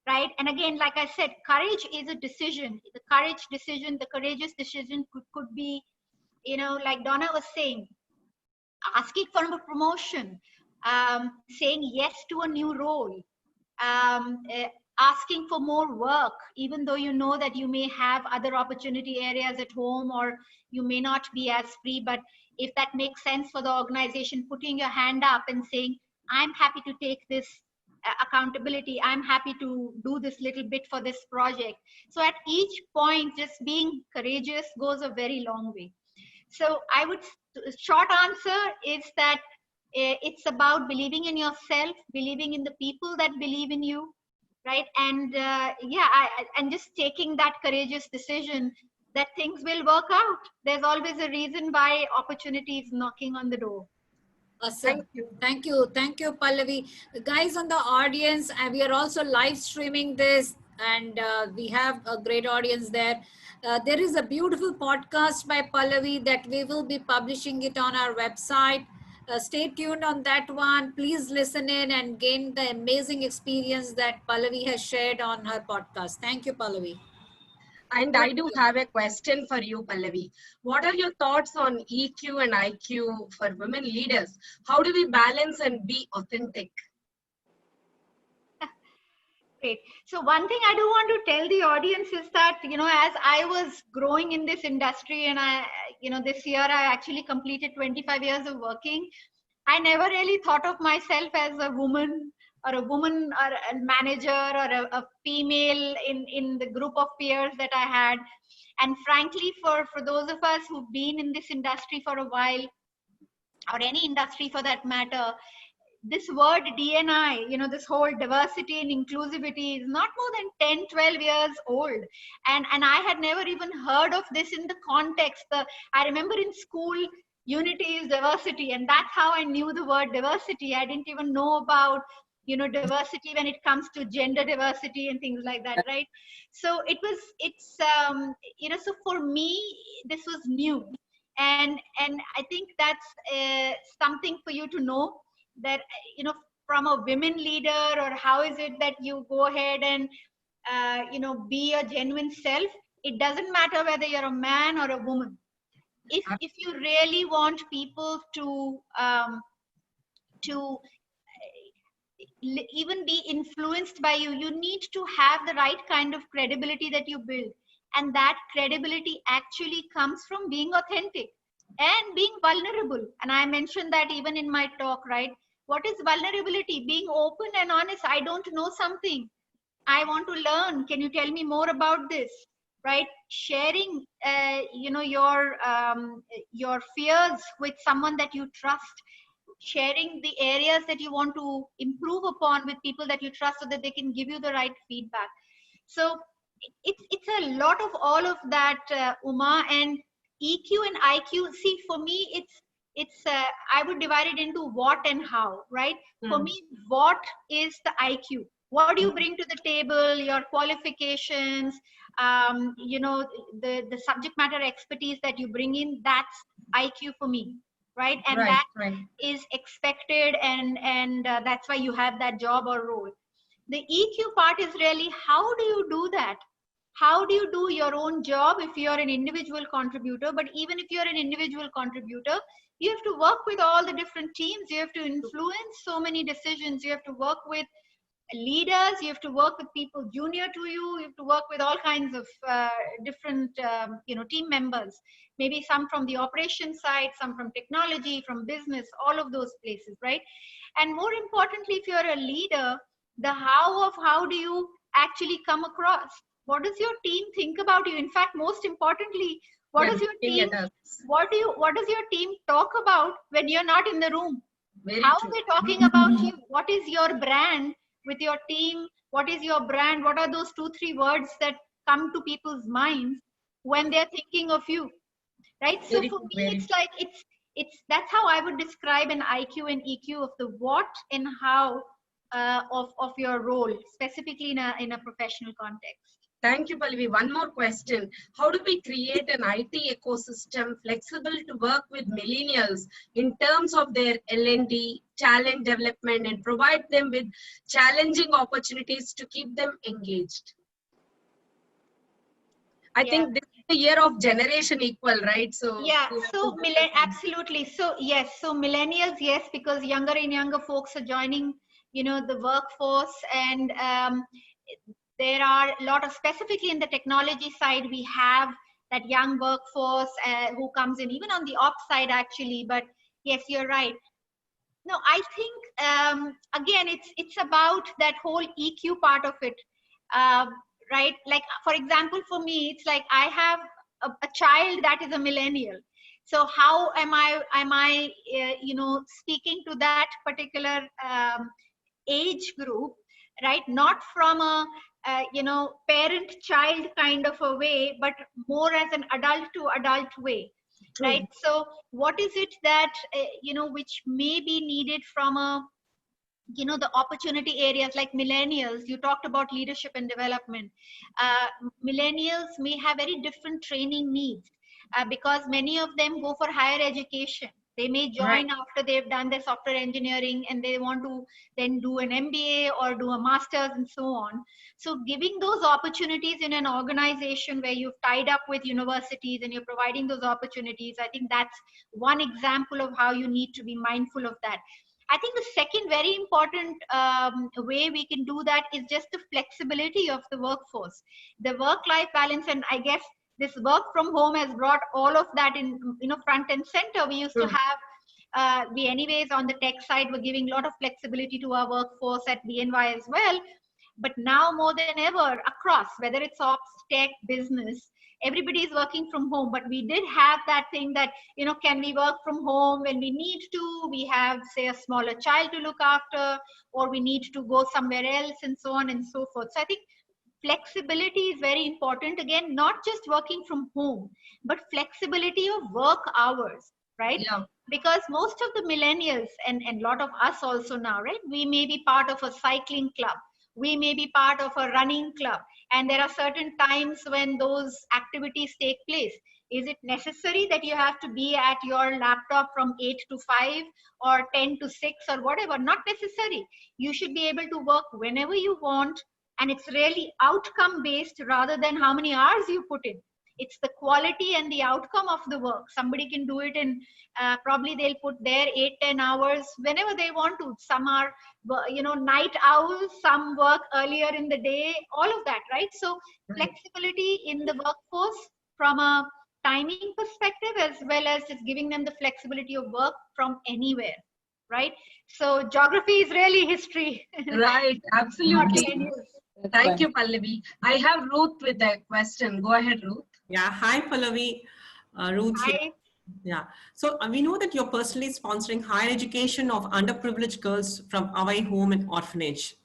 right? And again, like I said, courage is a decision. The courageous decision could be, like Donna was saying, asking for a promotion, saying yes to a new role, asking for more work, even though you know that you may have other opportunity areas at home, or you may not be as free. But if that makes sense for the organization, putting your hand up and saying, I'm happy to take this accountability, I'm happy to do this little bit for this project. So at each point, just being courageous goes a very long way. So I would, short answer is that it's about believing in yourself, believing in the people that believe in you, right? And and just taking that courageous decision that things will work out. There's always a reason why opportunity is knocking on the door. Awesome. Thank you, Pallavi. Guys on the audience, we are also live streaming this, and we have a great audience there. There is a beautiful podcast by Pallavi that we will be publishing it on our website. Stay tuned on that one. Please listen in and gain the amazing experience that Pallavi has shared on her podcast. Thank you, Pallavi. And I do have a question for you, Pallavi. What are your thoughts on EQ and IQ for women leaders? How do we balance and be authentic? Great. So one thing I do want to tell the audience is that, as I was growing in this industry, and this year I actually completed 25 years of working, I never really thought of myself as a woman or a manager or a female in the group of peers that I had. And frankly, for those of us who've been in this industry for a while, or any industry for that matter, this word D&I, this whole diversity and inclusivity is not more than 10, 12 years old. And I had never even heard of this in the context. I remember in school, unity is diversity, and that's how I knew the word diversity. I didn't even know about, diversity when it comes to gender diversity and things like that, right? So so for me, this was new. And I think that's something for you to know, that from a women leader, or how is it that you go ahead and be a genuine self. It doesn't matter whether you're a man or a woman. If you really want people to even be influenced by you, you need to have the right kind of credibility that you build. And that credibility actually comes from being authentic and being vulnerable. And I mentioned that even in my talk, right? What is vulnerability? Being open and honest. I don't know something. I want to learn. Can you tell me more about this? Right? Sharing, your fears with someone that you trust. Sharing the areas that you want to improve upon with people that you trust, so that they can give you the right feedback. So it's a lot of all of that, Uma. And EQ and IQ, see, for me, it's I would divide it into what and how, right? For me, what is the IQ? What do you bring to the table? Your qualifications, the subject matter expertise that you bring in, that's IQ for me, right? And that is expected, and that's why you have that job or role. The EQ part is really, how do you do that? How do you do your own job if you're an individual contributor? But even if you're an individual contributor, you have to work with all the different teams. You have to influence so many decisions. You have to work with leaders. You have to work with people junior to you. You have to work with all kinds of different, team members. Maybe some from the operations side, some from technology, from business, all of those places, right? And more importantly, if you're a leader, the how do you actually come across? What does your team think about you? In fact, most importantly, what does your team talk about when you're not in the room? How are they talking about you? What is your brand with your team? What is your brand? What are those 2-3 words that come to people's minds when they're thinking of you? right? So Very for good, me, very it's like that's how I would describe an IQ and EQ of the what and how of your role, specifically in a professional context. Thank you, Pallavi. One more question. How do we create an IT ecosystem flexible to work with millennials in terms of their L&D, talent development, and provide them with challenging opportunities to keep them engaged? I Yeah. think this is the year of generation equal, right? So Yeah, we have so to focus on- absolutely. So yes, so millennials, yes, because younger and younger folks are joining, the workforce, and there are a lot of, specifically in the technology side, we have that young workforce who comes in, even on the ops side actually. But yes, you're right. No, I think again, it's about that whole EQ part of it, uh, right? Like for example, for me, it's like I have a child that is a millennial. So how am I speaking to that particular age group, right? Not from a parent child kind of a way, but more as an adult to adult way, right? So what is it that which may be needed from a the opportunity areas like millennials? You talked about leadership and development. Millennials may have very different training needs because many of them go for higher education. They may join after they've done their software engineering and they want to then do an MBA or do a master's and so on. So giving those opportunities in an organization where you've tied up with universities and you're providing those opportunities, I think that's one example of how you need to be mindful of that. I think the second very important way we can do that is just the flexibility of the workforce, the work-life balance, and I guess this work from home has brought all of that in, front and center. We used to have, we anyways on the tech side were giving a lot of flexibility to our workforce at BNY as well. But now more than ever across, whether it's ops, tech, business, everybody is working from home. But we did have that thing that, can we work from home when we need to? We have, say, a smaller child to look after, or we need to go somewhere else, and so on and so forth. So I think flexibility is very important. Again, not just working from home, but flexibility of work hours, right? Yeah. Because most of the millennials and a lot of us also now, right? We may be part of a cycling club. We may be part of a running club. And there are certain times when those activities take place. Is it necessary that you have to be at your laptop from 8 to 5 or 10 to 6 or whatever? Not necessary. You should be able to work whenever you want. And it's really outcome based rather than how many hours you put in. It's the quality and the outcome of the work. Somebody can do it in probably they'll put their 8-10 hours whenever they want to. Some are night owls, some work earlier in the day, all of that, right? So flexibility in the workforce from a timing perspective, as well as just giving them the flexibility of work from anywhere, right? So geography is really history. Right, absolutely. Thank you, Pallavi. I have Ruth with a question. Go ahead, Ruth. Yeah, hi Pallavi. Ruth here. Hi. Yeah, so we know that you're personally sponsoring higher education of underprivileged girls from Away Home and Orphanage.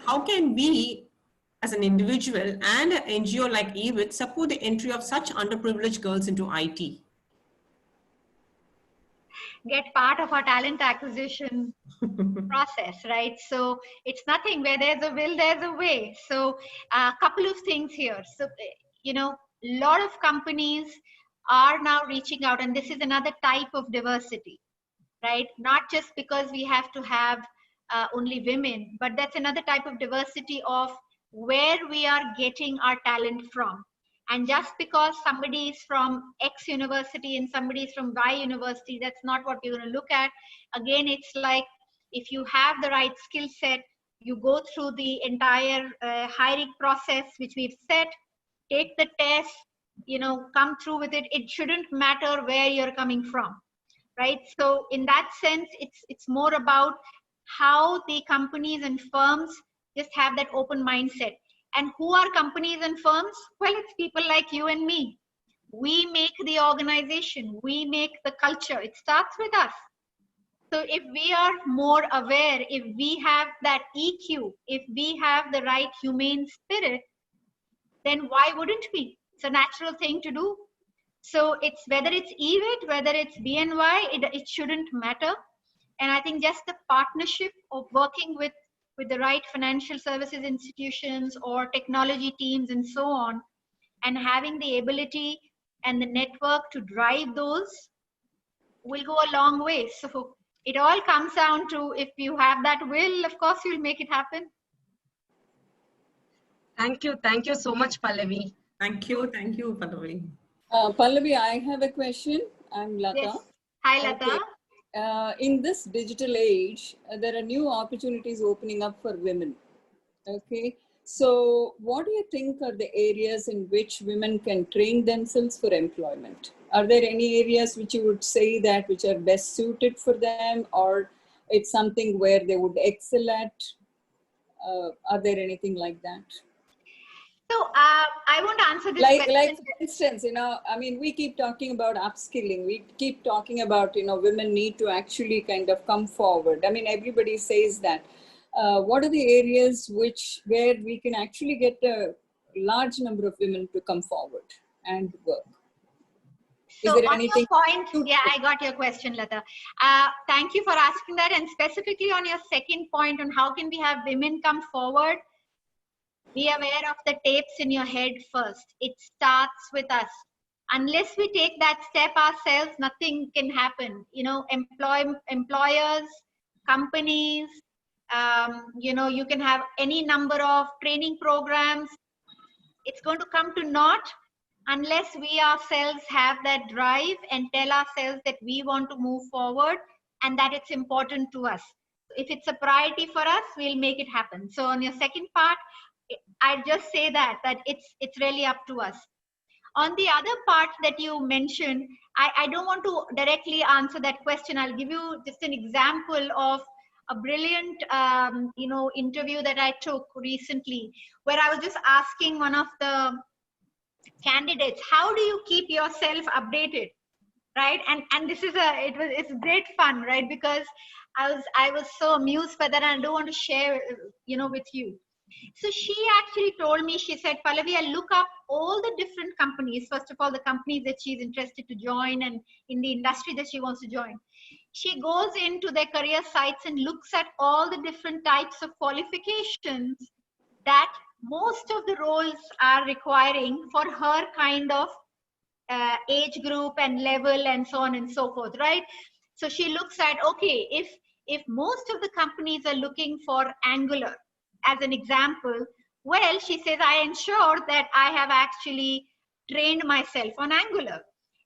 How can we, as an individual and an NGO like eWIT, support the entry of such underprivileged girls into IT? Get part of our talent acquisition process, right? So it's nothing, where there's a will, there's a way. So a couple of things here. So, a lot of companies are now reaching out, and this is another type of diversity, right? Not just because we have to have only women, but that's another type of diversity of where we are getting our talent from. And just because somebody is from X university and somebody is from Y university, that's not what we're going to look at. Again, it's like if you have the right skill set, you go through the entire hiring process, which we've set, take the test, come through with it. It shouldn't matter where you're coming from, right? So in that sense, it's more about how the companies and firms just have that open mindset. And who are companies and firms? Well, it's people like you and me. We make the organization, we make the culture. It starts with us. So if we are more aware, if we have that EQ, if we have the right humane spirit, then why wouldn't we? It's a natural thing to do. So it's whether it's eWIT, whether it's BNY, it shouldn't matter. And I think just the partnership of working with the right financial services institutions or technology teams and so on, and having the ability and the network to drive those will go a long way. So it all comes down to, if you have that will, of course you'll make it happen. Thank you so much, Pallavi. Thank you, Pallavi. Pallavi, I have a question. I'm Lata. Yes. Hi, Lata. Okay. In this digital age, there are new opportunities opening up for women. Okay. So what do you think are the areas in which women can train themselves for employment? Are there any areas which you would say that which are best suited for them, or it's something where they would excel at? Are there anything like that? So I want to answer this question. Like for instance, you know, I mean, we keep talking about upskilling. We keep talking about, you know, women need to actually kind of come forward. I mean, everybody says that. What are the areas where we can actually get a large number of women to come forward and work? So on your point, yeah, I got your question, Lata. Thank you for asking that. And specifically on your second point on how can we have women come forward, be aware of the tapes in your head first. It starts with us. Unless we take that step ourselves, nothing can happen. You know, employers, companies, you know, you can have any number of training programs. It's going to come to naught unless we ourselves have that drive and tell ourselves that we want to move forward and that it's important to us. If it's a priority for us, we'll make it happen. So on your second part, I just say that it's really up to us. On the other part that you mentioned, I don't want to directly answer that question. I'll give you just an example of a brilliant you know, interview that I took recently, where I was just asking one of the candidates, how do you keep yourself updated, right? And this is it's great fun, right? Because I was so amused by that, and I don't want to share, you know, with you. So she actually told me, she said, Pallavi, I look up all the different companies, first of all, the companies that she's interested to join and in the industry that she wants to join. She goes into their career sites and looks at all the different types of qualifications that most of the roles are requiring for her kind of age group and level and so on and so forth, right? So she looks at, okay, if most of the companies are looking for Angular as an example, well, she says, I ensure that I have actually trained myself on Angular.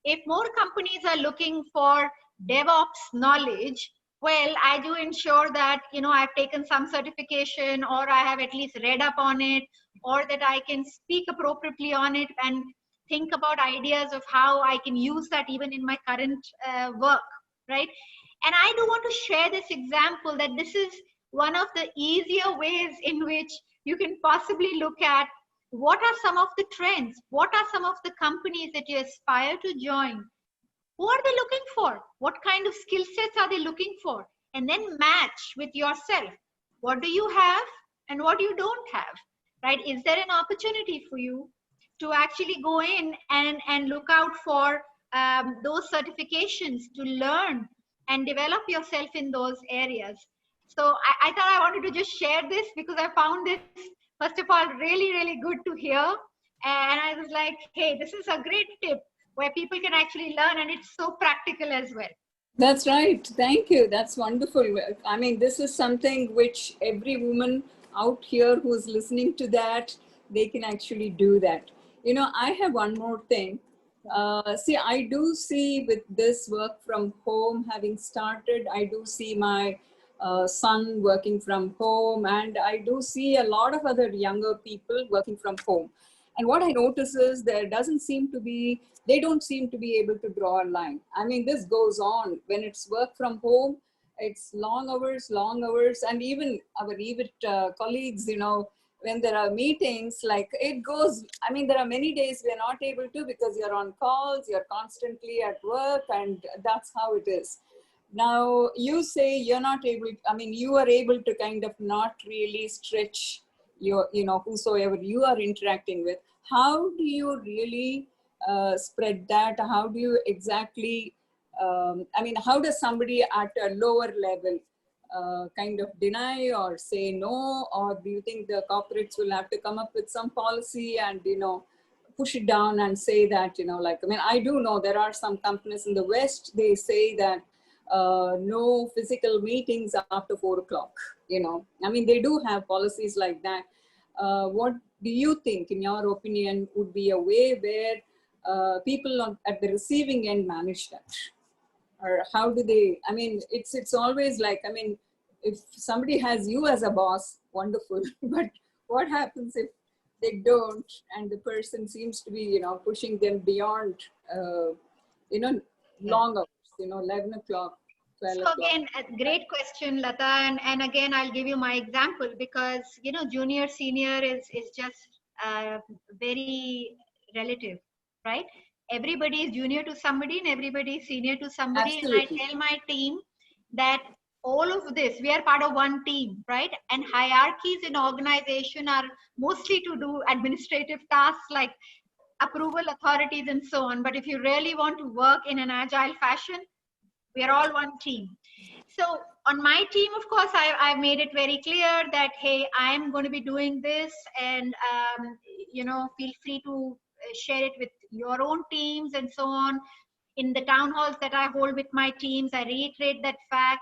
If more companies are looking for DevOps knowledge, well, I do ensure that, you know, I've taken some certification, or I have at least read up on it, or that I can speak appropriately on it and think about ideas of how I can use that even in my current work, right? And I do want to share this example that this is one of the easier ways in which you can possibly look at what are some of the trends, what are some of the companies that you aspire to join, who are they looking for, what kind of skill sets are they looking for, and then match with yourself. What do you have and what you don't have, right? Is there an opportunity for you to actually go in and look out for those certifications to learn and develop yourself in those areas? So I thought I wanted to just share this because I found this, first of all, really, really good to hear. And I was like, hey, this is a great tip where people can actually learn, and it's so practical as well. That's right. Thank you. That's wonderful. I mean, this is something which every woman out here who's listening to that, they can actually do that. You know, I have one more thing. See, I do see with this work from home having started, I do see my son working from home, and I do see a lot of other younger people working from home. And what I notice is they don't seem to be able to draw a line. I mean, this goes on when it's work from home. It's long hours, and even our eWIT colleagues, you know, when there are meetings, like it goes, I mean, there are many days we're not able to because you're on calls, you're constantly at work, and that's how it is. Now, you say you're not able, I mean, you are able to kind of not really stretch your, you know, whosoever you are interacting with. How do you really spread that? How do you exactly, I mean, how does somebody at a lower level kind of deny or say no? Or do you think the corporates will have to come up with some policy and, you know, push it down and say that, you know, like, I mean, I do know there are some companies in the West, they say that no physical meetings after 4 o'clock, you know. I mean, they do have policies like that. What do you think, in your opinion, would be a way where people at the receiving end manage that? Or how do they, I mean, it's always like, I mean, if somebody has you as a boss, wonderful, but what happens if they don't and the person seems to be, you know, pushing them beyond, you know, long hours, you know, 11 o'clock, 12 So o'clock? again, a great question, Lata. And again, I'll give you my example because, you know, junior, senior is just very relative, right? Everybody is junior to somebody and everybody is senior to somebody. Absolutely. And I tell my team that all of this, we are part of one team, right? And hierarchies in organization are mostly to do administrative tasks like approval authorities and so on. But if you really want to work in an agile fashion, we are all one team. So on my team, of course, I've made it very clear that, hey, I'm going to be doing this, and you know, feel free to share it with your own teams and so on. In the town halls that I hold with my teams, I reiterate that fact.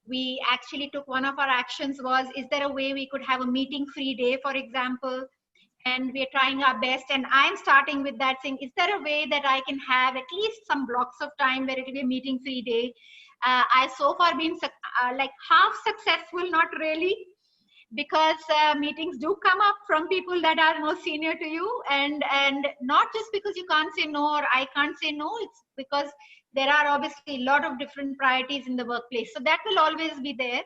We actually took, one of our actions was, is there a way we could have a meeting free day, for example? And we're trying our best. And I'm starting with that, saying, is there a way that I can have at least some blocks of time where it will be a meeting free day? I so far been like half successful, not really, because meetings do come up from people that are more senior to you, and not just because you can't say no or I can't say no, it's because there are obviously a lot of different priorities in the workplace. So that will always be there.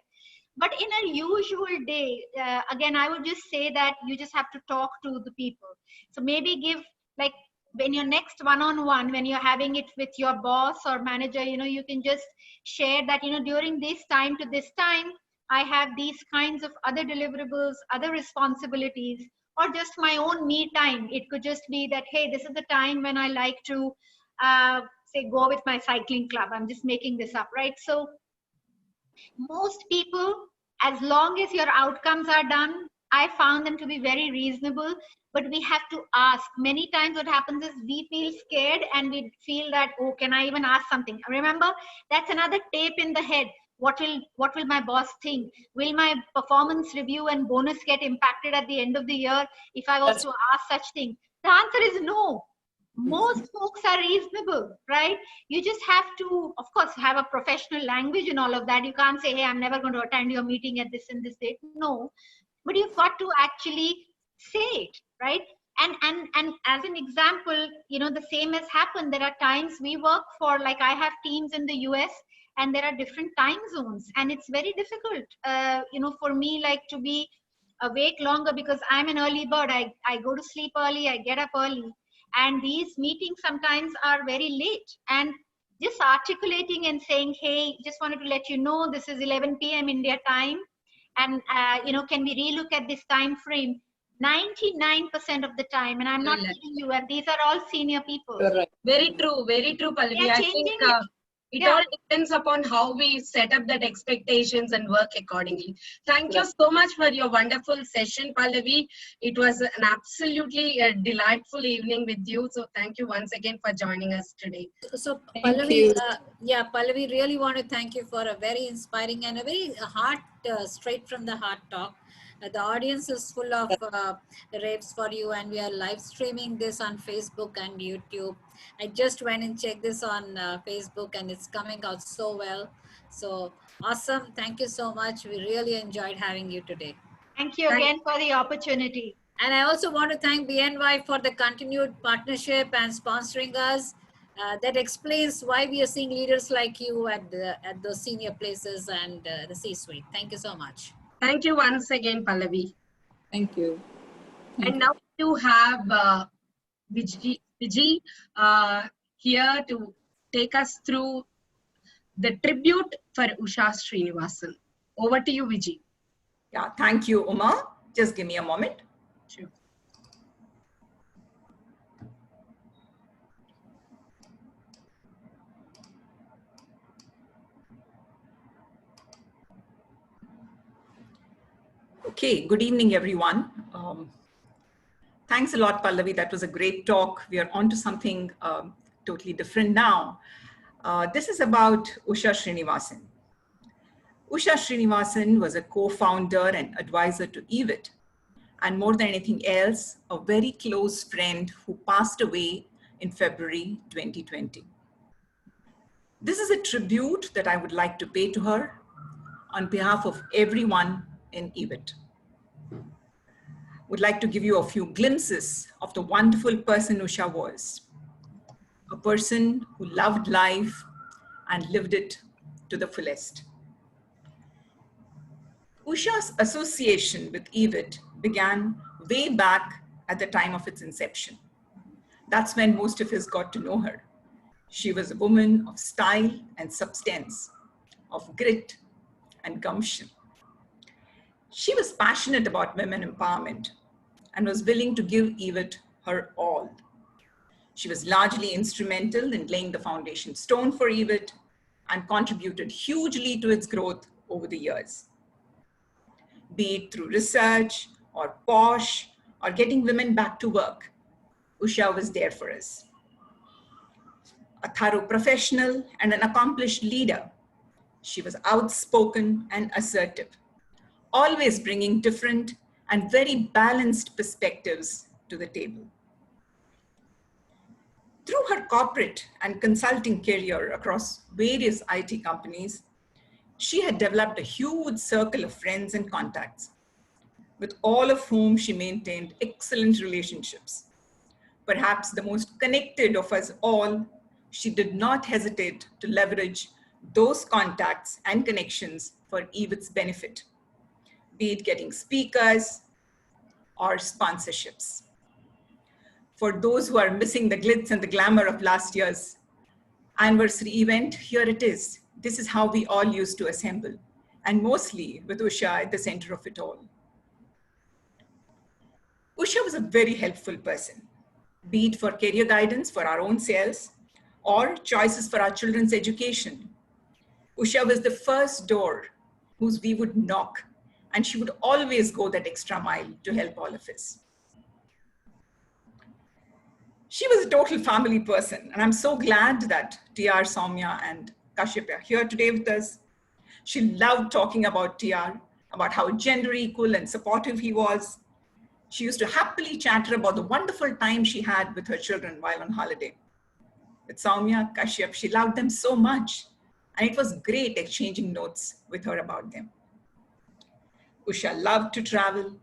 But in a usual day, again, I would just say that you just have to talk to the people. So maybe give, like, when your next one-on-one, when you're having it with your boss or manager, you know, you can just share that, you know, during this time to this time, I have these kinds of other deliverables, other responsibilities, or just my own me time. It could just be that, hey, this is the time when I like to, say, go with my cycling club. I'm just making this up, right? So most people, as long as your outcomes are done, I found them to be very reasonable. But we have to ask. Many times what happens is we feel scared and we feel that, oh, can I even ask something? Remember, that's another tape in the head. What will my boss think? Will my performance review and bonus get impacted at the end of the year if I was to ask such thing? The answer is no. Most folks are reasonable, right? You just have to, of course, have a professional language and all of that. You can't say, hey, I'm never going to attend your meeting at this and this date. No, but you've got to actually say it, right? And as an example, you know, the same has happened. There are times we work for, like, I have teams in the US, and there are different time zones, and it's very difficult, you know, for me, like, to be awake longer because I'm an early bird. I go to sleep early, I get up early. And these meetings sometimes are very late, and just articulating and saying, hey, just wanted to let you know this is 11 p.m. India time, and you know, can we relook at this time frame? 99% of the time, and I'm not kidding you, and these are all senior people. Correct. Very true, Pallavi. I think it all depends upon how we set up that expectations and work accordingly. Thank you so much for your wonderful session, Pallavi. It was an absolutely delightful evening with you. So thank you once again for joining us today. So Pallavi, Pallavi, really want to thank you for a very inspiring and a very heart, straight from the heart talk. The audience is full of raves for you, and we are live streaming this on Facebook and YouTube. I just went and checked this on Facebook, and it's coming out so well. So awesome. Thank you so much. We really enjoyed having you today. Thank you again for the opportunity. And I also want to thank BNY for the continued partnership and sponsoring us. That explains why we are seeing leaders like you at those senior places and the C-suite. Thank you so much. Thank you once again, Pallavi. Thank you. And now you have Vijay here to take us through the tribute for Usha Srinivasan. Over to you, Vijay. Yeah, thank you, Uma. Just give me a moment. Sure. Okay, good evening, everyone. Thanks a lot, Pallavi. That was a great talk. We are on to something totally different now. This is about Usha Srinivasan. Usha Srinivasan was a co-founder and advisor to eWIT, and more than anything else, a very close friend who passed away in February 2020. This is a tribute that I would like to pay to her on behalf of everyone in eWIT. Would like to give you a few glimpses of the wonderful person Usha was. A person who loved life and lived it to the fullest. Usha's association with eWIT began way back at the time of its inception. That's when most of us got to know her. She was a woman of style and substance, of grit and gumption. She was passionate about women empowerment and was willing to give eWIT her all. She was largely instrumental in laying the foundation stone for eWIT and contributed hugely to its growth over the years. Be it through research or POSH or getting women back to work, Usha was there for us. A thorough professional and an accomplished leader, she was outspoken and assertive, always bringing different and very balanced perspectives to the table. Through her corporate and consulting career across various IT companies, she had developed a huge circle of friends and contacts, with all of whom she maintained excellent relationships. Perhaps the most connected of us all, she did not hesitate to leverage those contacts and connections for eWIT's benefit, be it getting speakers or sponsorships. For those who are missing the glitz and the glamour of last year's anniversary event, here it is. This is how we all used to assemble, and mostly with Usha at the center of it all. Usha was a very helpful person, be it for career guidance for our own selves or choices for our children's education. Usha was the first door whose we would knock, and she would always go that extra mile to help all of us. She was a total family person, and I'm so glad that TR, Soumya, and Kashyap are here today with us. She loved talking about TR, about how gender equal and supportive he was. She used to happily chatter about the wonderful time she had with her children while on holiday. With Soumya, Kashyap, she loved them so much, and it was great exchanging notes with her about them. Usha loved to travel.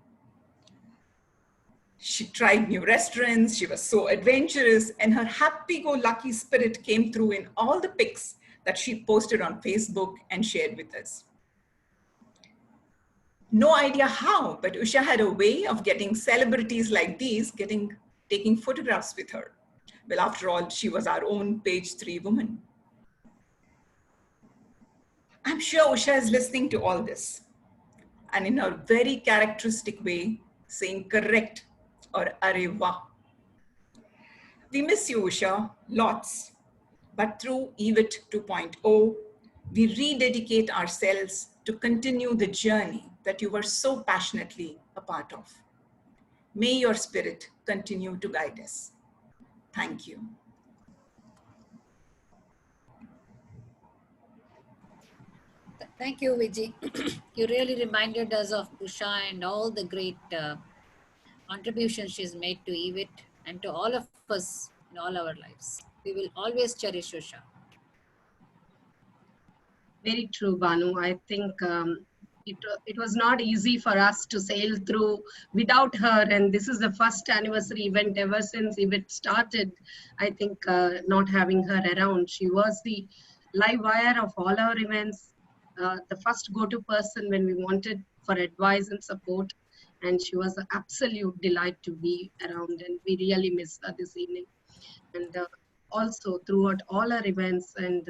She tried new restaurants, she was so adventurous, and her happy-go-lucky spirit came through in all the pics that she posted on Facebook and shared with us. No idea how, but Usha had a way of getting celebrities like these taking photographs with her. Well, after all, she was our own page 3 woman. I'm sure Usha is listening to all this, and in her very characteristic way, saying correct or arre wah. We miss you, Usha, lots. But through eWIT 2.0, we rededicate ourselves to continue the journey that you were so passionately a part of. May your spirit continue to guide us. Thank you. Thank you, Vijay. You really reminded us of Usha and all the great contributions she's made to eWIT and to all of us in all our lives. We will always cherish Usha. Very true, Banu. I think it was not easy for us to sail through without her. And this is the first anniversary event ever since eWIT started. I think not having her around. She was the live wire of all our events, the first go-to person when we wanted for advice and support. And she was an absolute delight to be around. And we really miss her this evening. And also throughout all our events and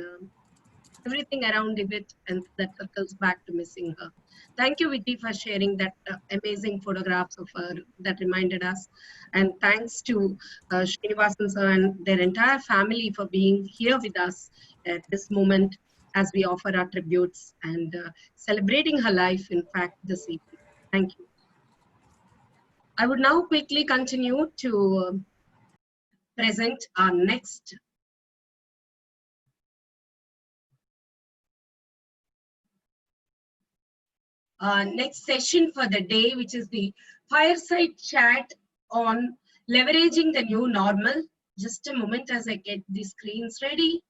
everything around eWIT, and that circles back to missing her. Thank you, Viti, for sharing that amazing photographs of her that reminded us. And thanks to Srinivasan sir and their entire family for being here with us at this moment as we offer our tributes and celebrating her life, in fact, this evening. Thank you. I would now quickly continue to present our next session for the day, which is the fireside chat on leveraging the new normal. Just a moment as I get the screens ready.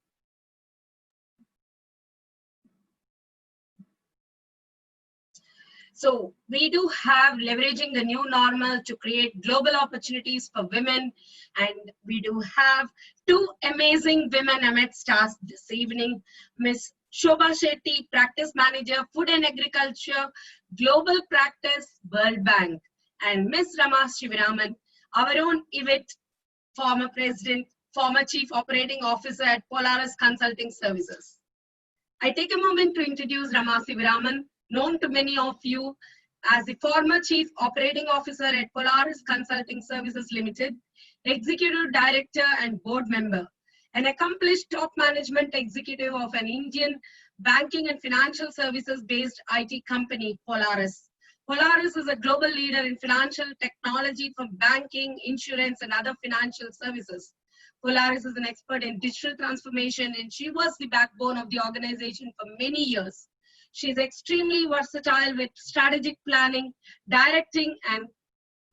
So we do have leveraging the new normal to create global opportunities for women. And we do have two amazing women amidst us this evening. Miss Shobha Shetty, Practice Manager, Food and Agriculture, Global Practice, World Bank. And Miss Rama Shivaraman, our own eWIT, former President, former Chief Operating Officer at Polaris Consulting Services. I take a moment to introduce Rama Shivaraman, known to many of you as the former Chief Operating Officer at Polaris Consulting Services Limited, Executive Director and Board Member, an accomplished top management executive of an Indian banking and financial services-based IT company, Polaris. Polaris is a global leader in financial technology for banking, insurance, and other financial services. Polaris is an expert in digital transformation, and she was the backbone of the organization for many years. She is extremely versatile with strategic planning, directing, and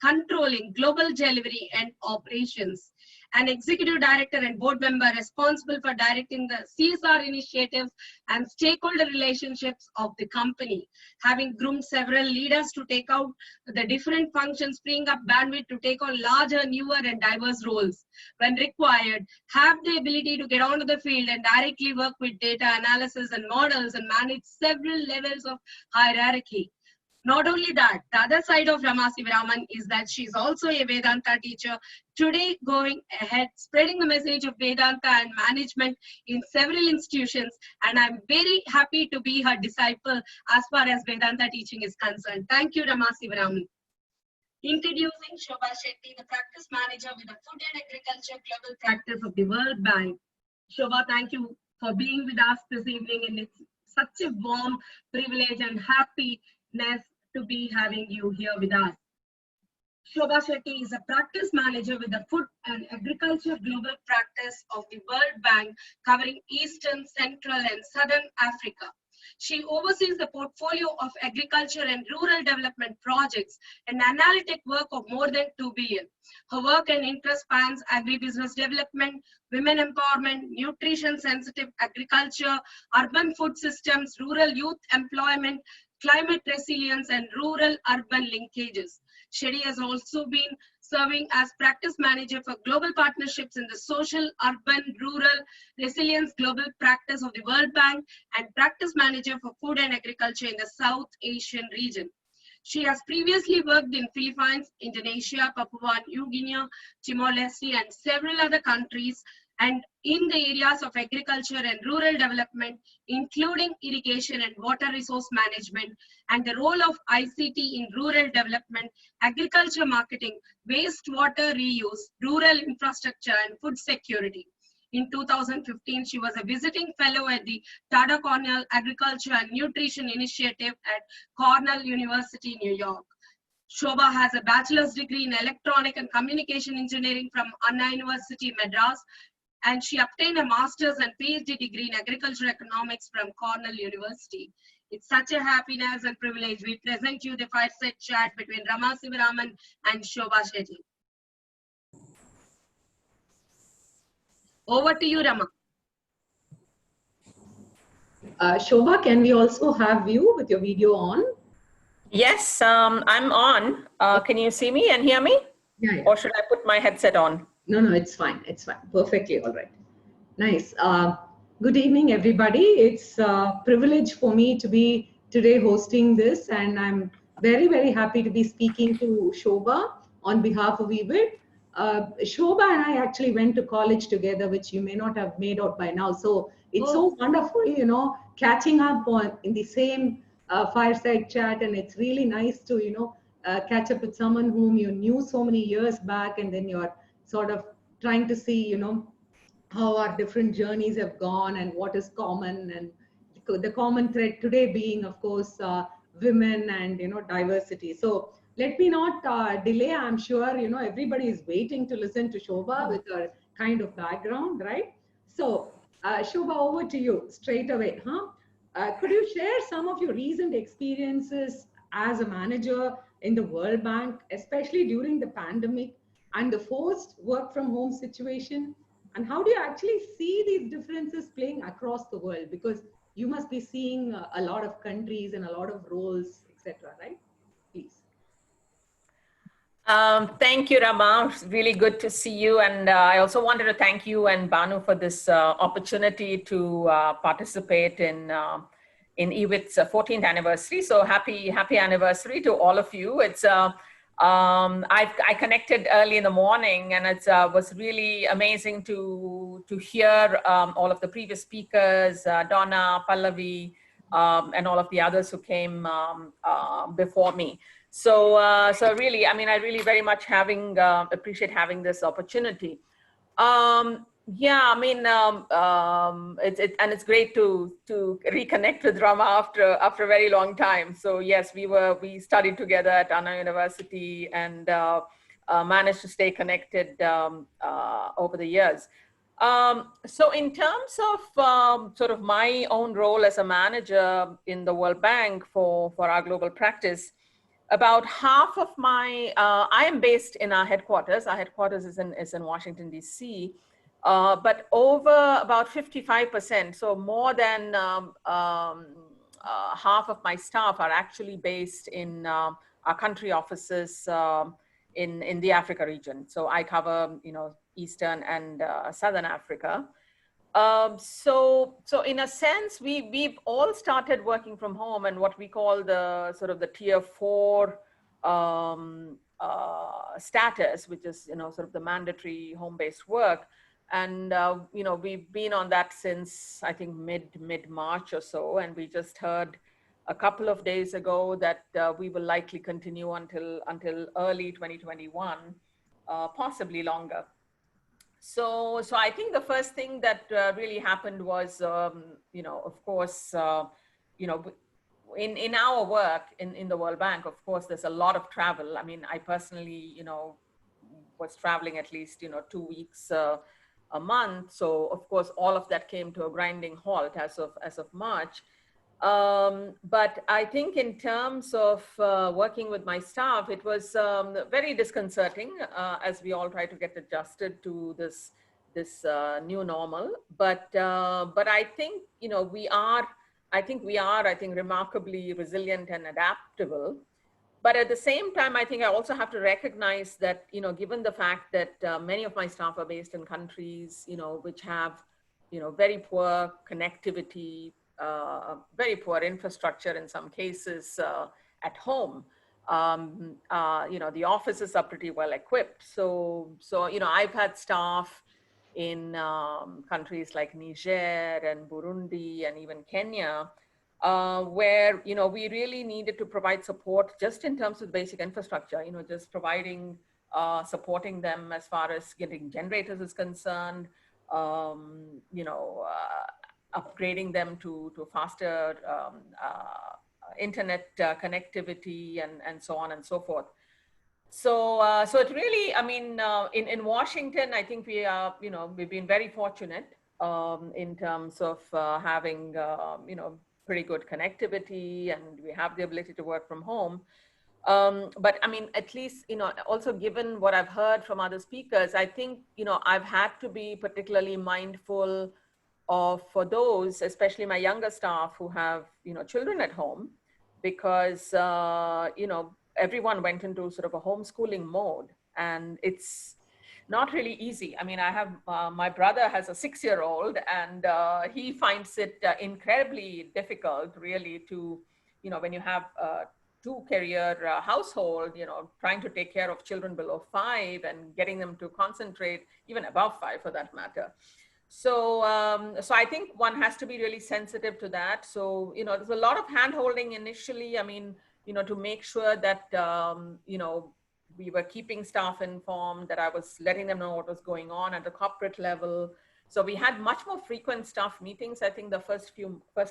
controlling global delivery and operations. An executive director and board member responsible for directing the CSR initiatives and stakeholder relationships of the company, having groomed several leaders to take out the different functions, freeing up bandwidth to take on larger, newer, and diverse roles when required, have the ability to get onto the field and directly work with data analysis and models and manage several levels of hierarchy. Not only that, the other side of Rama Shivaraman is that she's also a Vedanta teacher, today going ahead, spreading the message of Vedanta and management in several institutions. And I'm very happy to be her disciple as far as Vedanta teaching is concerned. Thank you, Rama Shivaraman. Introducing Shobha Shetty, the practice manager with the Food and Agriculture Global Practice of the World Bank. Shobha, thank you for being with us this evening, and it's such a warm privilege and happiness to be having you here with us. Shobha Shetty is a practice manager with the Food and Agriculture Global Practice of the World Bank, covering Eastern, Central, and Southern Africa. She oversees the portfolio of agriculture and rural development projects and analytic work of more than 2 billion. Her work and interest spans agribusiness development, women empowerment, nutrition-sensitive agriculture, urban food systems, rural youth employment, climate resilience, and rural-urban linkages. Shetty has also been serving as practice manager for global partnerships in the social, urban, rural resilience global practice of the World Bank and practice manager for food and agriculture in the South Asian region. She has previously worked in Philippines, Indonesia, Papua New Guinea, Timor-Leste, and several other countries, and in the areas of agriculture and rural development, including irrigation and water resource management, and the role of ICT in rural development, agriculture marketing, wastewater reuse, rural infrastructure, and food security. In 2015, she was a visiting fellow at the Tada Cornell Agriculture and Nutrition Initiative at Cornell University, New York. Shobha has a bachelor's degree in electronic and communication engineering from Anna University, Madras, and she obtained a master's and PhD degree in agricultural economics from Cornell University. It's such a happiness and privilege. We present you the fireside chat between Rama Shivaraman and Shobha Shetty. Over to you, Rama. Shobha, can we also have you with your video on? Yes, I'm on. Can you see me and hear me? Yeah. Or should I put my headset on? No, it's fine. It's fine. Perfectly all right. Nice. Good evening, everybody. It's a privilege for me to be today hosting this, and I'm very, very happy to be speaking to Shobha on behalf of eWIT. Shobha and I actually went to college together, which you may not have made out by now. So it's so wonderful, catching up in the same fireside chat, and it's really nice to, catch up with someone whom you knew so many years back, and then you're sort of trying to see, how our different journeys have gone and what is common, and the common thread today being, of course, women and diversity. So let me not delay. I'm sure, you know, everybody is waiting to listen to Shobha with her kind of background, right? So, Shobha, over to you straight away. Could you share some of your recent experiences as a manager in the World Bank, especially during the pandemic and the forced work from home situation? And how do you actually see these differences playing across the world? Because you must be seeing a lot of countries and a lot of roles, etc., right? Please. Thank you, Rama. It's really good to see you. And I also wanted to thank you and Banu for this opportunity to participate in eWIT's 14th anniversary. So happy anniversary to all of you. It's I connected early in the morning, and it was really amazing to hear all of the previous speakers, Donna, Pallavi, and all of the others who came before me. So, so really, I mean, I really very much appreciate having this opportunity. Yeah, I mean, and it's great to reconnect with Rama after a very long time. So yes, we studied together at Anna University and managed to stay connected over the years. So in terms of sort of my own role as a manager in the World Bank for our global practice, about half of my, I am based in our headquarters. Our headquarters is in Washington, D.C., but over about 55%, so more than half of my staff are actually based in our country offices in the Africa region. So I cover, you know, Eastern and Southern Africa. So in a sense, we've all started working from home, and what we call the sort of the tier 4 status, which is, you know, sort of the mandatory home-based work. And, you know, we've been on that since, I think, mid-March or so. And we just heard a couple of days ago that we will likely continue until early 2021, possibly longer. So I think the first thing that really happened was, you know, of course, you know, in our work in the World Bank, of course, there's a lot of travel. I mean, I personally, you know, was traveling at least, you know, 2 weeks a month. So of course, all of that came to a grinding halt as of March. But I think in terms of working with my staff, it was very disconcerting as we all try to get adjusted to this new normal. But I think, you know, I think remarkably resilient and adaptable. But at the same time, I think I also have to recognize that, you know, given the fact that many of my staff are based in countries, you know, which have, you know, very poor connectivity, very poor infrastructure in some cases at home. You know, the offices are pretty well equipped. So you know, I've had staff in countries like Niger and Burundi and even Kenya, where, you know, we really needed to provide support just in terms of basic infrastructure, you know, just providing, supporting them as far as getting generators is concerned, you know, upgrading them to faster internet connectivity and so on and so forth. So it really, I mean, in Washington, I think we are, you know, we've been very fortunate in terms of having, you know, pretty good connectivity, and we have the ability to work from home. But I mean, at least, you know, also given what I've heard from other speakers, I think, you know, I've had to be particularly mindful of, for those, especially my younger staff who have, you know, children at home, because, you know, everyone went into sort of a homeschooling mode, and it's not really easy. I mean, I have, my brother has a 6-year-old, and he finds it incredibly difficult really to, you know, when you have a 2-career household, you know, trying to take care of children below 5 and getting them to concentrate, even above 5 for that matter. So, so I think one has to be really sensitive to that. So, you know, there's a lot of hand-holding initially. I mean, you know, to make sure that, you know, we were keeping staff informed, that I was letting them know what was going on at the corporate level. So we had much more frequent staff meetings, I think the first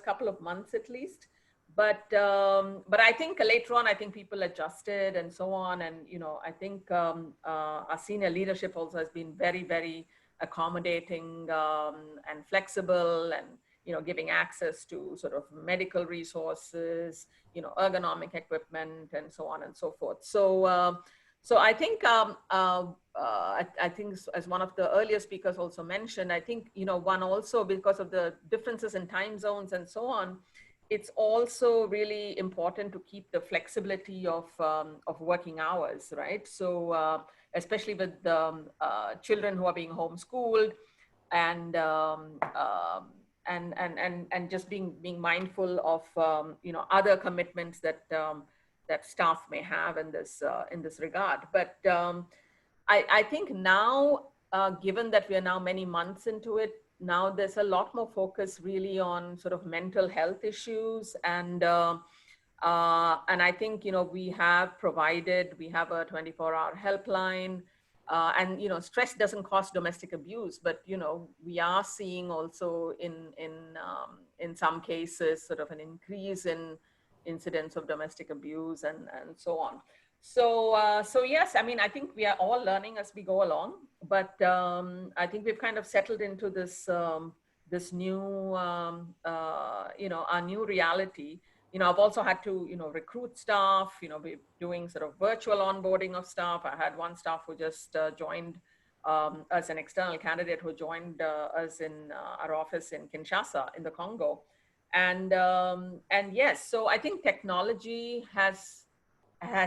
couple of months at least. but I think later on, I think people adjusted and so on. And, you know, I think our senior leadership also has been very, very accommodating and flexible, and, you know, giving access to sort of medical resources, you know, ergonomic equipment and so on and so forth. So, so I think, I think as one of the earlier speakers also mentioned, I think, you know, one also, because of the differences in time zones and so on, it's also really important to keep the flexibility of working hours, right? So especially with children who are being homeschooled, and and just being mindful of you know, other commitments that that staff may have in this regard. But I think now, given that we are now many months into it, now there's a lot more focus really on sort of mental health issues. And I think, you know, we have a 24-hour helpline. And, you know, stress doesn't cause domestic abuse, but, you know, we are seeing also in some cases sort of an increase in incidents of domestic abuse and so on. So, so yes, I mean, I think we are all learning as we go along, but I think we've kind of settled into this this new, you know, our new reality. You know, I've also had to, you know, recruit staff. You know, we're doing sort of virtual onboarding of staff. I had one staff who just joined as an external candidate who joined us in our office in Kinshasa in the Congo. And yes, so I think technology has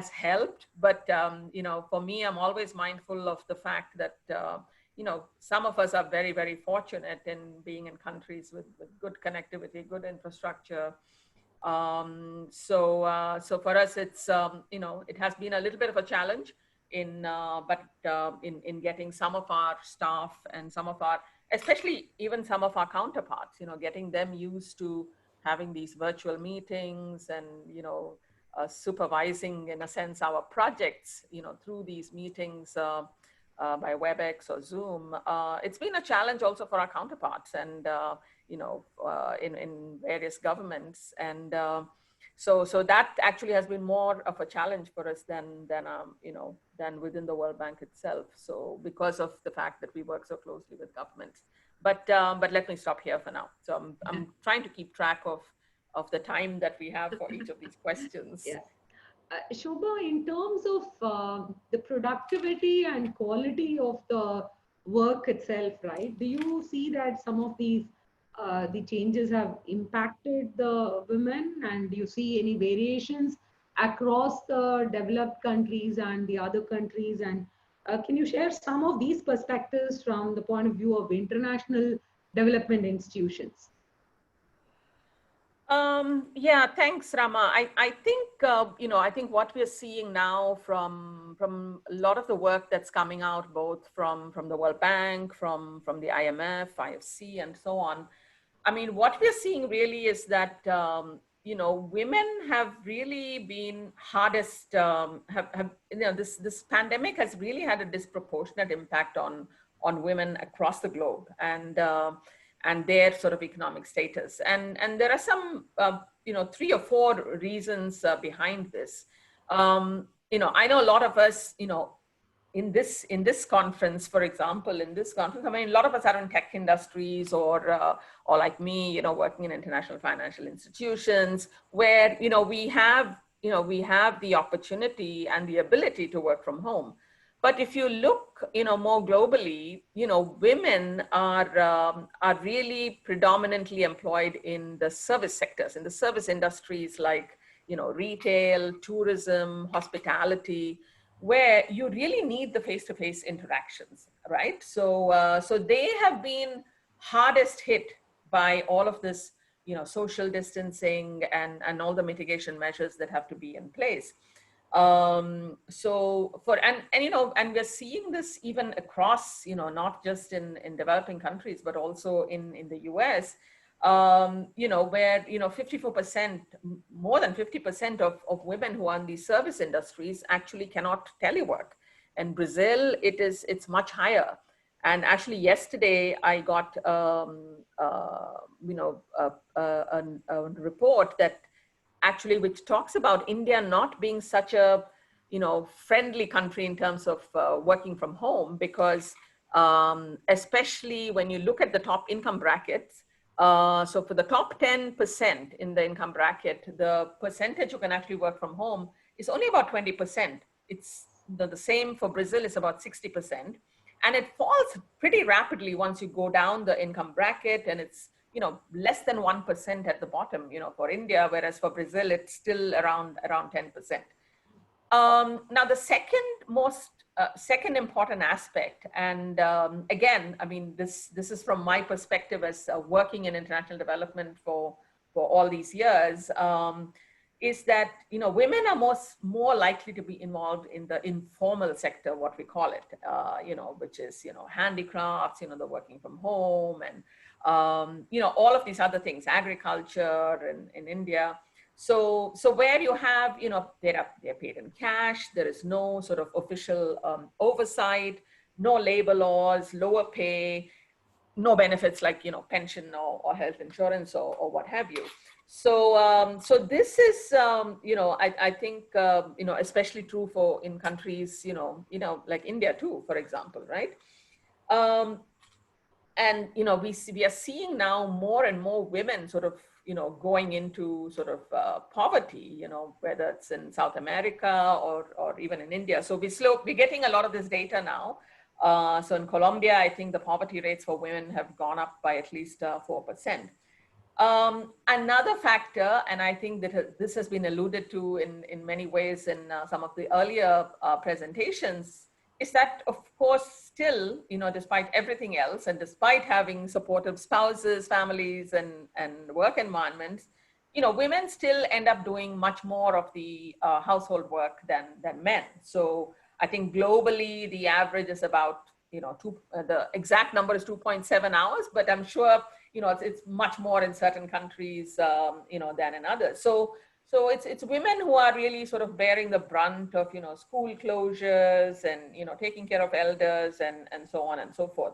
helped, but you know, for me, I'm always mindful of the fact that you know, some of us are very, very fortunate in being in countries with good connectivity, good infrastructure. So for us, it's you know, it has been a little bit of a challenge in in getting some of our staff and some of our, especially even some of our counterparts, you know, getting them used to having these virtual meetings and, you know, supervising, in a sense, our projects, you know, through these meetings by WebEx or Zoom. It's been a challenge also for our counterparts, and you know, in various governments, and so that actually has been more of a challenge for us than you know, than within the World Bank itself. So because of the fact that we work so closely with governments, but let me stop here for now. So I'm trying to keep track of the time that we have for each of these questions. Yes. Shobha, in terms of the productivity and quality of the work itself, right? Do you see that some of these the changes have impacted the women, and do you see any variations across the developed countries and the other countries? And can you share some of these perspectives from the point of view of international development institutions? Yeah, thanks, Rama. I think, you know, I think what we're seeing now from a lot of the work that's coming out, both from the World Bank, from the IMF, IFC, and so on. I mean, what we're seeing really is that, you know, women have really been hardest, have you know, this pandemic has really had a disproportionate impact on women across the globe, and their sort of economic status. And there are some, you know, 3 or 4 reasons behind this. You know, I know a lot of us, you know, in this conference, for example, in this conference, I mean, a lot of us are in tech industries, or like me, you know, working in international financial institutions, where, you know, we have the opportunity and the ability to work from home. But if you look, you know, more globally, you know, women are really predominantly employed in the service sectors, in the service industries, like, you know, retail, tourism, hospitality, where you really need the face-to-face interactions, right? So so they have been hardest hit by all of this, you know, social distancing and all the mitigation measures that have to be in place. So for, and you know, and we're seeing this even across, you know, not just in developing countries, but also in the US, you know, where, you know, 54%, more than 50% of women who are in these service industries actually cannot telework. And Brazil, it's much higher. And actually yesterday I got, you know, a report that actually, which talks about India not being such a, friendly country in terms of working from home, because especially when you look at the top income brackets, so for the top 10% in the income bracket, the percentage who can actually work from home is only about 20%. It's the same for Brazil, is about 60%. And it falls pretty rapidly once you go down the income bracket, and it's, less than 1% at the bottom, for India, whereas for Brazil, it's still around 10%. Now, the second important aspect, and again, I mean, this is from my perspective as working in international development for all these years, is that, women are more likely to be involved in the informal sector, what we call it, which is, handicrafts, the working from home, and, all of these other things, agriculture in India. So where you have, they're paid in cash, there is no sort of official oversight, no labor laws, lower pay, no benefits like, pension or health insurance or what have you. So this is, I think, especially true in countries, like India too, for example, right? And, we are seeing now more and more women sort of, going into sort of poverty, whether it's in South America or even in India. So we're getting a lot of this data now. So in Colombia, I think the poverty rates for women have gone up by at least 4%. Another factor, and I think that this has been alluded to in many ways in some of the earlier presentations, is that, of course, still, despite everything else, and despite having supportive spouses, families, and work environments, women still end up doing much more of the household work than men. So I think globally, the average is about, the exact number is 2.7 hours, but I'm sure, it's much more in certain countries, than in others. So it's women who are really sort of bearing the brunt of, school closures and, taking care of elders and so on and so forth.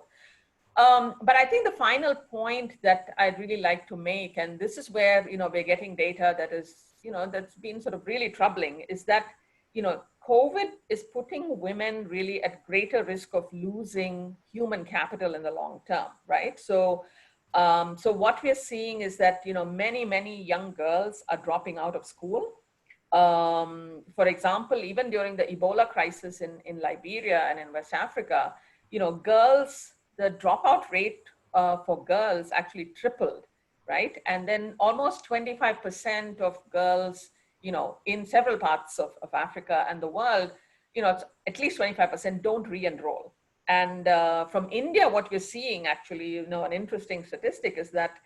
But I think the final point that I'd really like to make, and this is where, we're getting data that is, that's been sort of really troubling, is that, COVID is putting women really at greater risk of losing human capital in the long term, right? So what we're seeing is that, many young girls are dropping out of school. For example, even during the Ebola crisis in Liberia and in West Africa, girls, the dropout rate for girls actually tripled, right? And then almost 25% of girls, in several parts of Africa and the world, at least 25% don't re-enroll. And from India, what we're seeing actually, an interesting statistic is that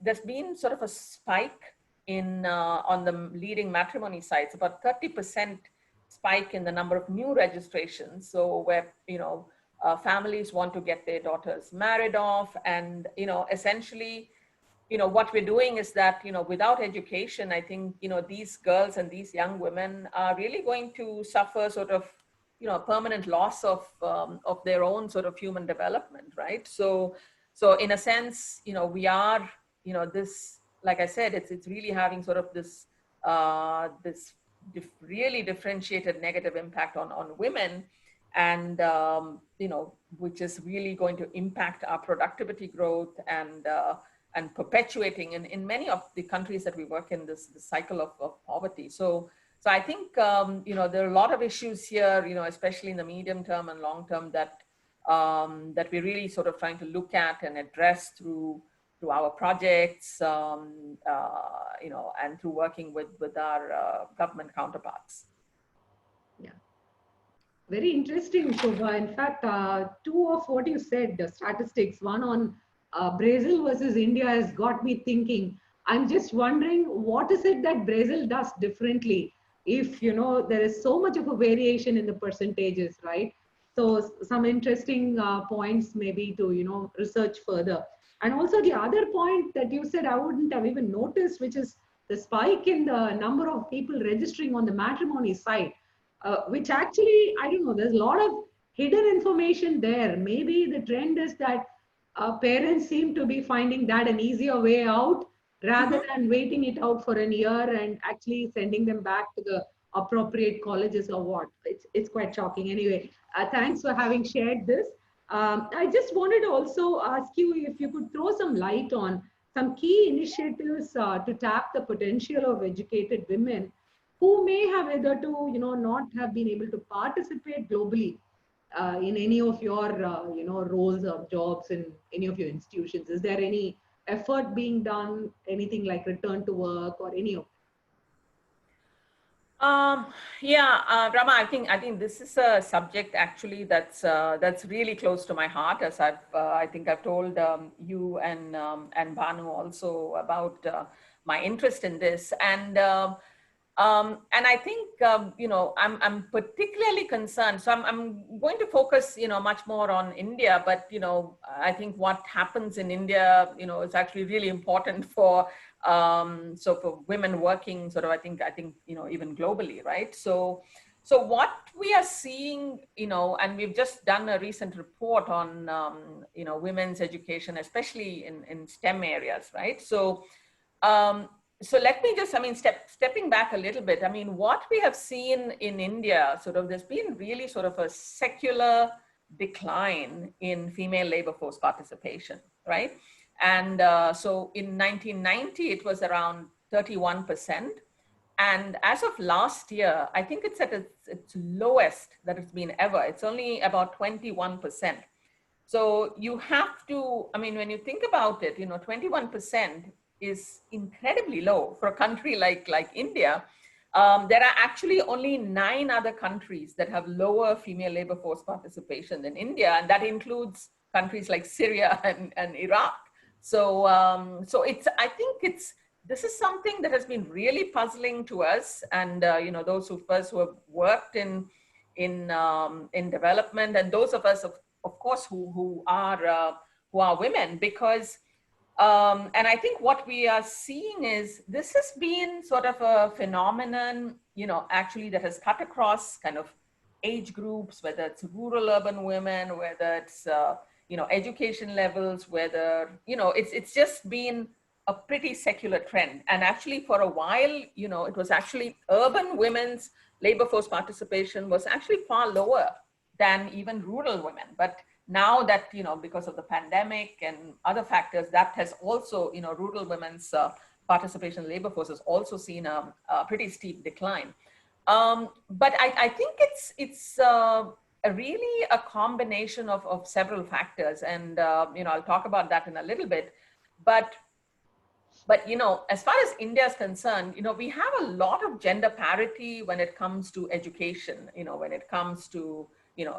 there's been sort of a spike on the leading matrimony sites, about 30% spike in the number of new registrations. So where, families want to get their daughters married off, and, essentially, what we're doing is that, without education, I think, these girls and these young women are really going to suffer sort of, permanent loss of their own sort of human development, right? So in a sense, we are, this, like I said, it's really having sort of this, really differentiated negative impact on women, and, which is really going to impact our productivity growth and perpetuating in many of the countries that we work in this cycle of poverty. So I think, there are a lot of issues here, especially in the medium term and long term that we're really sort of trying to look at and address through our projects, and through working with our government counterparts. Yeah. Very interesting, Shobha. In fact, two of what you said, the statistics, one on Brazil versus India, has got me thinking. I'm just wondering, what is it that Brazil does differently? If, there is so much of a variation in the percentages, right? So some interesting points maybe to, research further. And also the other point that you said I wouldn't have even noticed, which is the spike in the number of people registering on the matrimony site, which actually, I don't know, there's a lot of hidden information there. Maybe the trend is that parents seem to be finding that an easier way out rather than waiting it out for a year and actually sending them back to the appropriate colleges or what. It's quite shocking. Anyway, thanks for having shared this. I just wanted to also ask you if you could throw some light on some key initiatives to tap the potential of educated women who may have either to, not have been able to participate globally in any of your, roles or jobs in any of your institutions. Is there any effort being done, anything like return to work or any of Rama, I think this is a subject actually that's really close to my heart, as I think I've told you and Banu also about my interest in this, and I think I'm particularly concerned. So I'm going to focus much more on India, but I think what happens in India is actually really important for for women working sort of I think even globally, right? So what we are seeing, and we've just done a recent report on women's education, especially in STEM areas, right? So let me just, stepping back a little bit, what we have seen in India, there's been really sort of a secular decline in female labor force participation, right? And so in 1990, it was around 31%. And as of last year, I think it's at its lowest that it's been ever. It's only about 21%. So you have to, when you think about it, 21% is incredibly low for a country like India. There are actually only 9 other countries that have lower female labor force participation than India, and that includes countries like Syria and Iraq. So I think this is something that has been really puzzling to us, and those of us who have worked in development, and those of us of course who are women, because and I think what we are seeing is this has been sort of a phenomenon, actually that has cut across kind of age groups, whether it's rural, urban women, whether it's, education levels, whether, it's just been a pretty secular trend. And actually for a while, it was actually urban women's labor force participation was actually far lower than even rural women. But now that, because of the pandemic and other factors, that has also, rural women's participation in labor force has also seen a pretty steep decline. But I think it's really a combination of several factors. And, I'll talk about that in a little bit. But as far as India is concerned, we have a lot of gender parity when it comes to education, when it comes to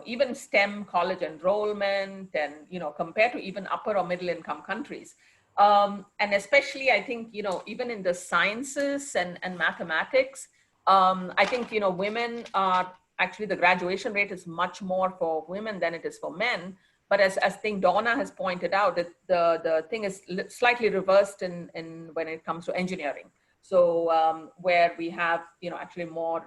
even STEM college enrollment, and, compared to even upper or middle income countries. And especially, I think, even in the sciences and mathematics, I think, women are actually, the graduation rate is much more for women than it is for men. But as I think Donna has pointed out, that the thing is slightly reversed in when it comes to engineering. So where we have, actually more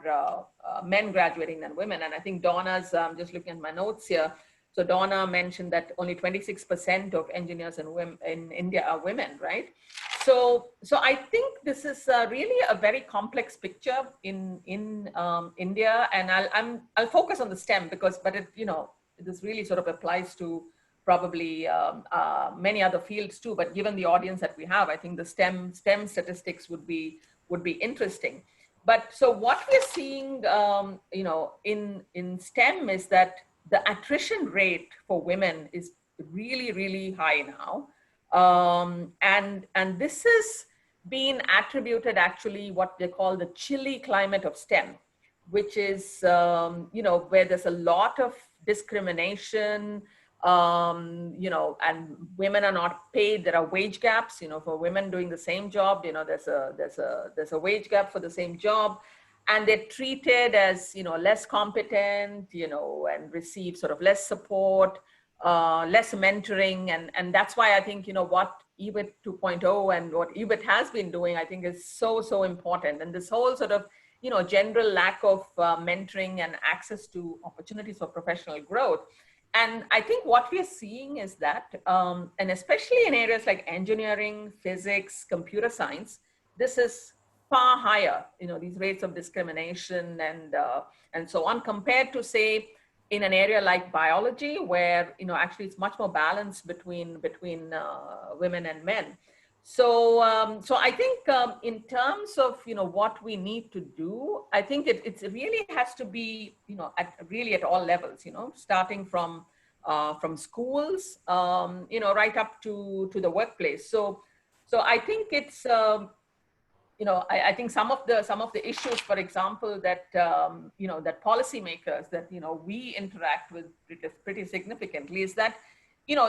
men graduating than women. And I think Donna's, just looking at my notes here, so Donna mentioned that only 26% of engineers in India are women, right? So I think this is really a very complex picture in India, and I'll focus on the STEM but it, this really sort of applies to probably many other fields too, but given the audience that we have, I think the STEM statistics would be interesting. But so what we're seeing, in STEM is that the attrition rate for women is really, really high now. And this is being attributed actually what they call the chilly climate of STEM, which is, where there's a lot of discrimination, and women are not paid. There are wage gaps, for women doing the same job, there's a wage gap for the same job, and they're treated as, less competent, and receive sort of less support, less mentoring. And that's why I think, what eWIT 2.0 and what eWIT has been doing, I think is so important. And this whole sort of, general lack of mentoring and access to opportunities for professional growth. And I think what we're seeing is that, and especially in areas like engineering, physics, computer science, this is far higher, these rates of discrimination and so on, compared to, say, in an area like biology, where, actually it's much more balanced between women and men. So, so I think in terms of, what we need to do, I think it really has to be, really at all levels, starting from schools, right up to the workplace. So I think it's, I think some of the issues, for example, that, that policymakers that, we interact with pretty significantly is that,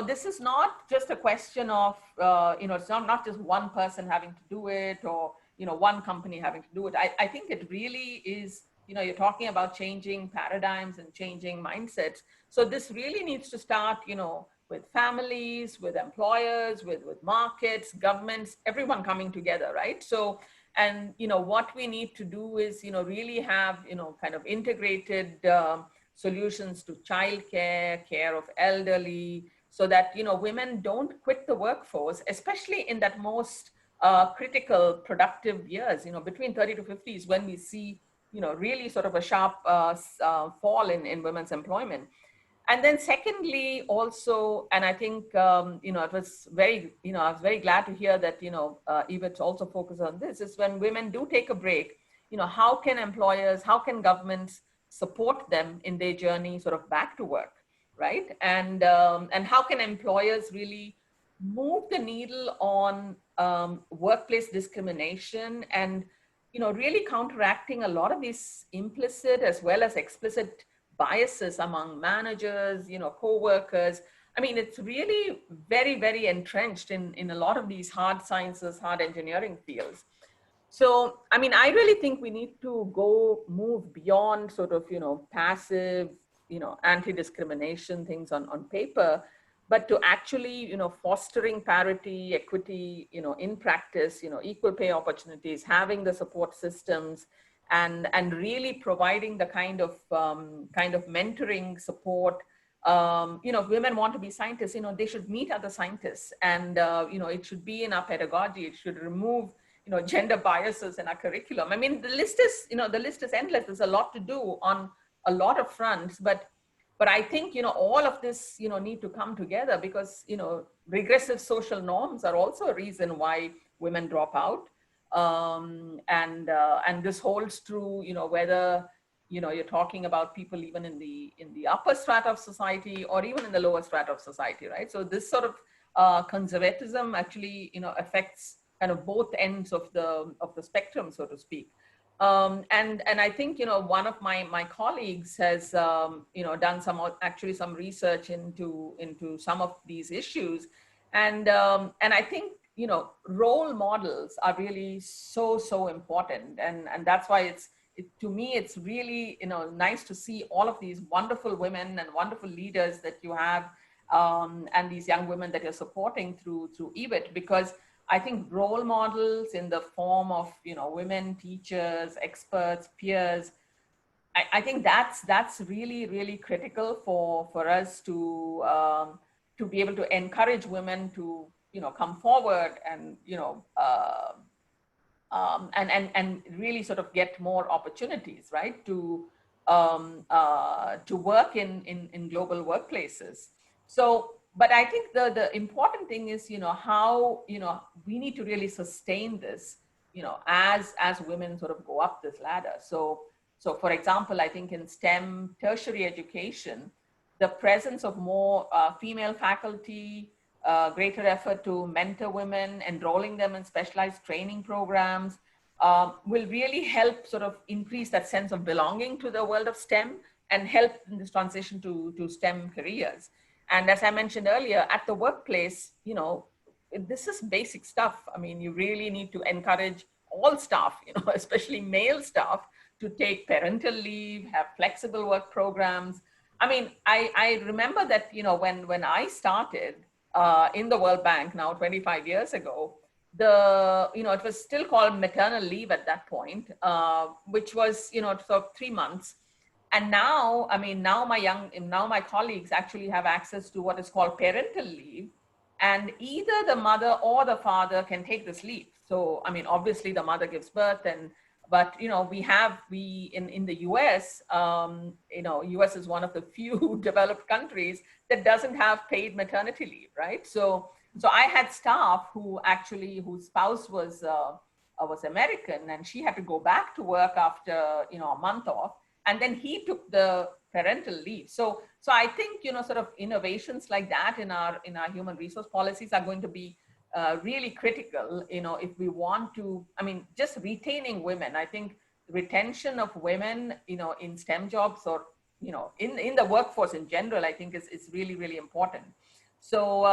this is not just a question of, it's not just one person having to do it, or, one company having to do it. I think it really is, you're talking about changing paradigms and changing mindsets. So this really needs to start, with families, with employers, with markets, governments, everyone coming together, right? So, and, what we need to do is, really have, kind of integrated solutions to childcare, care of elderly, so that, women don't quit the workforce, especially in that most critical productive years, between 30 to 50 is when we see, really sort of a sharp fall in women's employment. And then secondly, also, and I think, it was very, I was very glad to hear that, eWIT also focus on this, is when women do take a break, how can employers, how can governments support them in their journey sort of back to work, right? And how can employers really move the needle on workplace discrimination and, really counteracting a lot of these implicit as well as explicit biases among managers, co-workers. I mean, it's really very, very entrenched in a lot of these hard sciences, hard engineering fields. So, I mean, I really think we need to move beyond sort of, passive, anti-discrimination things on paper, but to actually, fostering parity, equity, in practice, equal pay opportunities, having the support systems, and really providing the kind of mentoring support. If women want to be scientists, they should meet other scientists, and it should be in our pedagogy. It should remove gender biases in our curriculum. I mean, the list is endless. There's a lot to do on a lot of fronts, but I think all of this need to come together, because regressive social norms are also a reason why women drop out. And this holds true, whether, you're talking about people even in the upper strata of society or even in the lower strata of society, right? So this sort of conservatism actually, affects kind of both ends of the spectrum, so to speak. And I think, one of my colleagues has, done some research into some of these issues. And I think, role models are really so important. And that's why to me, it's really, nice to see all of these wonderful women and wonderful leaders that you have, and these young women that you're supporting through eWIT, because I think role models in the form of, women teachers, experts, peers, I think that's really, really critical for us to be able to encourage women to, come forward and, and really sort of get more opportunities, right, to work in global workplaces. So, but I think the important thing is, how, we need to really sustain this, as women sort of go up this ladder. So for example, I think in STEM tertiary education, the presence of more female faculty, greater effort to mentor women, enrolling them in specialized training programs, will really help sort of increase that sense of belonging to the world of STEM and help in this transition to STEM careers. And as I mentioned earlier, at the workplace, this is basic stuff. I mean, you really need to encourage all staff, especially male staff, to take parental leave, have flexible work programs. I mean, I remember that, when I started in the World Bank now 25 years ago, it was still called maternal leave at that point, which was, sort of 3 months. And now, I mean, now my colleagues actually have access to what is called parental leave, and either the mother or the father can take this leave. So, I mean, obviously the mother gives birth, but you know, we in the US, you know, US is one of the few developed countries that doesn't have paid maternity leave, right? So I had staff whose spouse was American, and she had to go back to work after, you know, a month off, and then he took the parental leave. So I think, you know, sort of innovations like that in our human resource policies are going to be really critical, you know, if we want to, I mean, just retaining women. I think retention of women, you know, in STEM jobs, or, you know, in the workforce in general, I think is really, really important. So,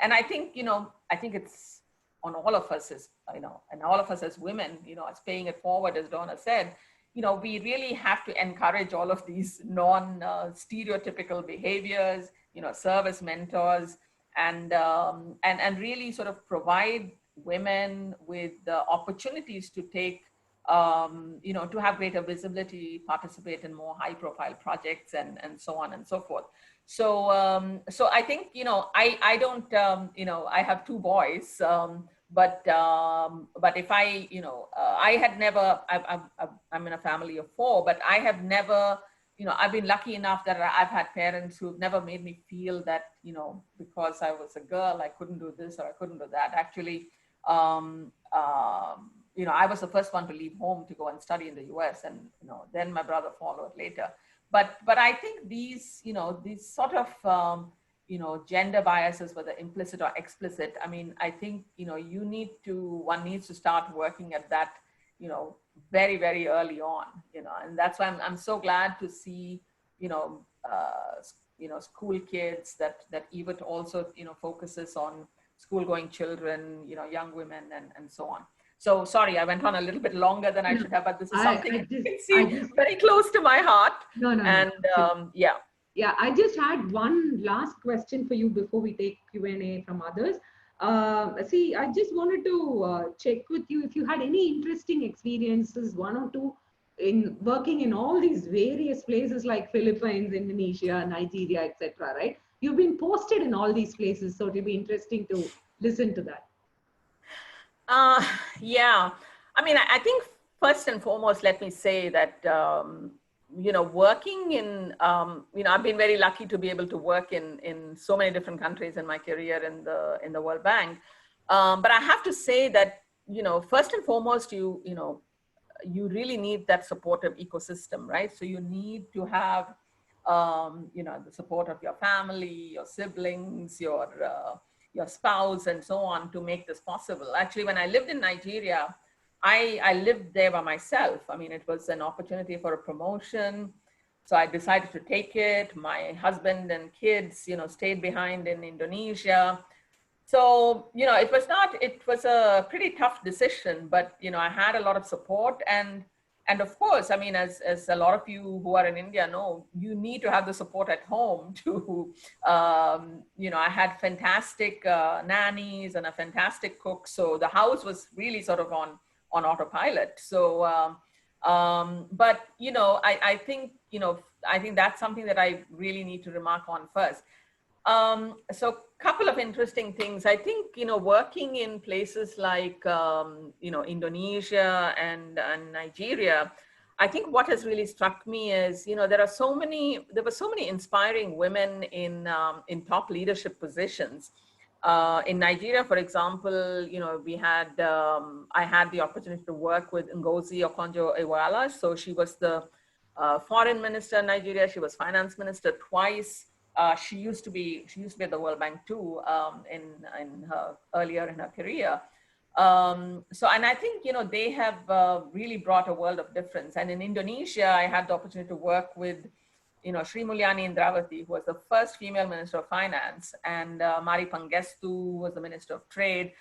and I think, you know, I think it's on all of us as, you know, and all of us as women, you know, as paying it forward, as Donna said, you know, we really have to encourage all of these non-stereotypical behaviors, you know, service mentors, and really sort of provide women with the opportunities to take, you know, to have greater visibility, participate in more high-profile projects, and so on and so forth. So so I think, you know, I don't, you know, I have two boys. But if I, you know, I had never, I'm in a family of four, but I have never, you know, I've been lucky enough that I've had parents who've never made me feel that, you know, because I was a girl, I couldn't do this or I couldn't do that. Actually, you know, I was the first one to leave home to go and study in the US, and, you know, then my brother followed later. But I think these, you know, these sort of, you know, gender biases, whether implicit or explicit, I mean, I think, you know, one needs to start working at that, you know, very, very early on, you know, and that's why I'm so glad to see, you know, school kids, that eWIT also, you know, focuses on school-going children, you know, young women, and so on. So sorry, I went on a little bit longer than I should have, but this is something I can see very close to my heart. And yeah. Yeah, I just had one last question for you before we take Q&A from others. See, I just wanted to check with you if you had any interesting experiences, one or two, in working in all these various places like Philippines, Indonesia, Nigeria, etc. Right? You've been posted in all these places, so it'll be interesting to listen to that. Yeah, I mean, I think first and foremost, let me say that, you know, working in, you know, I've been very lucky to be able to work in so many different countries in my career in the World Bank. But I have to say that, you know, first and foremost, you know, you really need that supportive ecosystem, right? So you need to have, you know, the support of your family, your siblings, your spouse, and so on, to make this possible. Actually, when I lived in Nigeria, I lived there by myself. I mean, it was an opportunity for a promotion, so I decided to take it. My husband and kids, you know, stayed behind in Indonesia. So, you know, it was a pretty tough decision, but, you know, I had a lot of support, and of course, I mean, as a lot of you who are in India know, you need to have the support at home to, you know, I had fantastic nannies and a fantastic cook. So the house was really sort of on autopilot. So, but, you know, I think, you know, I think that's something that I really need to remark on first. So couple of interesting things. I think, you know, working in places like, you know, Indonesia and Nigeria, I think what has really struck me is, you know, there were so many inspiring women in top leadership positions. In Nigeria, for example, you know, I had the opportunity to work with Ngozi Okonjo-Iweala. So she was the foreign minister in Nigeria. She was finance minister twice. She used to be at the World Bank too, earlier in her career. So, and I think, you know, they have really brought a world of difference. And in Indonesia, I had the opportunity to work with, you know, Sri Mulyani Indrawati, who was the first female minister of finance, and Mari Pangestu was the minister of trade.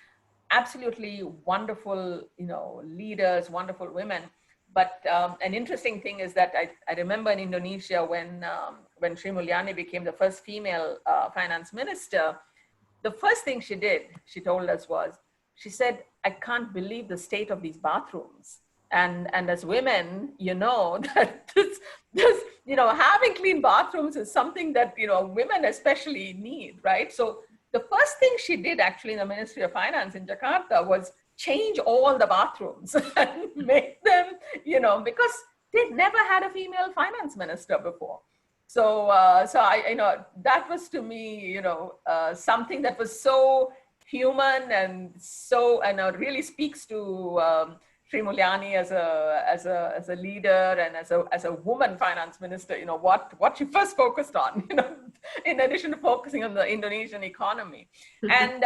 Absolutely wonderful, you know, leaders, wonderful women. But an interesting thing is that I remember in Indonesia when Sri Mulyani became the first female finance minister, the first thing she did, she told us, was, she said, "I can't believe the state of these bathrooms." And as women, that this, having clean bathrooms is something that, women especially need, right? So the first thing she did actually in the Ministry of Finance in Jakarta was change all the bathrooms and make them, because they'd never had a female finance minister before. So, so I, that was to me, something that was so human and so, really speaks to Sri Mulyani as a leader and as a woman finance minister, what she first focused on, in addition to focusing on the Indonesian economy. And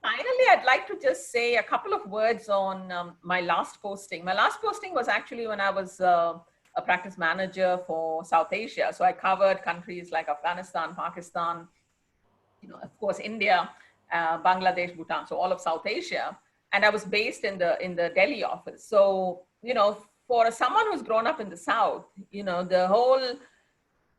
finally, I'd like to just say a couple of words on my last posting. My last posting was actually when I was a practice manager for South Asia. So I covered countries like Afghanistan, Pakistan, of course, India, Bangladesh, Bhutan, so all of South Asia. And I was based in the Delhi office. So, for someone who's grown up in the South, the whole,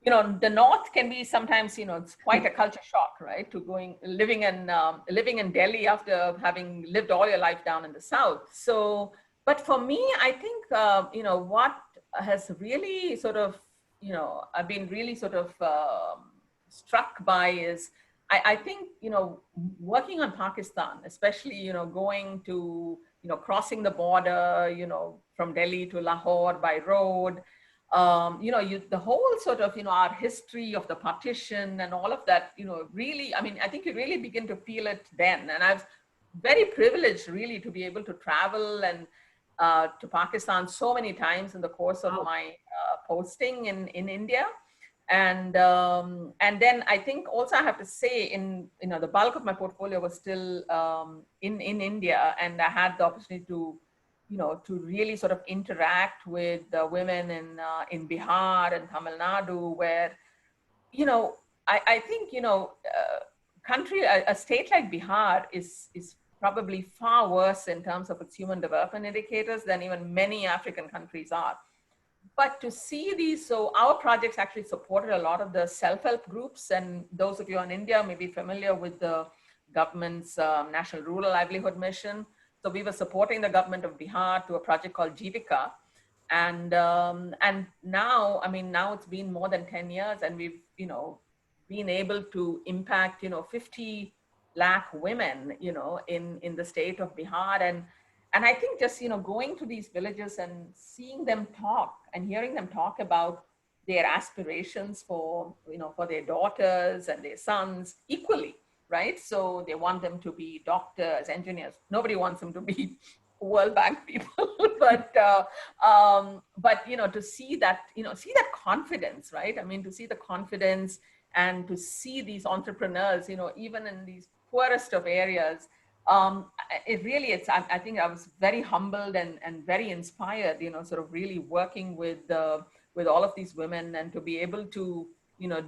the North can be sometimes, it's quite a culture shock, right? To living in Delhi after having lived all your life down in the South. So, but for me, I think, what has really sort of, I've been really sort of struck by is, I think, working on Pakistan, especially, going to, crossing the border, from Delhi to Lahore by road, the whole sort of, our history of the partition and all of that, really, I mean, I think you really begin to feel it then. And I was very privileged really to be able to travel and to Pakistan so many times in the course of my posting in India. And then I think also I have to say the bulk of my portfolio was still in India, and I had the opportunity to, to really sort of interact with the women in Bihar and Tamil Nadu, where, I think, a state like Bihar is probably far worse in terms of its human development indicators than even many African countries are. But to see these, so our projects actually supported a lot of the self-help groups, and those of you in India may be familiar with the government's National Rural Livelihood Mission. So we were supporting the government of Bihar to a project called Jivika. And now, I mean, now it's been more than 10 years and we've, been able to impact, 50 lakh women, in the state of Bihar. And I think just, going to these villages and seeing them talk and hearing them talk about their aspirations for, for their daughters and their sons equally, right? So they want them to be doctors, engineers. Nobody wants them to be World Bank people, but to see that, see that confidence, right? I mean, to see the confidence and to see these entrepreneurs, even in these poorest of areas, it really, I think I was very humbled and very inspired, sort of really working with all of these women, and to be able to,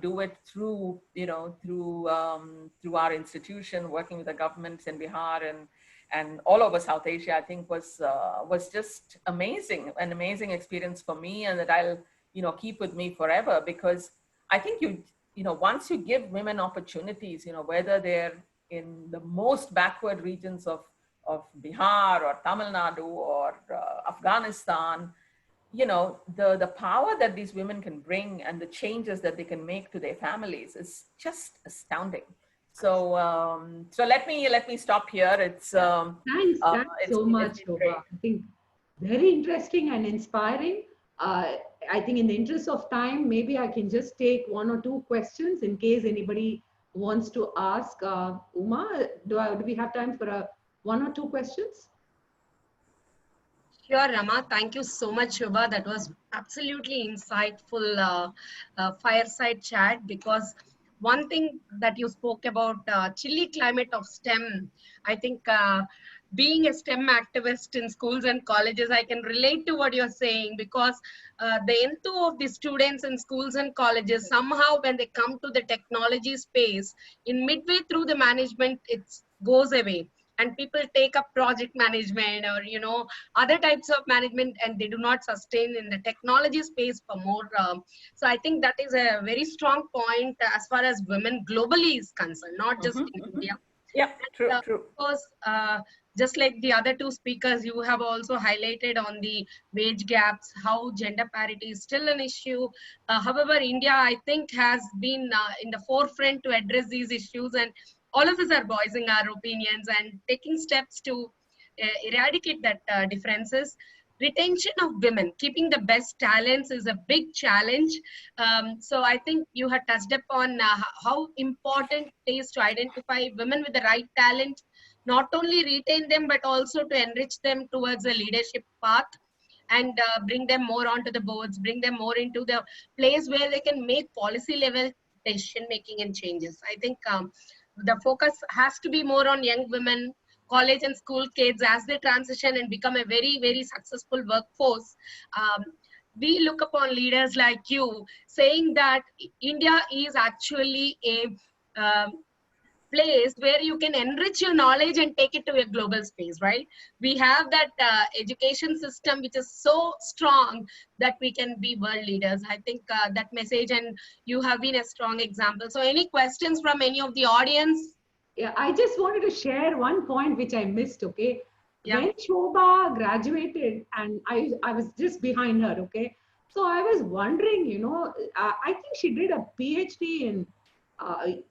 do it through, through our institution, working with the governments in Bihar and all over South Asia, I think was just amazing, an amazing experience for me, and that I'll, keep with me forever, because I think once you give women opportunities, whether they're in the most backward regions of Bihar or Tamil Nadu or Afghanistan, the power that these women can bring and the changes that they can make to their families is just astounding. So, so let me stop here. It's thanks so much, Shobha. I think very interesting and inspiring. I think in the interest of time, maybe I can just take one or two questions in case anybody wants to ask. Uma, do we have time for one or two questions? Sure, Rama. Thank you so much, Shobha. That was absolutely insightful fireside chat, because one thing that you spoke about, chilly climate of STEM, I think being a STEM activist in schools and colleges, I can relate to what you're saying, because the enthu of the students in schools and colleges, somehow when they come to the technology space, in midway through the management, it goes away. And people take up project management or, other types of management, and they do not sustain in the technology space for more. So I think that is a very strong point as far as women globally is concerned, not just in India. Yeah, true, And, true. of course, just like the other two speakers, you have also highlighted on the wage gaps, how gender parity is still an issue. However, India, I think, has been in the forefront to address these issues, and all of us are voicing our opinions and taking steps to eradicate that differences. Retention of women, keeping the best talents is a big challenge. So I think you had touched upon how important it is to identify women with the right talent, not only retain them, but also to enrich them towards a leadership path, and bring them more onto the boards, bring them more into the place where they can make policy level decision making and changes. I think the focus has to be more on young women, college and school kids, as they transition and become a very, very successful workforce. We look upon leaders like you saying that India is actually a place where you can enrich your knowledge and take it to a global space, right? We have that education system which is so strong that we can be world leaders. I think that message, and you have been a strong example. So any questions from any of the audience? Yeah, I just wanted to share one point which I missed, okay? Yeah. When Shobha graduated, and I was just behind her, okay? So I was wondering, I think she did a PhD in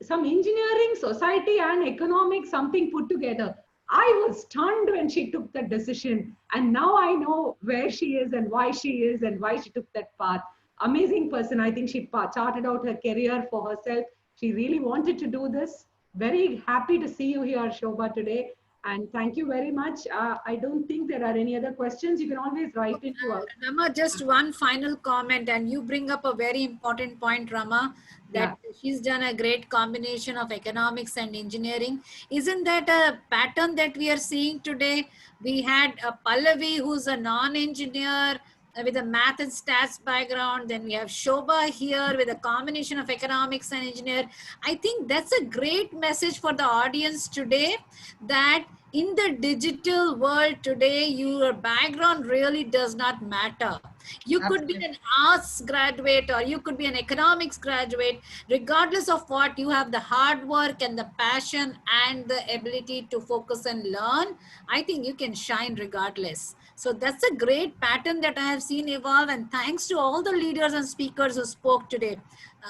some engineering, society, and economics, something put together. I was stunned when she took that decision. And now I know where she is and why she is and why she took that path. Amazing person. I think she charted out her career for herself. She really wanted to do this. Very happy to see you here, Shobha, today. And thank you very much. I don't think there are any other questions. You can always write into us. Rama, just one final comment, and you bring up a very important point, Rama, that she's done a great combination of economics and engineering. Isn't that a pattern that we are seeing today? We had a Pallavi, who's a non-engineer with a math and stats background. Then we have Shobha here with a combination of economics and engineer. I think that's a great message for the audience today, that in the digital world today, your background really does not matter. You could be an arts graduate or you could be an economics graduate. Regardless of what, you have the hard work and the passion and the ability to focus and learn. I think you can shine regardless. So that's a great pattern that I have seen evolve, and thanks to all the leaders and speakers who spoke today.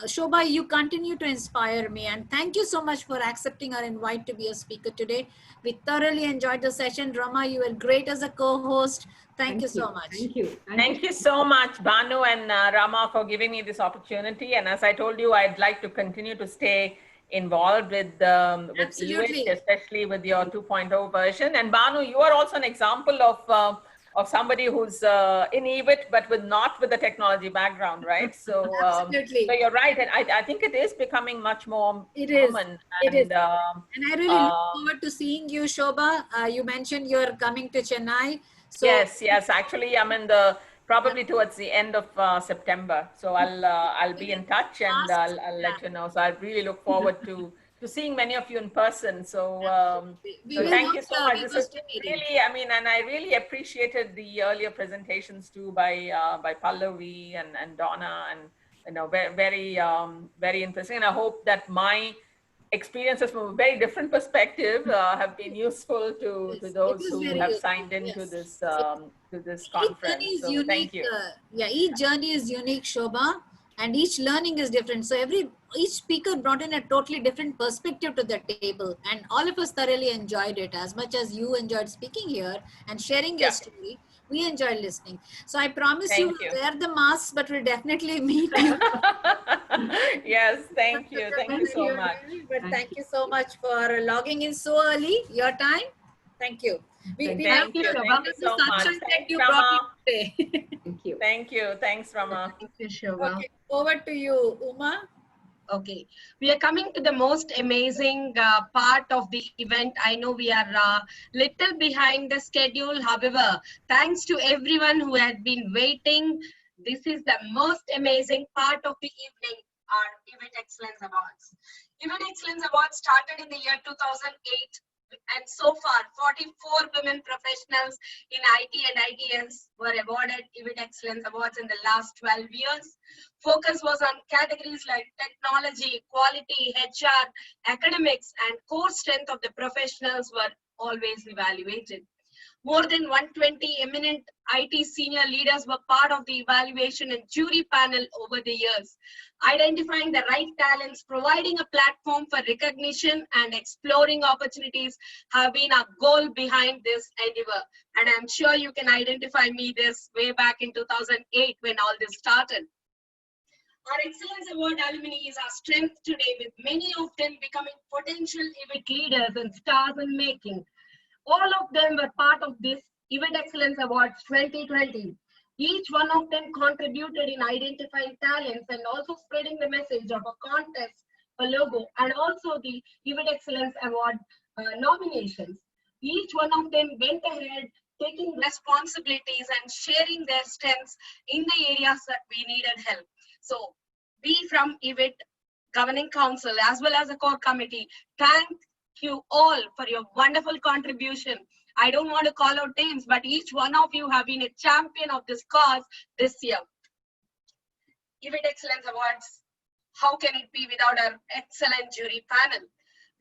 Shobha, you continue to inspire me, and thank you so much for accepting our invite to be a speaker today. We thoroughly enjoyed the session. Rama, you were great as a co-host. Thank you so much. Thank you. Thank you so much, Banu and Rama, for giving me this opportunity. And as I told you, I'd like to continue to stay involved with eWIT, especially with your 2.0 version. And Banu, you are also an example of somebody who's in eWIT, but not with the technology background, right? So, Absolutely. So you're right. And I think it is becoming much more common. It is. And I really look forward to seeing you, Shobha. You mentioned you're coming to Chennai. So yes. Actually, I'm in probably towards the end of September. So I'll be in touch, and I'll let you know. So I really look forward to seeing many of you in person. So, so thank you so much. This is really, I mean, and I really appreciated the earlier presentations too by Pallavi and Donna, and very interesting. And I hope that my experiences from a very different perspective have been useful to those who have signed into this conference. So thank you. Each journey is unique, Shobha, and each learning is different. So each speaker brought in a totally different perspective to the table, and all of us thoroughly enjoyed it as much as you enjoyed speaking here and sharing your story. We enjoyed listening. So I promise you we'll wear the masks, but we'll definitely meet you. Yes, thank you. Thank you so much. But thank you so much for logging in so early, your time. Thank you. Thank you so much. Thanks, Rama. Thank you. Thank you. Thanks, Rama. Thank you, Shobha. Okay, over to you, Uma. Okay, we are coming to the most amazing part of the event. I know we are little behind the schedule. However, thanks to everyone who has been waiting, this is the most amazing part of the evening, our eWIT Excellence Awards. eWIT Excellence Awards started in the year 2008 And so far, 44 women professionals in IT and ITS were awarded eWIT Excellence Awards in the last 12 years. Focus was on categories like technology, quality, HR, academics, and core strength of the professionals were always evaluated. More than 120 eminent IT senior leaders were part of the evaluation and jury panel over the years. Identifying the right talents, providing a platform for recognition, and exploring opportunities have been our goal behind this endeavor. And I'm sure you can identify me this way back in 2008 when all this started. Our Excellence Award alumni is our strength today, with many of them becoming potential eWIT leaders and stars in making. All of them were part of this eWIT Excellence Awards 2020. Each one of them contributed in identifying talents and also spreading the message of a contest, a logo, and also the eWIT Excellence Award nominations. Each one of them went ahead, taking responsibilities and sharing their strengths in the areas that we needed help. So we from eWIT Governing Council as well as the core committee thank you all for your wonderful contribution. I don't want to call out names, but each one of you have been a champion of this cause this year. eWIT Excellence Awards, how can it be without our excellent jury panel?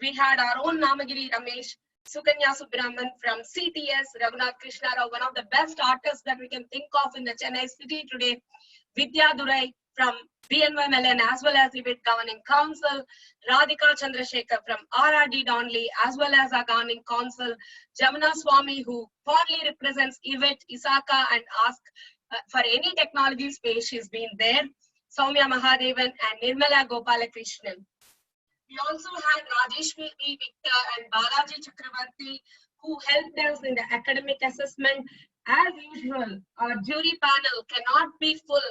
We had our own Namagiri Ramesh, Sukanya Subramanian from CTS, Raghunath Krishna Rao, one of the best artists that we can think of in the Chennai city today, Vidya Durai from BNYMLN as well as eWIT Governing Council, Radhika Chandrasekhar from RRD Donley as well as our Governing Council, Jamuna Swami who fondly represents eWIT, ISACA and Ask for any technology space. She's been there, Soumya Mahadevan and Nirmala Gopalakrishnan. We also had Rajeshwari Victor and Balaji Chakravarti who helped us in the academic assessment. As usual, our jury panel cannot be full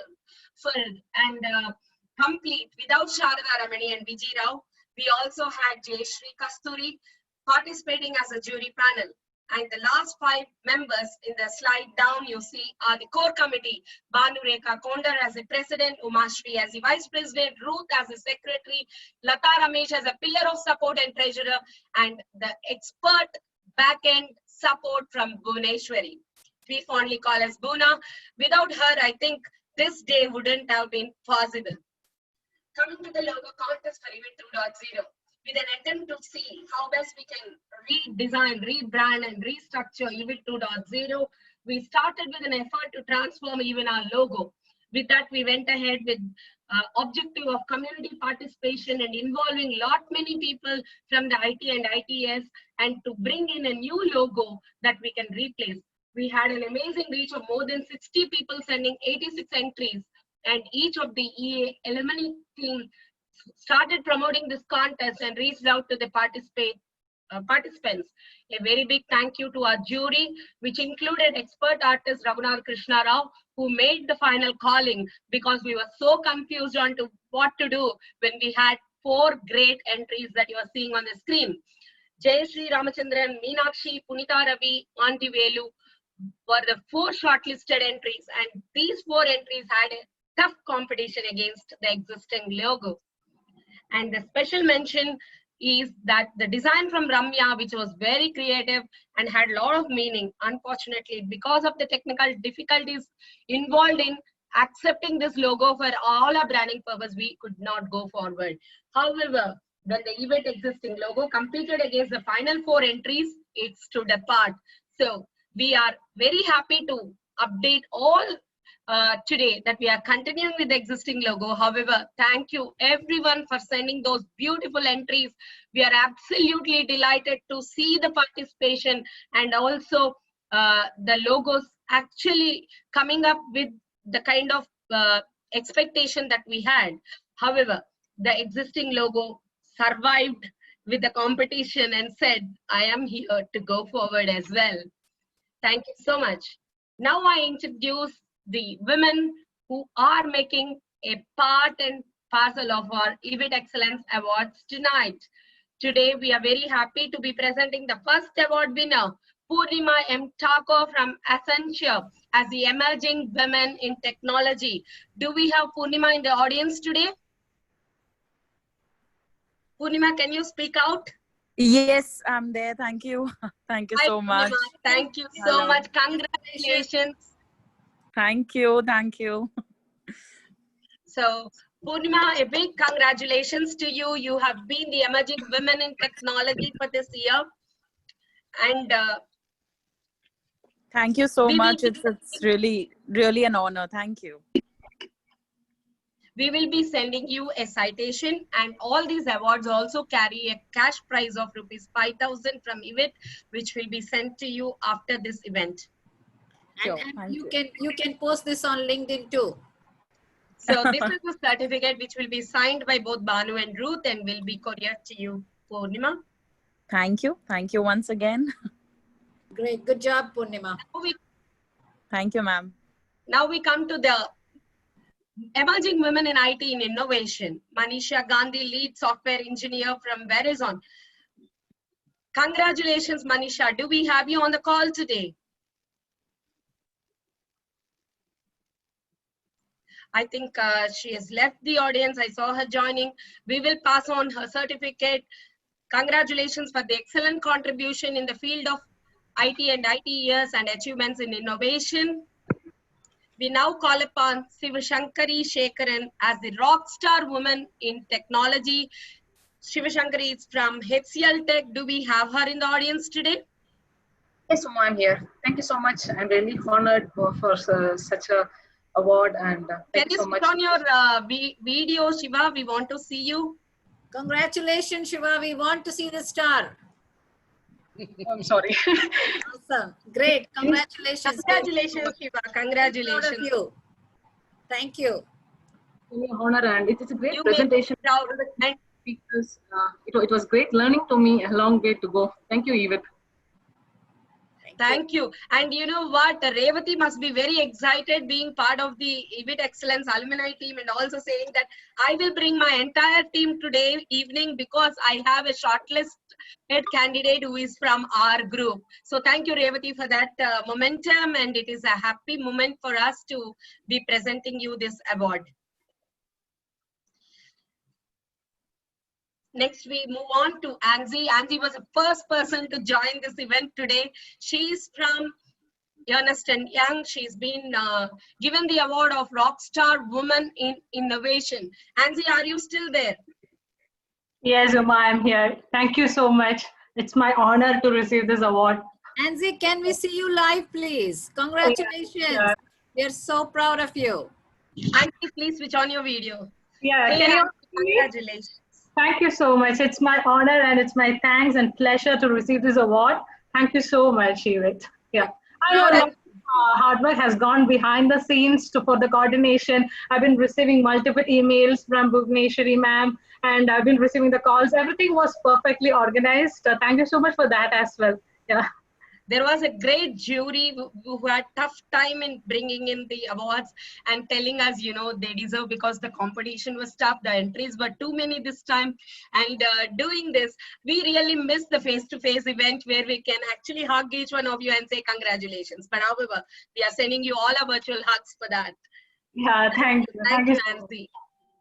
and complete without Sharada Ramani and Vijay Rao. We also had Jayashree Kasturi participating as a jury panel. And the last 5 members in the slide down you see are the core committee, Banu Rekha Kondar as the president, Umashri as the vice president, Ruth as the secretary, Lata Ramesh as a pillar of support and treasurer, and the expert back-end support from Bhuneshwari. We fondly call as Buna. Without her, I think this day wouldn't have been possible. Coming to the logo contest for eWIT 2.0, with an attempt to see how best we can redesign, rebrand, and restructure eWIT 2.0, we started with an effort to transform even our logo. With that, we went ahead with objective of community participation and involving many people from the IT and ITS, and to bring in a new logo that we can replace. We had an amazing reach of more than 60 people sending 86 entries, and each of the EA alumni team started promoting this contest and reached out to the participants. A very big thank you to our jury, which included expert artist Raghunath Krishna Rao, who made the final calling because we were so confused on to what to do when we had 4 great entries that you are seeing on the screen. Jayashree Ramachandran, Meenakshi, Punita Ravi, Aunty Velu were the 4 shortlisted entries, and these 4 entries had a tough competition against the existing logo. And the special mention is that the design from Ramya, which was very creative and had a lot of meaning, unfortunately, because of the technical difficulties involved in accepting this logo for all our branding purpose, we could not go forward. However, when the eWIT existing logo competed against the final 4 entries, it stood apart. So we are very happy to update all today that we are continuing with the existing logo. However, thank you everyone for sending those beautiful entries. We are absolutely delighted to see the participation and also the logos actually coming up with the kind of expectation that we had. However, the existing logo survived with the competition and said, I am here to go forward as well. Thank you so much. Now I introduce the women who are making a part and parcel of our eWIT Excellence Awards tonight. Today, we are very happy to be presenting the first award winner, Purnima M. Thakur from Accenture, as the Emerging Women in Technology. Do we have Purnima in the audience today? Purnima, can you speak out? Yes, I'm there. Thank you. Thank you Hi, so much. Purnima. Thank you so Hello. much. Congratulations. Thank you. Thank you. So, Purnima, a big congratulations to you. You have been the emerging women in technology for this year. And Thank you so we will much. be It's really an honor. Thank you. we will be sending you a citation, and all these awards also carry a cash prize of rupees 5,000 from eWIT, which will be sent to you after this event. Sure, And you can post this on LinkedIn too. So this is a certificate which will be signed by both Banu and Ruth and will be couriered to you, Purnima. Thank you. Thank you once again. Great. Good job, Purnima. Thank you, ma'am. Now we come to the emerging women in IT and innovation. Manisha Gandhi, lead software engineer from Verizon. Congratulations, Manisha. Do we have you on the call today? I think she has left the audience. I saw her joining. We will pass on her certificate. Congratulations for the excellent contribution in the field of IT and IT years and achievements in innovation. We now call upon Shivashankari Shekharan as the rock star woman in technology. Shivashankari is from HCL Tech. Do we have her in the audience today? Yes, Uma, I'm here. Thank you so much. I'm really honored for such a award, and Can thank you you so switch much. on your video, Shiva? We want to see you. Congratulations, Shiva. We want to see the star. I'm sorry. Awesome. Great. Congratulations. Congratulations, Shiva. Congratulations. Proud of you. Thank you. Really honor, and it's a great You may be presentation. proud. And Speakers, it was great learning to me. A long way to go. Thank you, eWIT. thank you. And you know what? Revati must be very excited being part of the eWIT Excellence alumni team and also saying that I will bring my entire team today evening because I have a shortlisted candidate who is from our group. So thank you, Revati, for that momentum. And it is a happy moment for us to be presenting you this award. Next, we move on to Anzi. Anzi was the first person to join this event today. She's from Ernst & Young. She's been given the award of Rockstar Woman in Innovation. Anzi, are you still there? Yes, Uma, I'm here. Thank you so much. It's my honor to receive this award. Anzi, can we see you live, please? Congratulations. Yeah. We are so proud of you. Anzi, please switch on your video. Yeah, Hey, can you Anzi, congratulations. Thank you so much. It's my honor and it's my thanks and pleasure to receive this award. Thank you so much, eWIT. Yeah, I know a lot of hard work has gone behind the scenes for the coordination. I've been receiving multiple emails from Bhuvaneshwari ma'am, and I've been receiving the calls. Everything was perfectly organized. Thank you so much for that as well. Yeah. There was a great jury who had tough time in bringing in the awards and telling us, you know, they deserve because the competition was tough, the entries were too many this time. And doing this, we really missed the face-to-face event where we can actually hug each one of you and say congratulations. But however, we are sending you all our virtual hugs for that. Yeah, thank you. Thank you, Nancy.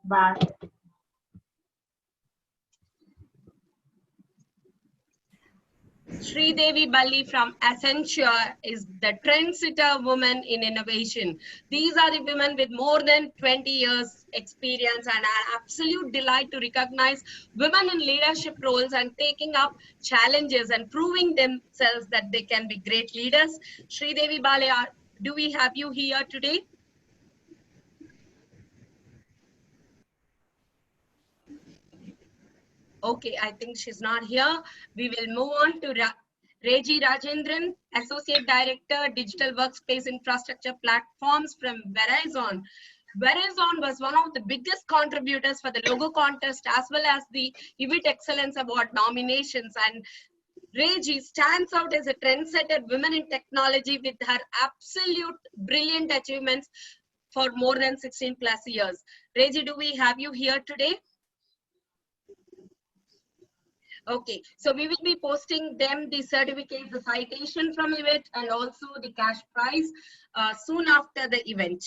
Bye. Sridevi Bali from Accenture is the trendsetter woman in innovation. These are the women with more than 20 years experience and an absolute delight to recognize women in leadership roles and taking up challenges and proving themselves that they can be great leaders. Sridevi Bali, do we have you here today? Okay, I think she's not here. We will move on to Reji Rajendran, Associate Director, Digital Workspace Infrastructure Platforms from Verizon. Verizon was one of the biggest contributors for the logo contest as well as the eWIT Excellence Award nominations. And Reji stands out as a trendsetter woman in technology with her absolute brilliant achievements for more than 16 plus years. Reji, do we have you here today? Okay, so we will be posting them the certificate, the citation from eWIT, and also the cash prize soon after the event.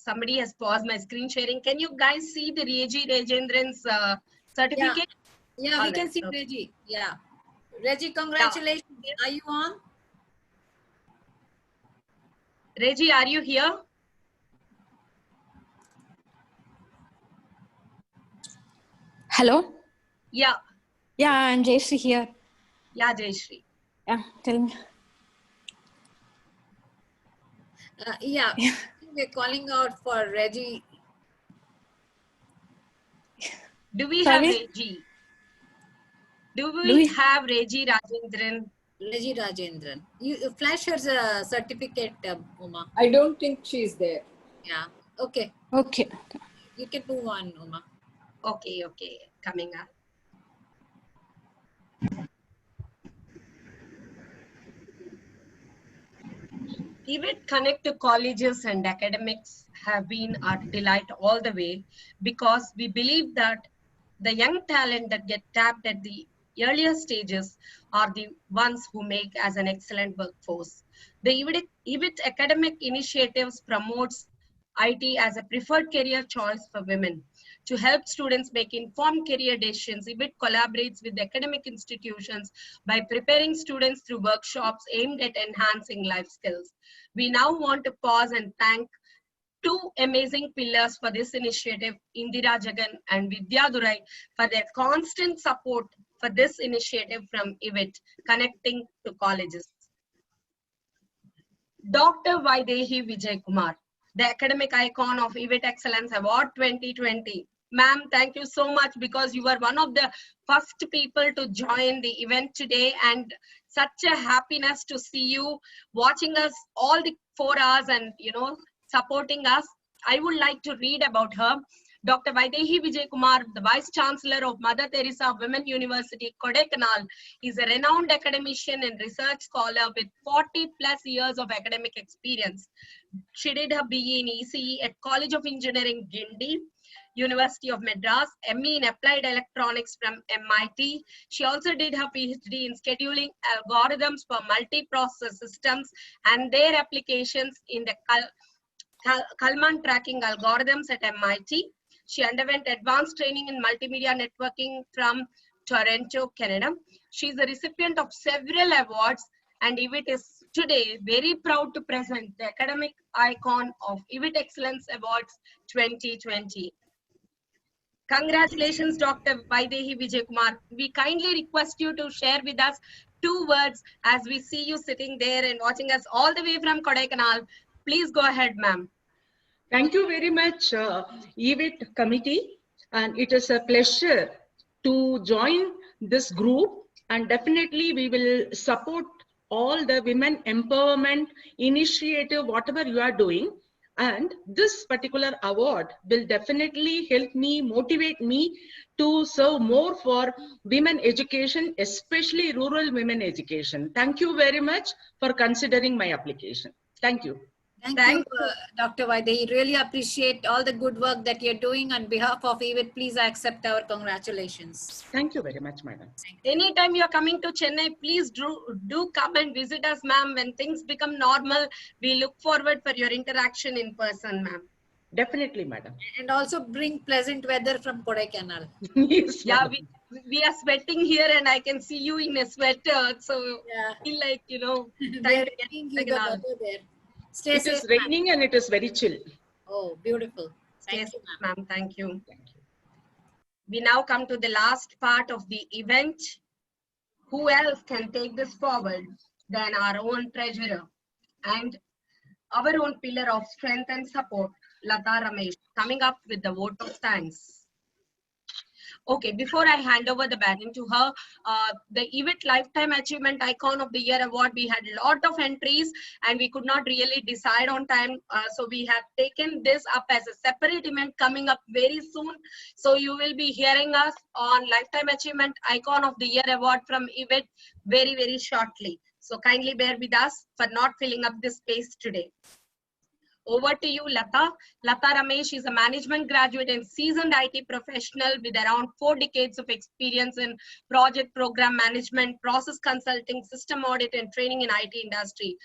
somebody has paused my screen sharing. Can you guys see the Reggie Rajendran's certificate? Yeah, All we can right, see okay. Reggie. Yeah. Reggie, congratulations. Are you on? Reggie, are you here? Hello? Yeah. Yeah, I'm Jayashree here. Yeah, Jayashree. Yeah, tell me. Yeah, we're calling out for Reggie. Do we Sorry? have Reggie? Do we have Reggie Rajendran? Reggie Rajendran. You flash her certificate, Uma. I don't think she's there. Yeah. Okay. Okay. You can move on, Uma. Okay, okay. Coming up. eWIT Connect to colleges and academics have been our delight all the way because we believe that the young talent that get tapped at the earlier stages are the ones who make as an excellent workforce. The eWIT academic initiatives promotes IT as a preferred career choice for women. To help students make informed career decisions, eWIT collaborates with academic institutions by preparing students through workshops aimed at enhancing life skills. We now want to pause and thank two amazing pillars for this initiative, Indira Jagan and Vidya Durai, for their constant support for this initiative from eWIT, connecting to colleges. Dr. Vaidehi Vijay Kumar, the academic icon of eWIT Excellence Award 2020. Ma'am, thank you so much because you were one of the first people to join the event today, and such a happiness to see you watching us all the 4 hours and supporting us. I would like to read about her. Dr. Vaidehi Vijay Kumar, the Vice Chancellor of Mother Teresa Women University, Kodaikanal, is a renowned academician and research scholar with 40+ years of academic experience. She did her BE in ECE at College of Engineering, Guindy, University of Madras, ME in Applied Electronics from MIT. She also did her PhD in scheduling algorithms for multi-process systems and their applications in the Kalman tracking algorithms at MIT. She underwent advanced training in multimedia networking from Toronto, Canada. She is the recipient of several awards, and eWIT is today very proud to present the academic icon of eWIT Excellence Awards 2020. Congratulations, Dr. Vaidehi Vijay Kumar. We kindly request you to share with us 2 words as we see you sitting there and watching us all the way from Kodaikanal. Please go ahead, ma'am. Thank you very much, eWIT committee, and it is a pleasure to join this group, and definitely we will support all the women empowerment initiative, whatever you are doing. And this particular award will definitely help me, motivate me to serve more for women education, especially rural women education. Thank you very much for considering my application. Thank you. Thank you, Dr. Vaidehi. Really appreciate all the good work that you're doing. On behalf of eWIT, please accept our congratulations. Thank you very much, madam. Anytime you're coming to Chennai, please do come and visit us, ma'am. When things become normal, we look forward for your interaction in person, ma'am. Definitely, madam. And also bring pleasant weather from Kodaikanal. Yes, yeah, we are sweating here, and I can see you in a sweater. So yeah. I feel like, time They're to get giving you the weather there. Stay it safe. Is raining and it is very chill. Oh, beautiful. Thank you, ma'am. Thank you. We now come to the last part of the event. Who else can take this forward than our own treasurer and our own pillar of strength and support, Lata Ramesh, coming up with the vote of thanks. Okay, before I hand over the baton to her, the eWIT Lifetime Achievement Icon of the Year Award, we had a lot of entries and we could not really decide on time. So we have taken this up as a separate event coming up very soon. So you will be hearing us on Lifetime Achievement Icon of the Year Award from eWIT very, very shortly. So kindly bear with us for not filling up this space today. Over to you, Lata. Lata Ramesh is a management graduate and seasoned IT professional with around 4 decades of experience in project program management, process consulting, system audit, and training in IT industry.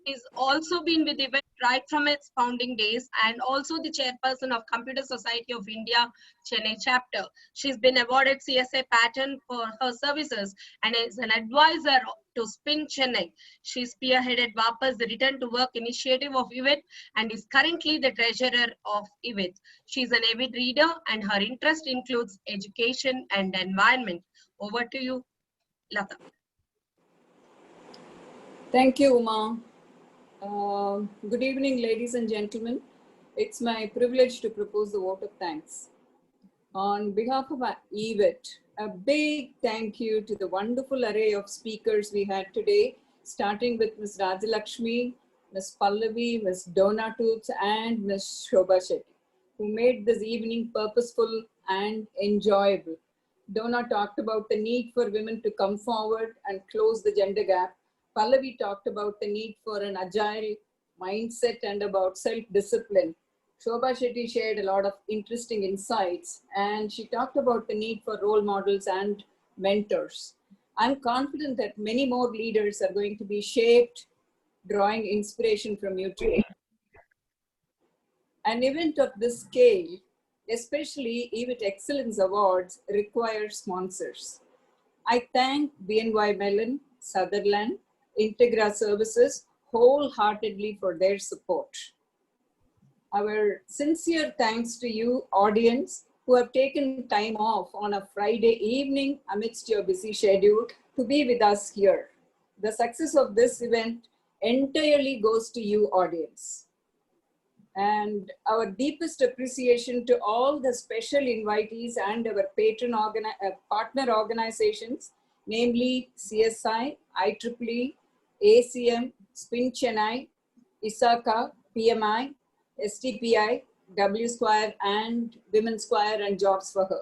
She's also been with eWIT right from its founding days and also the chairperson of Computer Society of India, Chennai chapter. She's been awarded CSA patent for her services and is an advisor to Spin Chennai. She spearheaded WAPA's the Return to Work initiative of eWIT and is currently the treasurer of eWIT. She's an avid reader and her interest includes education and environment. Over to you, Lata. Thank you, Uma. Good evening, ladies and gentlemen. It's my privilege to propose the vote of thanks. On behalf of eWIT, a big thank you to the wonderful array of speakers we had today, starting with Ms. Rajalakshmi, Ms. Pallavi, Ms. Donna Toots, and Ms. Shobha Shetty, who made this evening purposeful and enjoyable. Donna talked about the need for women to come forward and close the gender gap. Pallavi talked about the need for an agile mindset and about self-discipline. Shobha Shetty shared a lot of interesting insights, and she talked about the need for role models and mentors. I'm confident that many more leaders are going to be shaped, drawing inspiration from you today. An event of this scale, especially eWIT Excellence Awards, requires sponsors. I thank BNY Mellon, Sutherland, Integra Services wholeheartedly for their support. Our sincere thanks to you, audience, who have taken time off on a Friday evening amidst your busy schedule to be with us here. The success of this event entirely goes to you, audience. And our deepest appreciation to all the special invitees and our partner organizations, namely CSI, IEEE, ACM, Spin Chennai, ISACA, PMI, STPI, W Square, and Women Square and Jobs for Her.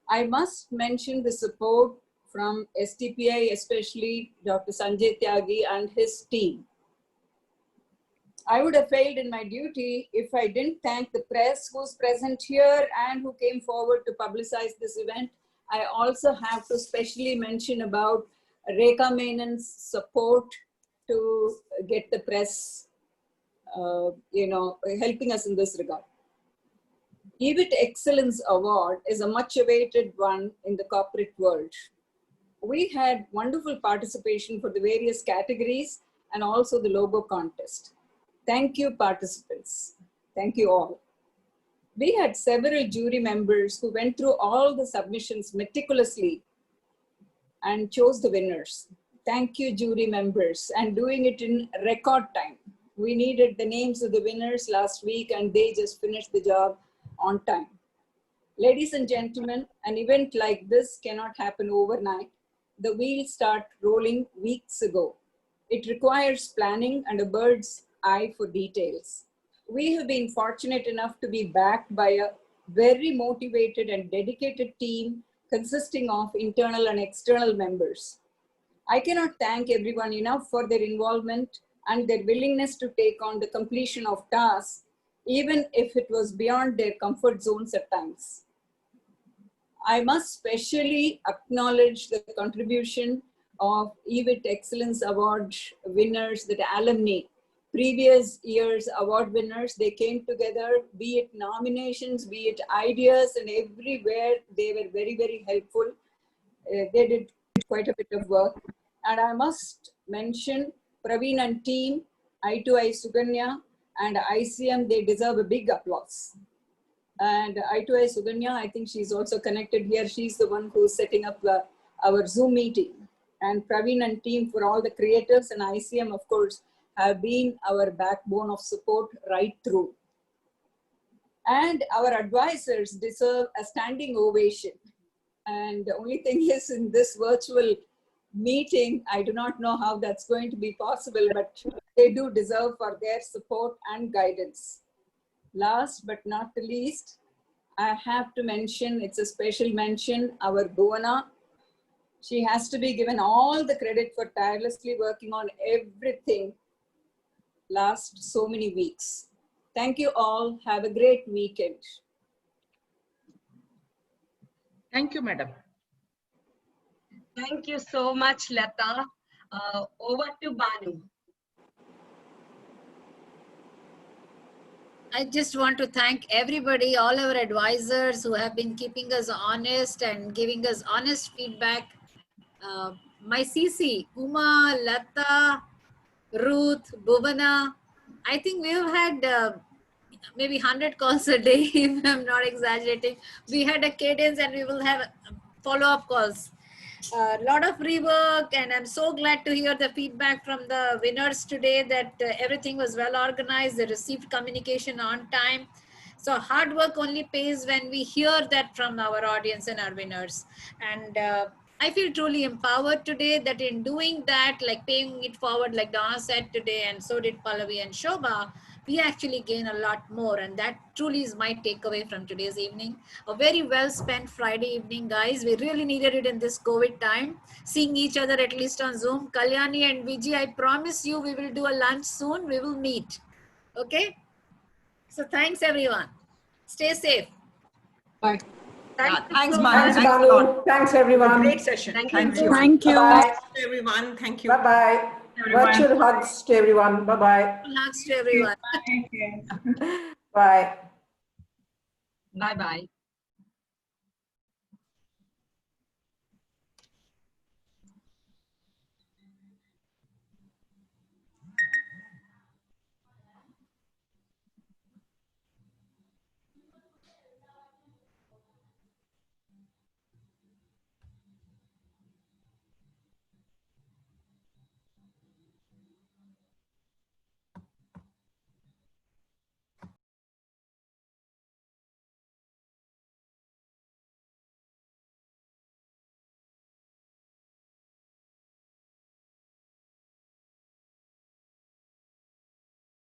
I must mention the support from STPI, especially Dr. Sanjay Tyagi and his team. I would have failed in my duty if I didn't thank the press who's present here and who came forward to publicize this event. I also have to specially mention about Rekha Menon's support to get the press helping us in this regard. eWIT Excellence Award is a much awaited one in the corporate world. We had wonderful participation for the various categories and also the logo contest. Thank you, participants. Thank you all. We had several jury members who went through all the submissions meticulously and chose the winners. Thank you, jury members, and doing it in record time. We needed the names of the winners last week and they just finished the job on time. Ladies and gentlemen, an event like this cannot happen overnight. The wheels start rolling weeks ago. It requires planning and a bird's eye for details. We have been fortunate enough to be backed by a very motivated and dedicated team consisting of internal and external members. I cannot thank everyone enough for their involvement and their willingness to take on the completion of tasks, even if it was beyond their comfort zones at times. I must specially acknowledge the contribution of eWIT Excellence Award winners, the alumni, previous year's award winners. They came together, be it nominations, be it ideas, and everywhere they were very, very helpful. They did quite a bit of work. And I must mention Praveen and team, I2I Suganya and ICM, they deserve a big applause. And I2I Suganya, I think she's also connected here. She's the one who's setting up our Zoom meeting. And Praveen and team for all the creators, and ICM, of course, have been our backbone of support right through. And our advisors deserve a standing ovation. And the only thing is, in this virtual meeting, I do not know how that's going to be possible, but they do deserve for their support and guidance. Last but not the least, I have to mention, it's a special mention, our Bhuwana. She has to be given all the credit for tirelessly working on everything last so many weeks. Thank you all. Have a great weekend. Thank you, madam. Thank you so much, Lata. Over to Banu. I just want to thank everybody, all our advisors who have been keeping us honest and giving us honest feedback. My CC, Uma, Lata, Ruth, Bhuvana, I think we've had maybe 100 calls a day, if I'm not exaggerating. We had a cadence and we will have follow-up calls. A lot of rework, and I'm so glad to hear the feedback from the winners today that everything was well organized, they received communication on time. So hard work only pays when we hear that from our audience and our winners. And I feel truly empowered today that in doing that, like paying it forward, like Donna said today, and so did Pallavi and Shobha, we actually gain a lot more. And that truly is my takeaway from today's evening. A very well spent Friday evening, guys. We really needed it in this COVID time. Seeing each other at least on Zoom. Kalyani and Vijay, I promise you we will do a lunch soon. We will meet. Okay? So thanks everyone. Stay safe. Bye. Thanks, Banu. Thanks, Banu. Thanks, everyone. Great session. Thank Thank you. you. Thank you. Bye-bye. Everyone, thank you. Bye-bye. Virtual hugs to everyone. Bye-bye. Hugs to everyone. Bye. Bye-bye.